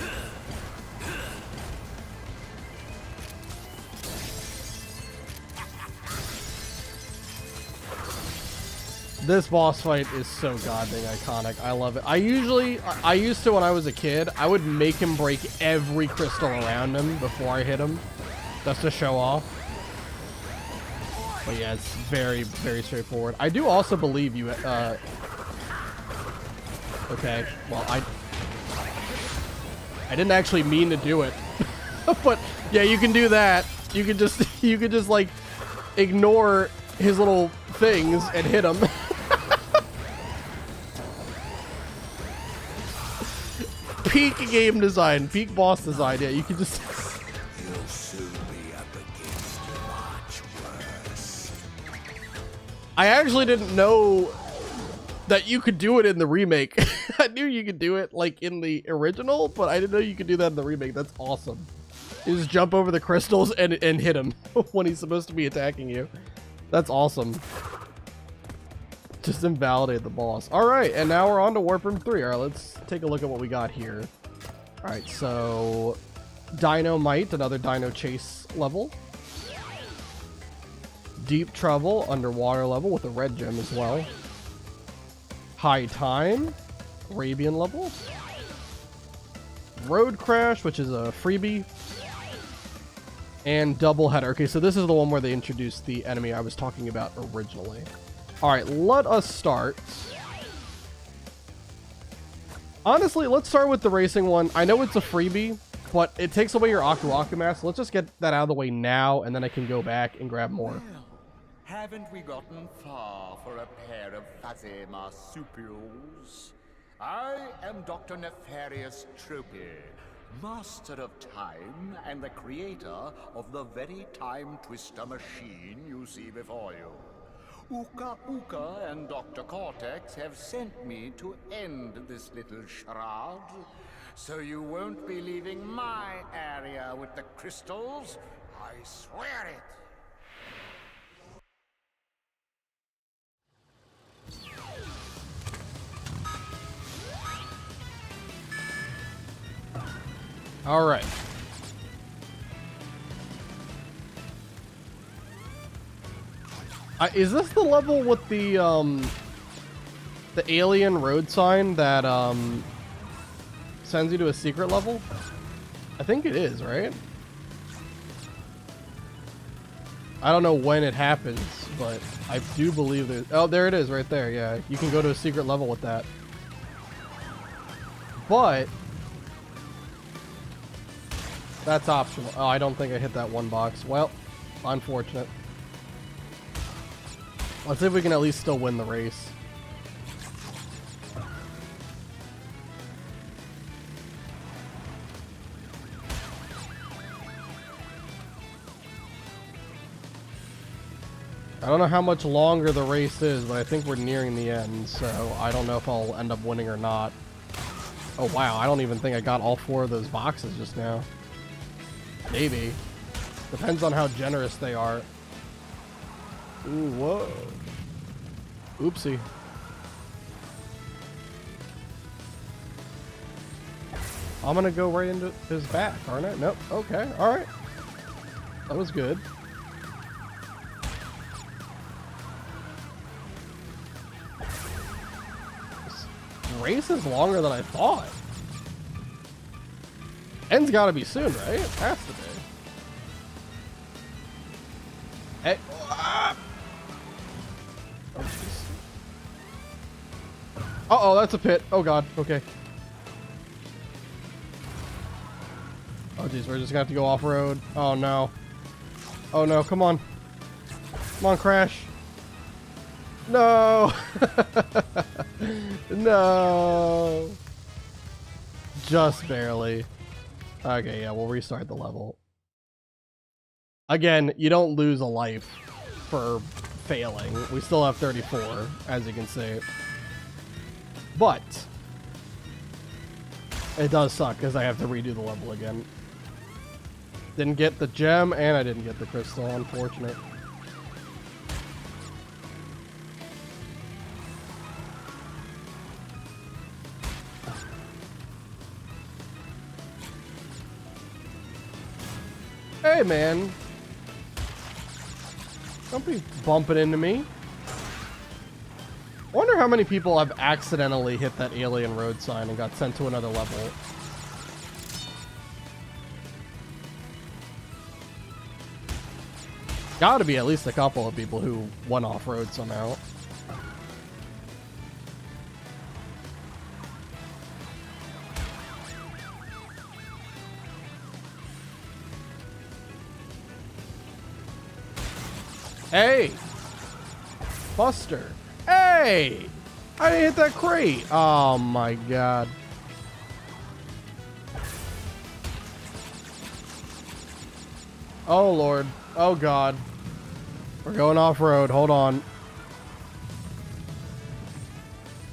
This boss fight is so goddamn iconic. I love it. I used to when I was a kid, I would make him break every crystal around him before I hit him. Just to show off. But yeah, it's very, very straightforward. I do also believe you, okay, well, I didn't actually mean to do it. But yeah, you can do that. You can just like ignore his little things and hit him. Peak game design, peak boss design. Yeah, you can just. You'll soon be up against much worse. I actually didn't know that you could do it in the remake. I knew you could do it like in the original, but I didn't know you could do that in the remake. That's awesome. You just jump over the crystals and hit him when he's supposed to be attacking you. That's awesome. Just invalidate the boss. All right, and now we're on to Warp Room 3. All right, let's take a look at what we got here. All right, so Dino Might, another Dino Chase level. Deep Trouble, underwater level with a red gem as well. High Time, Arabian level. Road Crash, which is a freebie. And Double Header. Okay, so this is the one where they introduced the enemy I was talking about originally. All right, let us start. Honestly, let's start with the racing one. I know it's a freebie, but it takes away your Aku Aku mask. Let's just get that out of the way now, and then I can go back and grab more. Well, haven't we gotten far for a pair of fuzzy marsupials? I am Dr. Nefarious Tropy, master of time and the creator of the very time twister machine you see before you. Uka Uka and Dr. Cortex have sent me to end this little charade, so you won't be leaving my area with the crystals. I swear it. All right. Is this the level with the alien road sign that sends you to a secret level? I think it is, right? I don't know when it happens, but I do believe there's... Oh, there it is right there. Yeah, you can go to a secret level with that. But that's optional. Oh, I don't think I hit that one box. Well, unfortunate. Let's see if we can at least still win the race. I don't know how much longer the race is, but I think we're nearing the end, so I don't know if I'll end up winning or not. Oh wow, I don't even think I got all 4 of those boxes just now. Maybe. Depends on how generous they are. Ooh, whoa. Oopsie. I'm gonna go right into his back, aren't I? Nope. Okay, alright. That was good. This race is longer than I thought. End's gotta be soon, right? It has to be. Hey. Oh, jeez. Uh-oh, that's a pit. Oh, God. Okay. Oh, jeez. We're just gonna have to go off-road. Oh, no. Oh, no. Come on. Come on, Crash. No. No. Just barely. Okay, yeah, we'll restart the level. Again, you don't lose a life for failing. We still have 34, as you can see. But it does suck because I have to redo the level again. Didn't get the gem, and I didn't get the crystal. Unfortunate. Hey, man. Don't be bumping into me. I wonder how many people have accidentally hit that alien road sign and got sent to another level. Gotta be at least a couple of people who went off-road somehow. Hey! Buster! Hey! I didn't hit that crate! Oh my god. Oh lord. Oh god. We're going off-road. Hold on.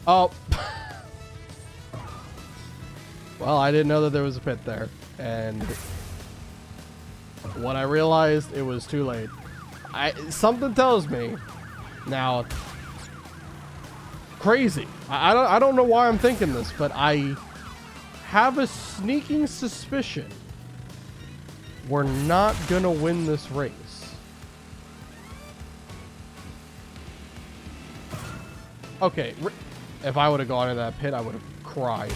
Oh. Well, I didn't know that there was a pit there. And when I realized it was too late. Something tells me now. Crazy. I don't know why I'm thinking this, but I have a sneaking suspicion we're not gonna win this race. Okay, if I would have gone in that pit, I would have cried.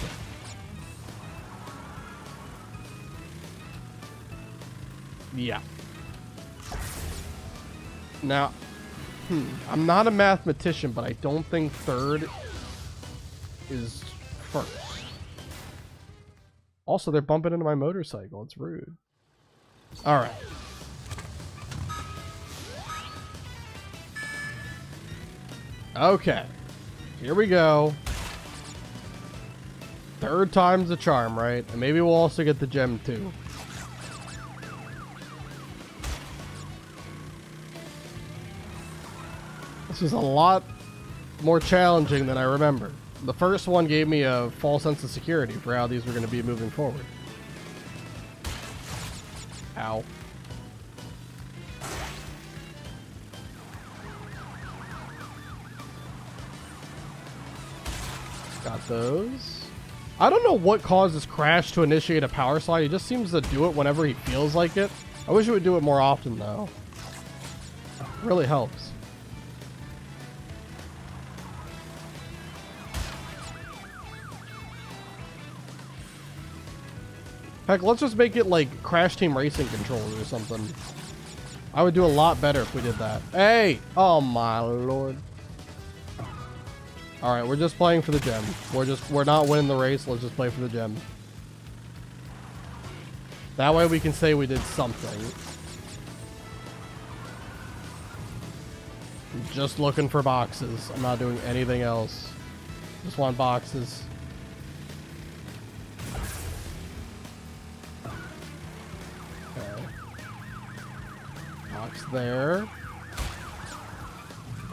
Yeah. Now, I'm not a mathematician, but I don't think third is first. Also, they're bumping into my motorcycle. It's rude. All right. Okay. Here we go. Third time's the charm, right? And maybe we'll also get the gem too. This is a lot more challenging than I remember. The first one gave me a false sense of security for how these were going to be moving forward. Ow. Got those. I don't know what causes Crash to initiate a power slide. He just seems to do it whenever he feels like it. I wish he would do it more often, though. It really helps. Heck, let's just make it like Crash Team Racing controls or something. I would do a lot better if we did that. Hey! Oh my lord. Alright, we're just playing for the gem. We're not winning the race, let's just play for the gem. That way we can say we did something. I'm just looking for boxes. I'm not doing anything else. Just want boxes. Okay. Box there.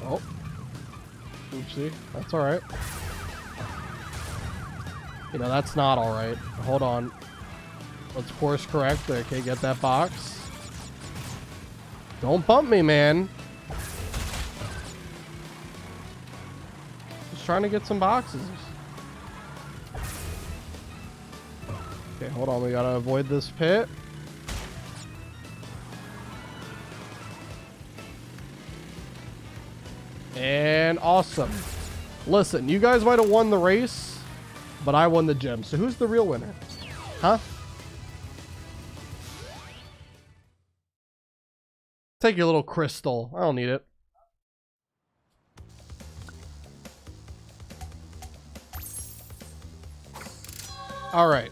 Oh. Oopsie. That's alright. You know, that's not alright. Hold on. Let's course correct. Okay, get that box. Don't bump me, man. Just trying to get some boxes. Okay, hold on. We gotta avoid this pit. And awesome. Listen, you guys might have won the race, but I won the gem. So who's the real winner? Huh? Take your little crystal. I don't need it. All right.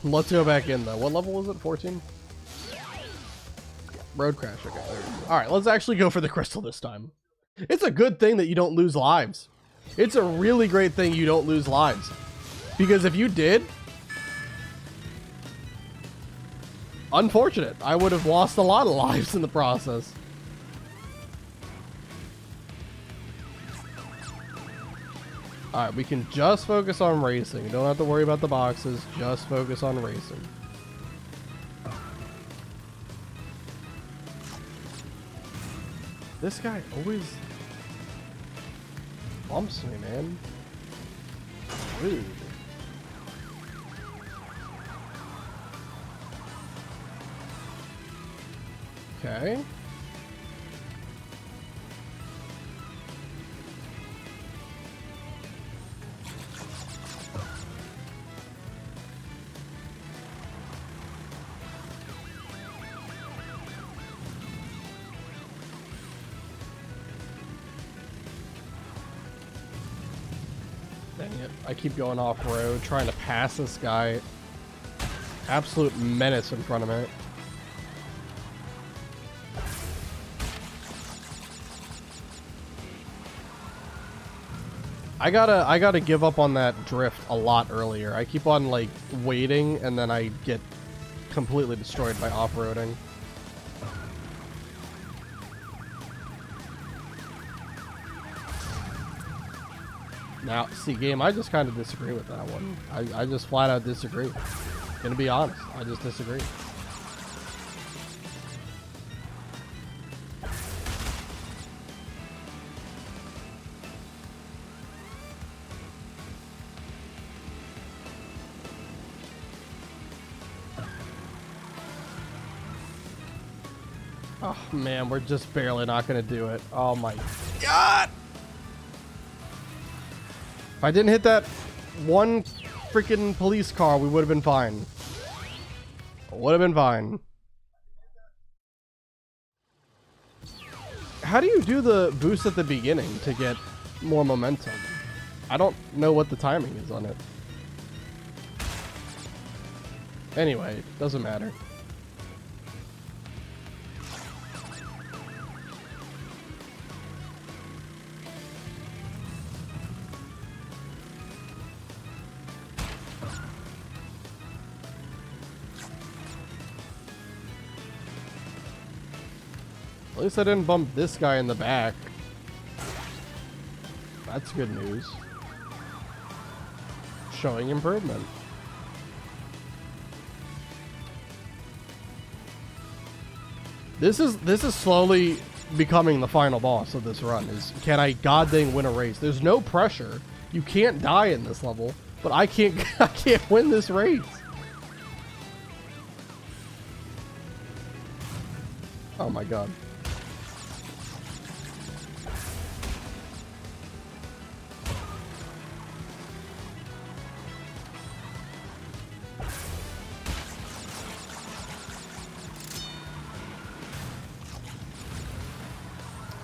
Let's go back in though. What level was it? 14? Road crash. Okay. There we go. All right. Let's actually go for the crystal this time. It's a good thing that you don't lose lives. It's a really great thing you don't lose lives. Because if you did, unfortunate. I would have lost a lot of lives in the process. Alright, we can just focus on racing. You don't have to worry about the boxes. Just focus on racing. This guy always bumps me, man. Rude. Okay. Dang it. I keep going off-road, trying to pass this guy. Absolute menace in front of me. I gotta give up on that drift a lot earlier. I keep on like waiting and then I get completely destroyed by off-roading. Now, see game, I just kind of disagree with that one. I just flat out disagree. Gonna be honest, I just disagree. Oh man, we're just barely not gonna do it. Oh my god! If I didn't hit that one freaking police car, we would have been fine. Would have been fine. How do you do the boost at the beginning to get more momentum? I don't know what the timing is on it. Anyway, doesn't matter. At least I didn't bump this guy in the back. That's good news. Showing improvement. This is slowly becoming the final boss of this run. Is can I goddamn win a race? There's no pressure. You can't die in this level, but I can't win this race. Oh my god.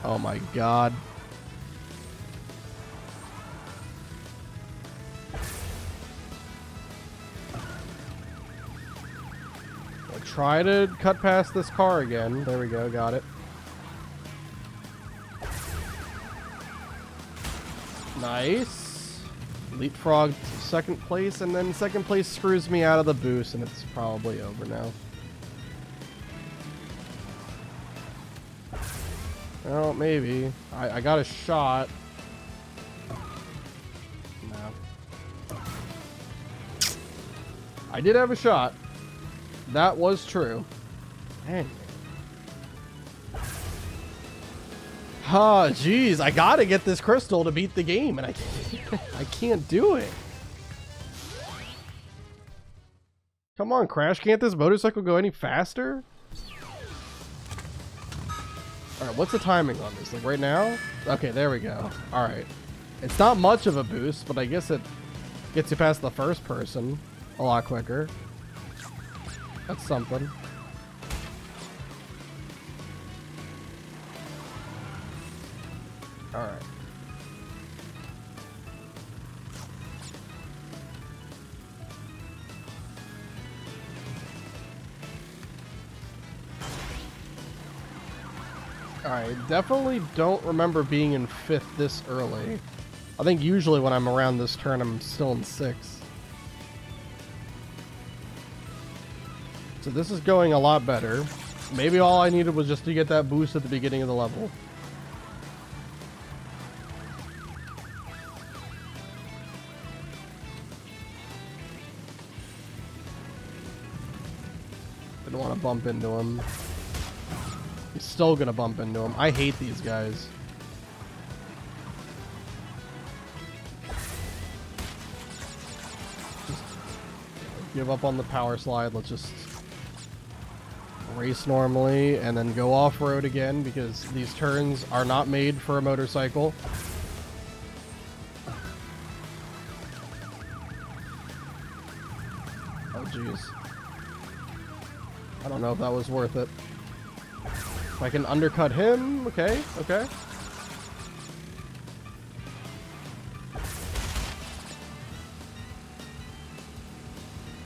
Oh my god. I'll try to cut past this car again. There we go, got it. Nice. Leapfrog second place, and then second place screws me out of the boost, and it's probably over now. Well, maybe. I got a shot. No. I did have a shot. That was true. Dang. Oh, jeez. I gotta get this crystal to beat the game, and I can't do it. Come on, Crash. Can't this motorcycle go any faster? Alright, what's the timing on this? Like right now? Okay, there we go. Alright. It's not much of a boost, but I guess it gets you past the first person a lot quicker. That's something. Alright. I definitely don't remember being in 5th this early. I think usually when I'm around this turn, I'm still in 6th. So this is going a lot better. Maybe all I needed was just to get that boost at the beginning of the level. Didn't want to bump into him. He's still gonna bump into him. I hate these guys. Just give up on the power slide. Let's just race normally and then go off-road again because these turns are not made for a motorcycle. Oh jeez. I don't know if that was worth it. If I can undercut him, okay, okay.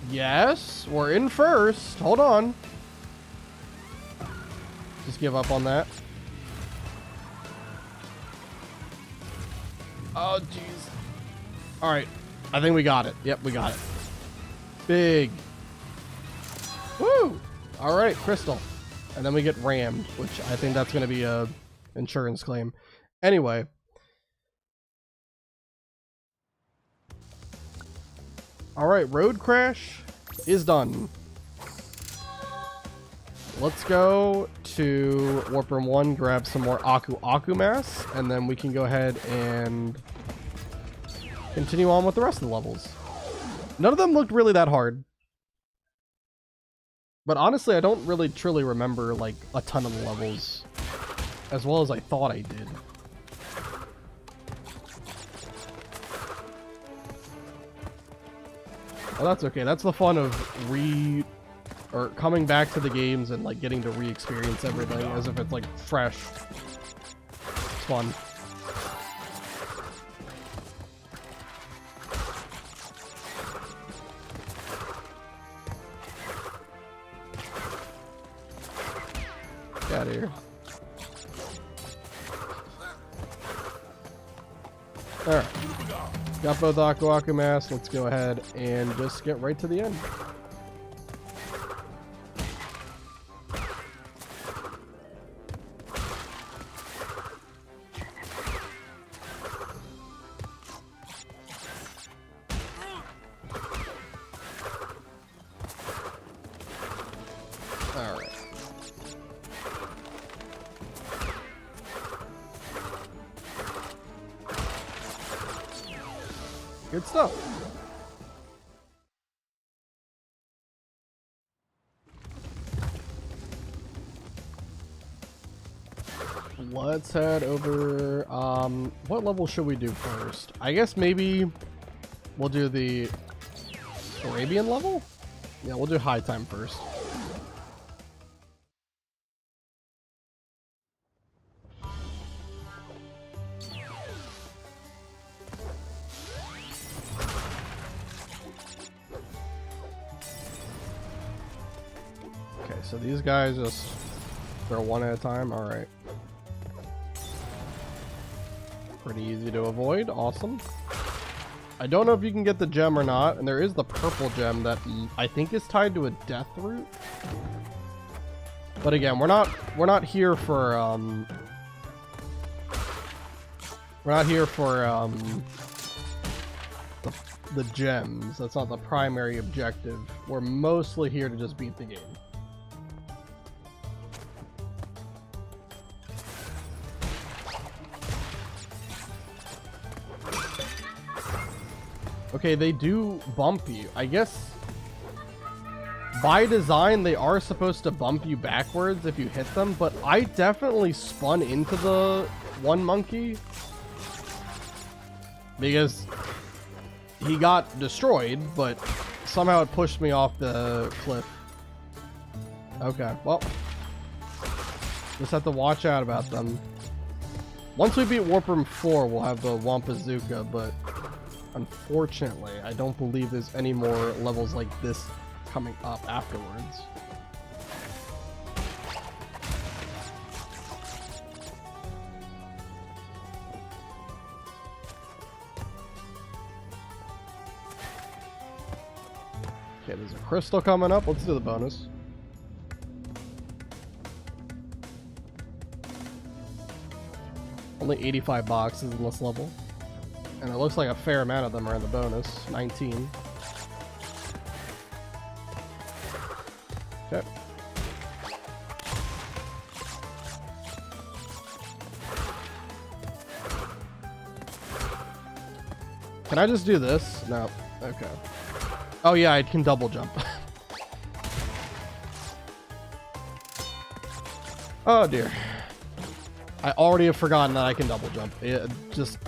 Yes, we're in first. Hold on. Just give up on that. Oh, jeez. All right, I think we got it. Yep, we got it. Big. Woo! All right, crystal. And then we get rammed, which I think that's going to be a insurance claim. Anyway. Alright, Road Crash is done. Let's go to Warp Room 1, grab some more Aku Mass, and then we can go ahead and continue on with the rest of the levels. None of them looked really that hard. But honestly, I don't really truly remember like a ton of the levels as well as I thought I did. Well, that's okay. That's the fun of coming back to the games and like getting to re-experience everything as if it's like fresh. It's fun. Get out of here. Alright. Got both Aku Aku masks. Let's go ahead and just get right to the end. Alright. Good stuff. Let's head over. What level should we do first? I guess maybe we'll do the Arabian level? Yeah, we'll do high time first. So these guys just throw one at a time. All right. Pretty easy to avoid. Awesome. I don't know if you can get the gem or not, and there is the purple gem that I think is tied to a death root. But again, we're not here for the gems. That's not the primary objective. We're mostly here to just beat the game. Okay, they do bump you. I guess by design they are supposed to bump you backwards if you hit them, but I definitely spun into the one monkey because he got destroyed, but somehow it pushed me off the cliff. Okay, well, just have to watch out about them. Once we beat Warp Room 4, we'll have the Wampazooka, but unfortunately, I don't believe there's any more levels like this coming up afterwards. Okay, there's a crystal coming up. Let's do the bonus. Only 85 boxes in this level. And it looks like a fair amount of them are in the bonus. 19. Okay. Can I just do this? No. Okay. Oh yeah, I can double jump. Oh dear. I already have forgotten that I can double jump. It just...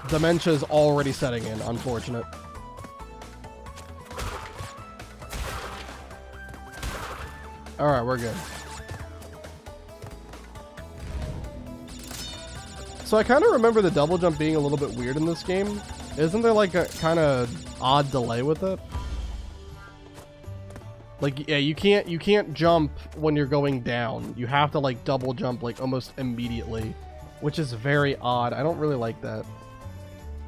Dementia is already setting in. Unfortunate. Alright, we're good. So I kind of remember the double jump being a little bit weird in this game. Isn't there like a kind of odd delay with it? Like, yeah, you can't jump when you're going down. You have to like double jump like almost immediately, which is very odd. I don't really like that.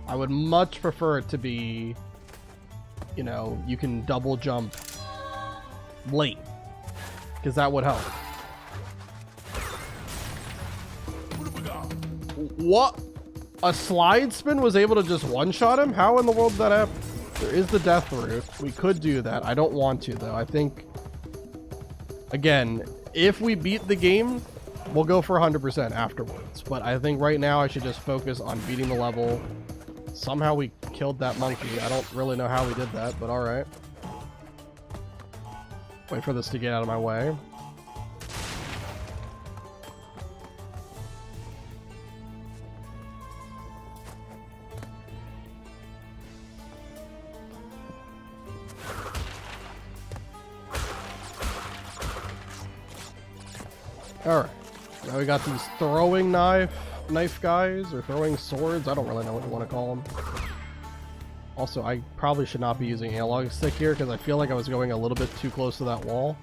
I would much prefer it to be, you know, you can double jump late, because that would help. What? A slide spin was able to just one-shot him? How in the world did that happen? There is the death route. We could do that. I don't want to, though. I think, again, if we beat the game, we'll go for 100% afterwards. But I think right now I should just focus on beating the level. Somehow we killed that monkey. I don't really know how we did that, but alright. Wait for this to get out of my way. Alright, now we got these throwing knife guys, or throwing swords, I don't really know what you want to call them. Also, I probably should not be using analog stick here, because I feel like I was going a little bit too close to that wall.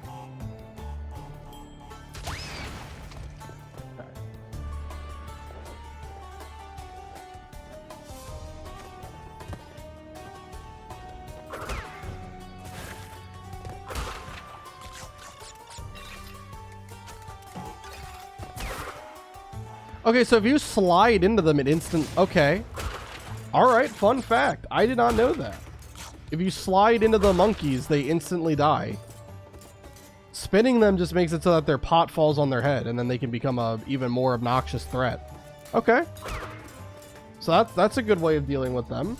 Okay, so if you slide into them, it instant... Okay. Alright, fun fact. I did not know that. If you slide into the monkeys, they instantly die. Spinning them just makes it so that their pot falls on their head, and then they can become a even more obnoxious threat. Okay. So that's a good way of dealing with them.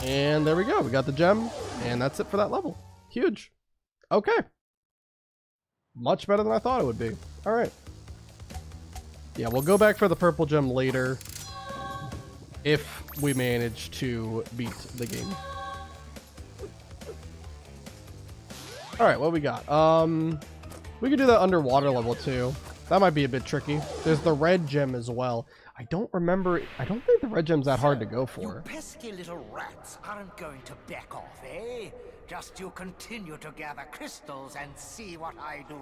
And there we go. We got the gem, and that's it for that level. Huge. Okay. Much better than I thought it would be. Alright. Yeah, we'll go back for the purple gem later. If we manage to beat the game. Alright, what we got? We could do that underwater level too. That might be a bit tricky. There's the red gem as well. I don't remember... I don't think the red gem's that hard to go for. You pesky little rats aren't going to back off, eh? Just you continue to gather crystals and see what I do.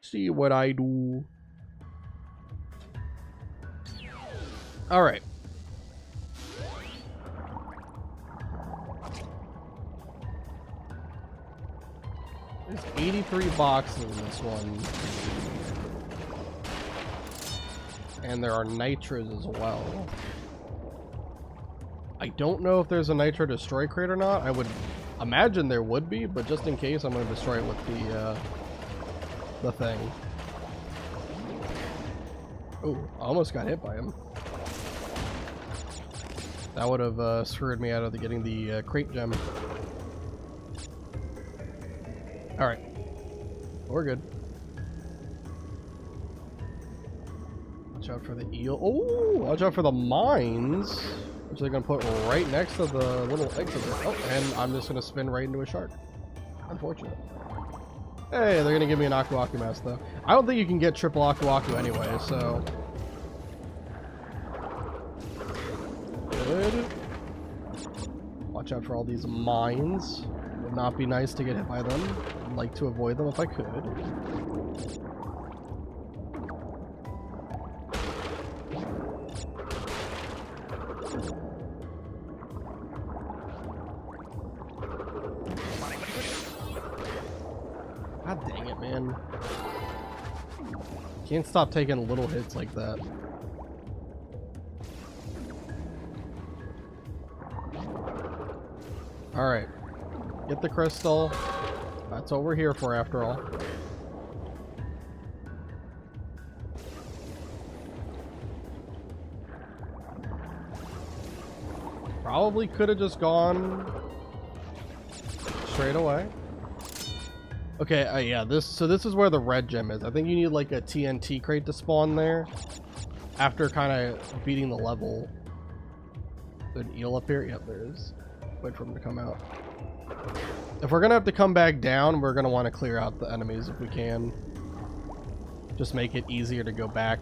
See what I do. Alright. There's 83 boxes in this one. And there are nitros as well. I don't know if there's a nitro destroy crate or not. I would imagine there would be, but just in case, I'm going to destroy it with the thing. Oh, I almost got hit by him. That would have screwed me out of getting the crate gem. Alright. We're good. Watch out for the eel. Oh, watch out for the mines. Which they're going to put right next to the little exit. Oh, and I'm just going to spin right into a shark. Unfortunate. Hey, they're going to give me an Aku Aku mask, though. I don't think you can get triple Aku Aku anyway, so... Good. Watch out for all these mines. Would not be nice to get hit by them. I'd like to avoid them if I could. God dang it, man. Can't stop taking little hits like that. Alright. Get the crystal. That's what we're here for after all. Probably could have just gone straight away. Okay, yeah, this is where the red gem is. I think you need like a TNT crate to spawn there after kind of beating the level. There's an eel up here? Yep, there is. Wait for him to come out. If we're gonna have to come back down, we're gonna want to clear out the enemies if we can. Just make it easier to go back.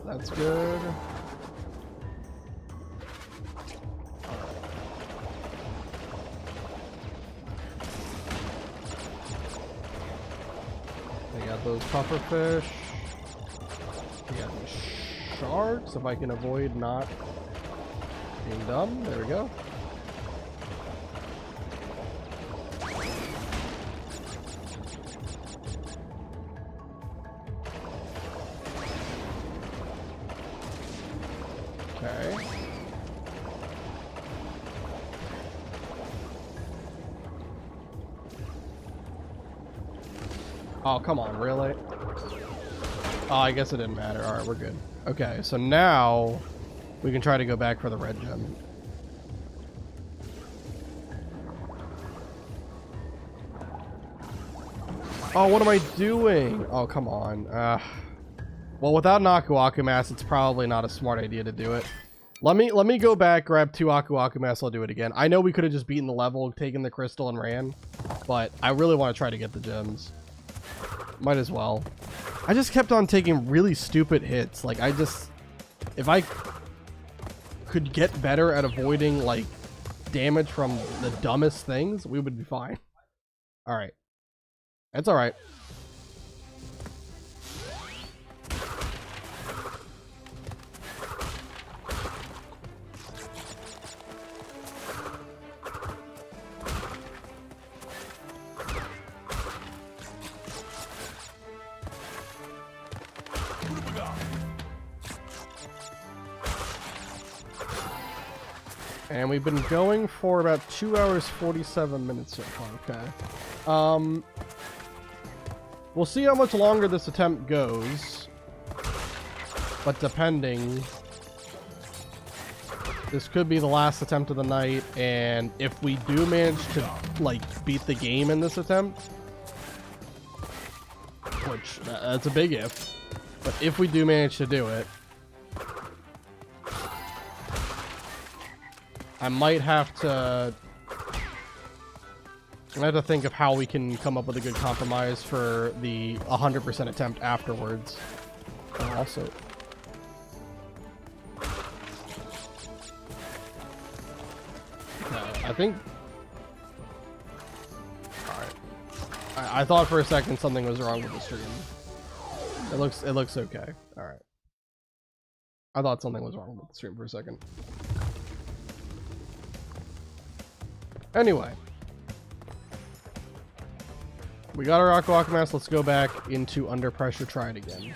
That's good. We got those pufferfish. We got the sharks, if I can avoid not being dumb. There we go. Okay. Oh, come on, really? Oh, I guess it didn't matter. Alright, we're good. Okay, so now we can try to go back for the red gem. Oh, what am I doing? Oh, come on. Well, without an Aku Aku Mask, it's probably not a smart idea to do it. Let me go back, grab 2 Aku Aku Masks, I'll do it again. I know we could have just beaten the level, taken the crystal, and ran, but I really want to try to get the gems. Might as well. I just kept on taking really stupid hits. Like, if I could get better at avoiding, like, damage from the dumbest things, we would be fine. Alright. It's alright. And we've been going for about 2 hours 47 minutes so far. Okay. We'll see how much longer this attempt goes. But depending, this could be the last attempt of the night. And if we do manage to, like, beat the game in this attempt, which that's a big if, but if we do manage to do it, I might have to think of how we can come up with a good compromise for the 100% attempt afterwards. And also, I think. All right. I thought for a second something was wrong with the stream. It looks okay. All right. I thought something was wrong with the stream for a second. Anyway, we got our Aku Aku Mask. Let's go back into Under Pressure, try it again.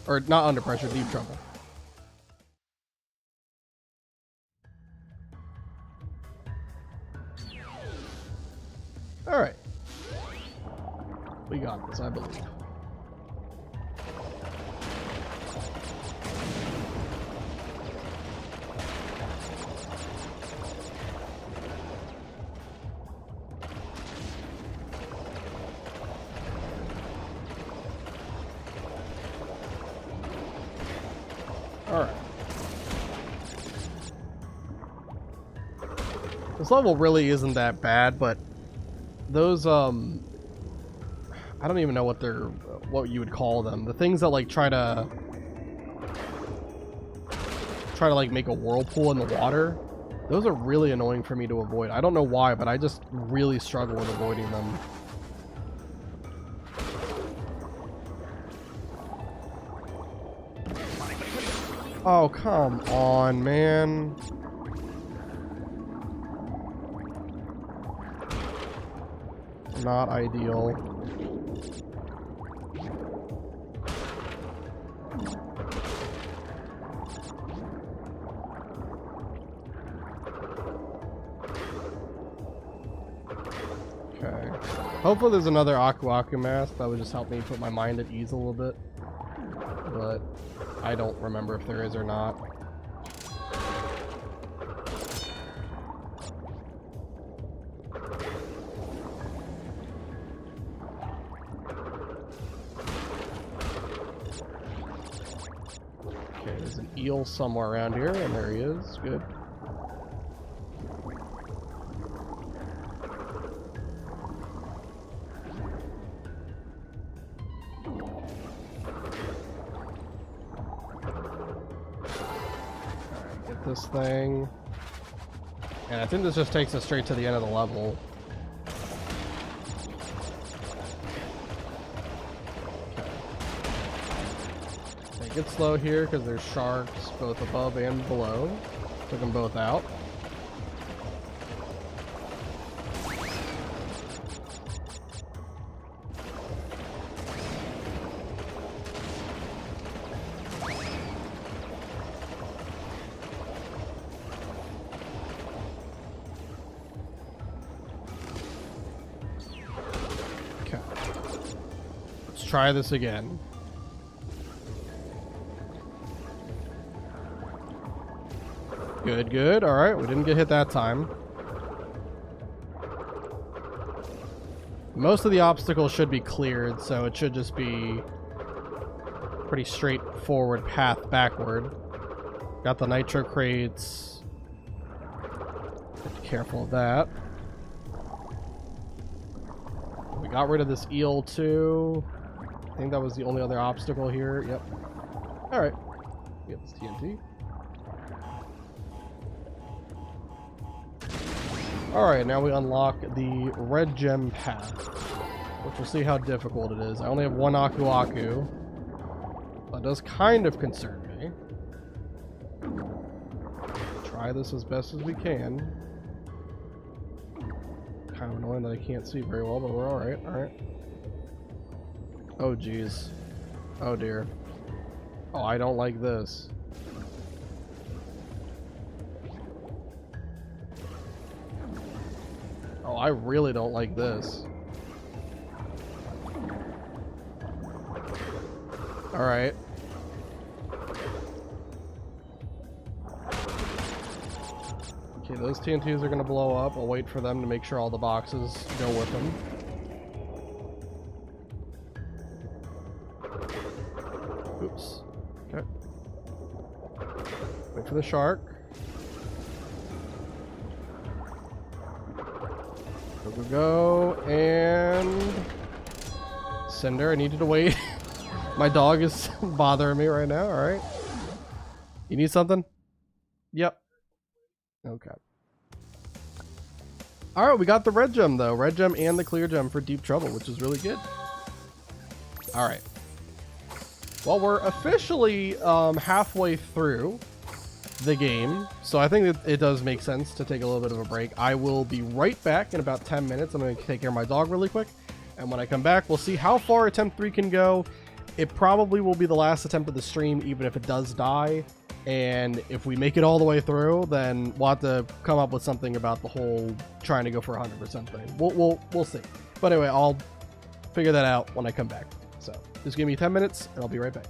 Or not Under Pressure, Deep Trouble. Alright. We got this, I believe. Alright. This level really isn't that bad, but those, I don't even know what you would call them. The things that, like, try to like, make a whirlpool in the water, those are really annoying for me to avoid. I don't know why, but I just really struggle with avoiding them. Oh, come on, man. Not ideal. Okay. Hopefully there's another Aku Aku Mask that would just help me put my mind at ease a little bit. But I don't remember if there is or not. Okay, there's an eel somewhere around here, and there he is. Good. This thing, and I think this just takes us straight to the end of the level. Okay. Take it slow here because there's sharks both above and below. Took them both out. Try this again. Good, good. Alright, we didn't get hit that time. Most of the obstacles should be cleared, so it should just be pretty straightforward path backward. Got the nitro crates. Be careful of that. We got rid of this eel too. I think that was the only other obstacle here. Yep. Alright. We have this TNT. Alright, now we unlock the red gem path, which we'll see how difficult it is. I only have one Aku Aku. That does kind of concern me. Try this as best as we can. Kind of annoying that I can't see very well, but we're alright, alright. Oh geez. Oh dear. Oh, I don't like this. Oh, I really don't like this. Alright. Okay, those TNTs are gonna blow up. I'll wait for them to make sure all the boxes go with them. Oops. Okay. Wait for the shark. Go, go, go. And... Cinder, I needed to wait. My dog is bothering me right now. Alright. You need something? Yep. Okay. Alright, we got the red gem though. Red gem and the clear gem for Deep Trouble, which is really good. Alright. Well, we're officially halfway through the game, so I think it does make sense to take a little bit of a break. I will be right back in about 10 minutes. I'm going to take care of my dog really quick, and when I come back, we'll see how far attempt 3 can go. It probably will be the last attempt of the stream, even if it does die. And if we make it all the way through, then we'll have to come up with something about the whole trying to go for 100% thing. We'll see. But anyway, I'll figure that out when I come back. So just give me 10 minutes, and I'll be right back.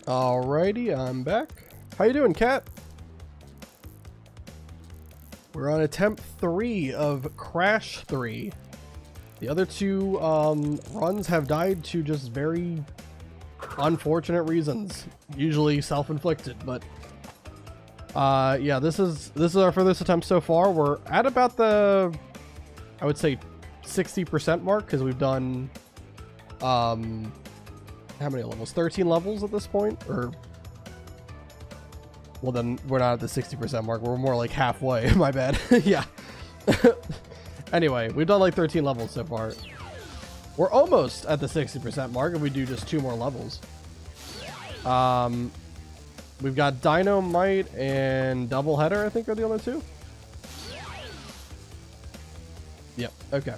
Alrighty, I'm back. How you doing, Cat? We're on attempt 3 of Crash 3. The other two runs have died to just very unfortunate reasons, usually self-inflicted. But yeah, this is our furthest attempt so far. We're at about the, I would say, 60% mark because we've done how many levels? 13 levels at this point, or well, then we're not at the 60% mark. We're more like halfway. My bad. Yeah. Anyway, we've done like 13 levels so far. We're almost at the 60% mark if we do just 2 more levels. We've got Dynamite and Doubleheader, I think, are the other two. Yep. Okay.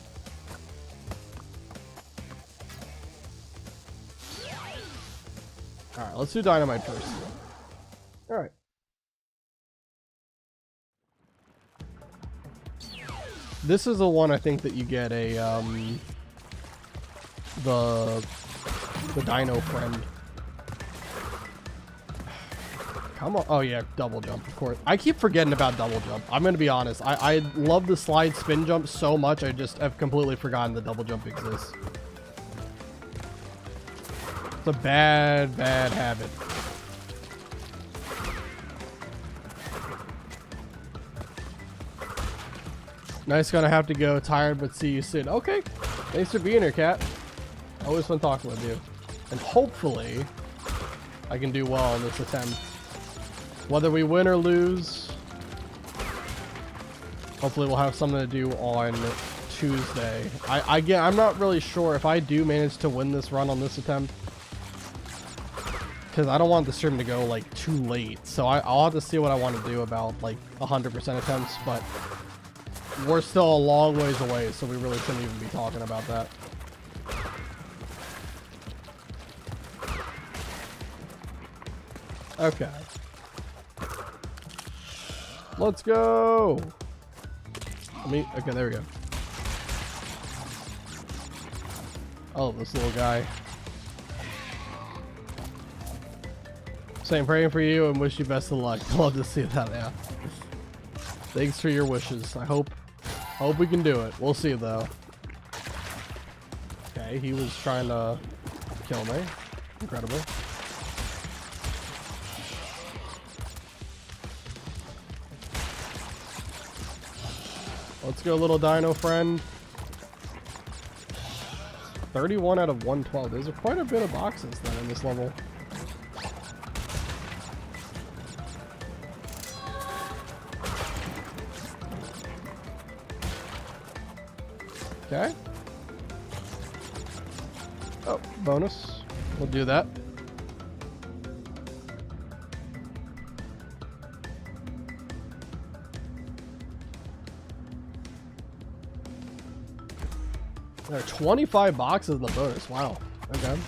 All right, let's do Dynamite first. All right. This is the one I think that you get a the Dino friend. Come on. Oh yeah, double jump, of course. I keep forgetting about double jump. I'm gonna be honest. I love the slide spin jump so much. I just have completely forgotten the double jump exists. It's a bad habit. Nice, gonna have to go. Tired, but see you soon. Okay. Thanks for being here, Cat. Always fun talking with you. And hopefully, I can do well in this attempt. Whether we win or lose, hopefully we'll have something to do on Tuesday. I'm not really sure if I do manage to win this run on this attempt, because I don't want the stream to go like too late. So I'll have to see what I want to do about like 100% attempts, but we're still a long ways away, so we really shouldn't even be talking about that. Okay. Let's go. Okay, there we go. Oh, this little guy. Saying praying for you and wish you best of luck. Love to see that, yeah. Thanks for your wishes. I hope we can do it. We'll see though. Okay, he was trying to kill me. Incredible. Let's go, little dino friend. 31 out of 112. There's quite a bit of boxes then in this level. Okay. Oh, bonus. We'll do that. There are 25 boxes in the bonus. Wow. Okay.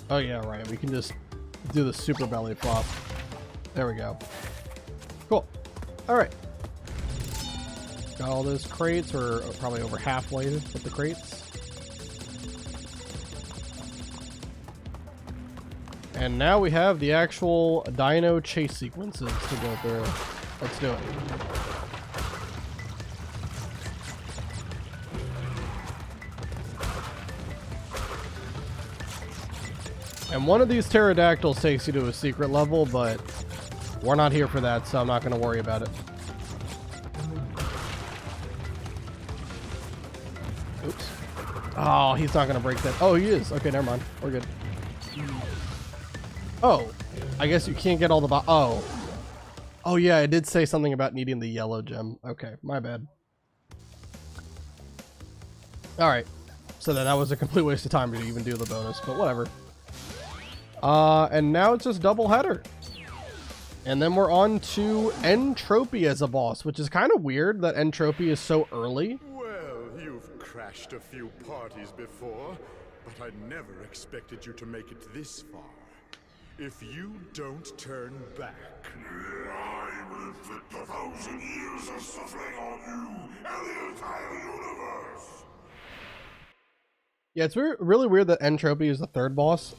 Oh yeah, right. We can just do the super belly flop. There we go. Cool. All right. Got all those crates. We're probably over halfway with the crates. And now we have the actual dino chase sequences to go through. Let's do it. And one of these pterodactyls takes you to a secret level, but we're not here for that, so I'm not going to worry about it. Oops. Oh, he's not going to break that. Oh, he is. Okay, never mind. We're good. Oh, I guess you can't get all the oh. Oh, yeah, I did say something about needing the yellow gem. Okay, my bad. Alright. So then that was a complete waste of time to even do the bonus, but whatever. And now it's just double header. And then we're on to Entropy as a boss, which is kind of weird that Entropy is so early. Well, you've crashed a few parties before, but I never expected you to make it this far. If you don't turn back... I will inflict 1,000 years of suffering on you and the entire universe! Yeah, it's really weird that Entropy is the third boss.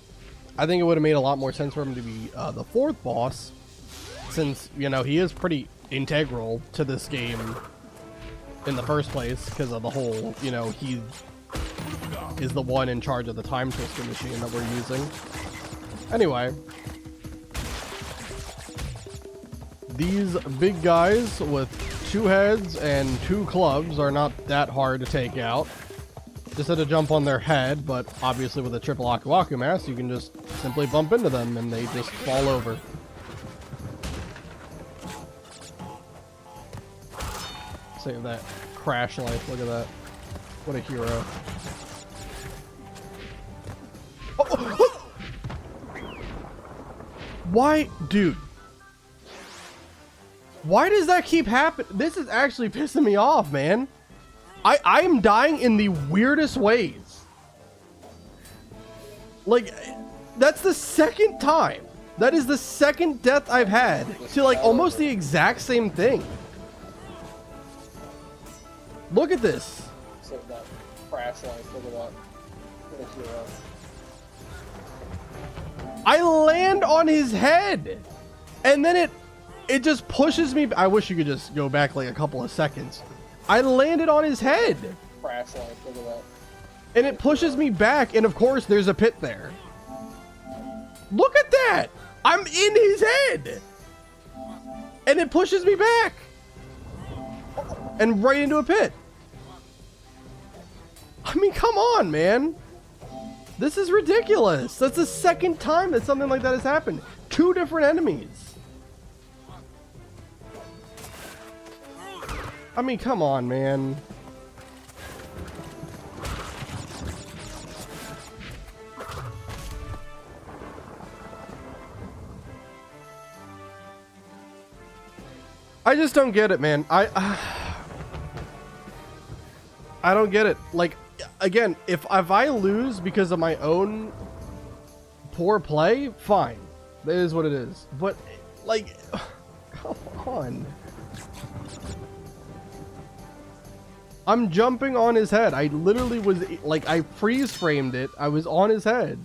I think it would have made a lot more sense for him to be the fourth boss, since, you know, he is pretty integral to this game in the first place, because of the whole, you know, he is the one in charge of the time twister machine that we're using. Anyway, these big guys with 2 heads and 2 clubs are not that hard to take out. Just had to jump on their head, but obviously with a triple Aku Aku mask, you can just simply bump into them and they just fall over. Save that Crash life. Look at that. What a hero. Oh. Why, dude? Why does that keep happening? This is actually pissing me off, man. I am dying in the weirdest ways. Like, that's the second time. That is the second death I've had to like almost the exact same thing. Look at this. So that Crash life, look at that. What a hero. I land on his head, and then it just pushes me. I wish you could just go back like a couple of seconds. I landed on his head. Crash life, look at that. And it pushes me back, and of course there's a pit there. Look at that! I'm in his head! And it pushes me back! And right into a pit. I mean, come on, man. This is ridiculous. That's the second time that something like that has happened. 2 different enemies. I mean, come on, man. I just don't get it, man. I don't get it. Like, again, if I lose because of my own poor play, fine. That is what it is. But, like, come on. I'm jumping on his head. I literally was, like, I freeze framed it. I was on his head.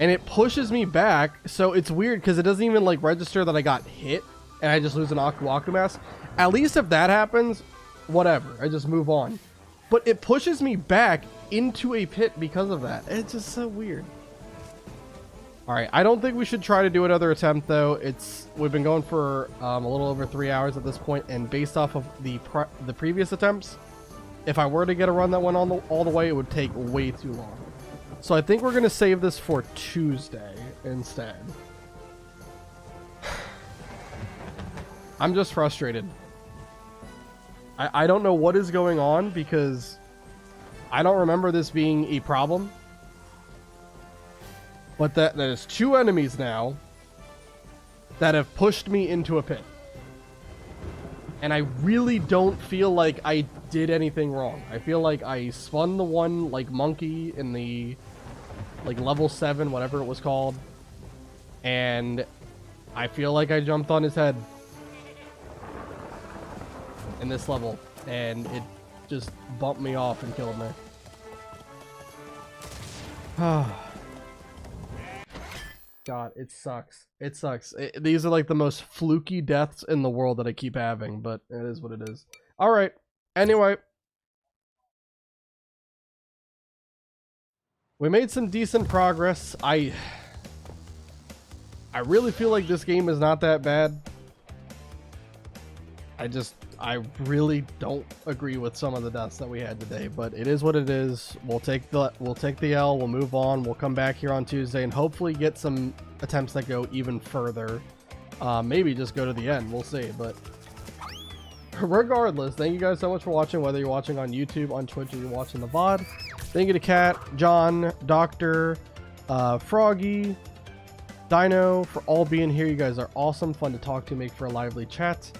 And it pushes me back, so it's weird because it doesn't even, like, register that I got hit and I just lose an Aku Aku mask. At least if that happens, whatever. I just move on. But it pushes me back into a pit because of that. It's just so weird. Alright, I don't think we should try to do another attempt, though. We've been going for a little over 3 hours at this point, and based off of the previous attempts, if I were to get a run that went all the way, it would take way too long. So I think we're going to save this for Tuesday instead. I'm just frustrated. I don't know what is going on because I don't remember this being a problem. But there's 2 enemies now that have pushed me into a pit. And I really don't feel like I did anything wrong. I feel like I spun the one, like, monkey in the, like, level 7, whatever it was called. And I feel like I jumped on his head in this level. And it just bumped me off and killed me. God, it sucks. It sucks. These are like the most fluky deaths in the world that I keep having, but it is what it is. All right. Anyway, we made some decent progress. I really feel like this game is not that bad. I really don't agree with some of the deaths that we had today, but it is what it is. We'll take the L, we'll move on, we'll come back here on Tuesday and hopefully get some attempts that go even further. Maybe just go to the end, we'll see, but regardless, thank you guys so much for watching, whether you're watching on YouTube, on Twitch, or you're watching the VOD. Thank you to Kat, John, Doctor, Froggy, Dino, for all being here. You guys are awesome, fun to talk to, make for a lively chat.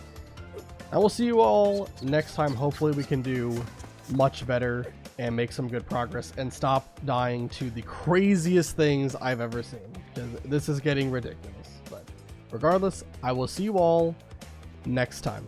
And we'll see you all next time. Hopefully we can do much better and make some good progress and stop dying to the craziest things I've ever seen, because this is getting ridiculous. But regardless, I will see you all next time.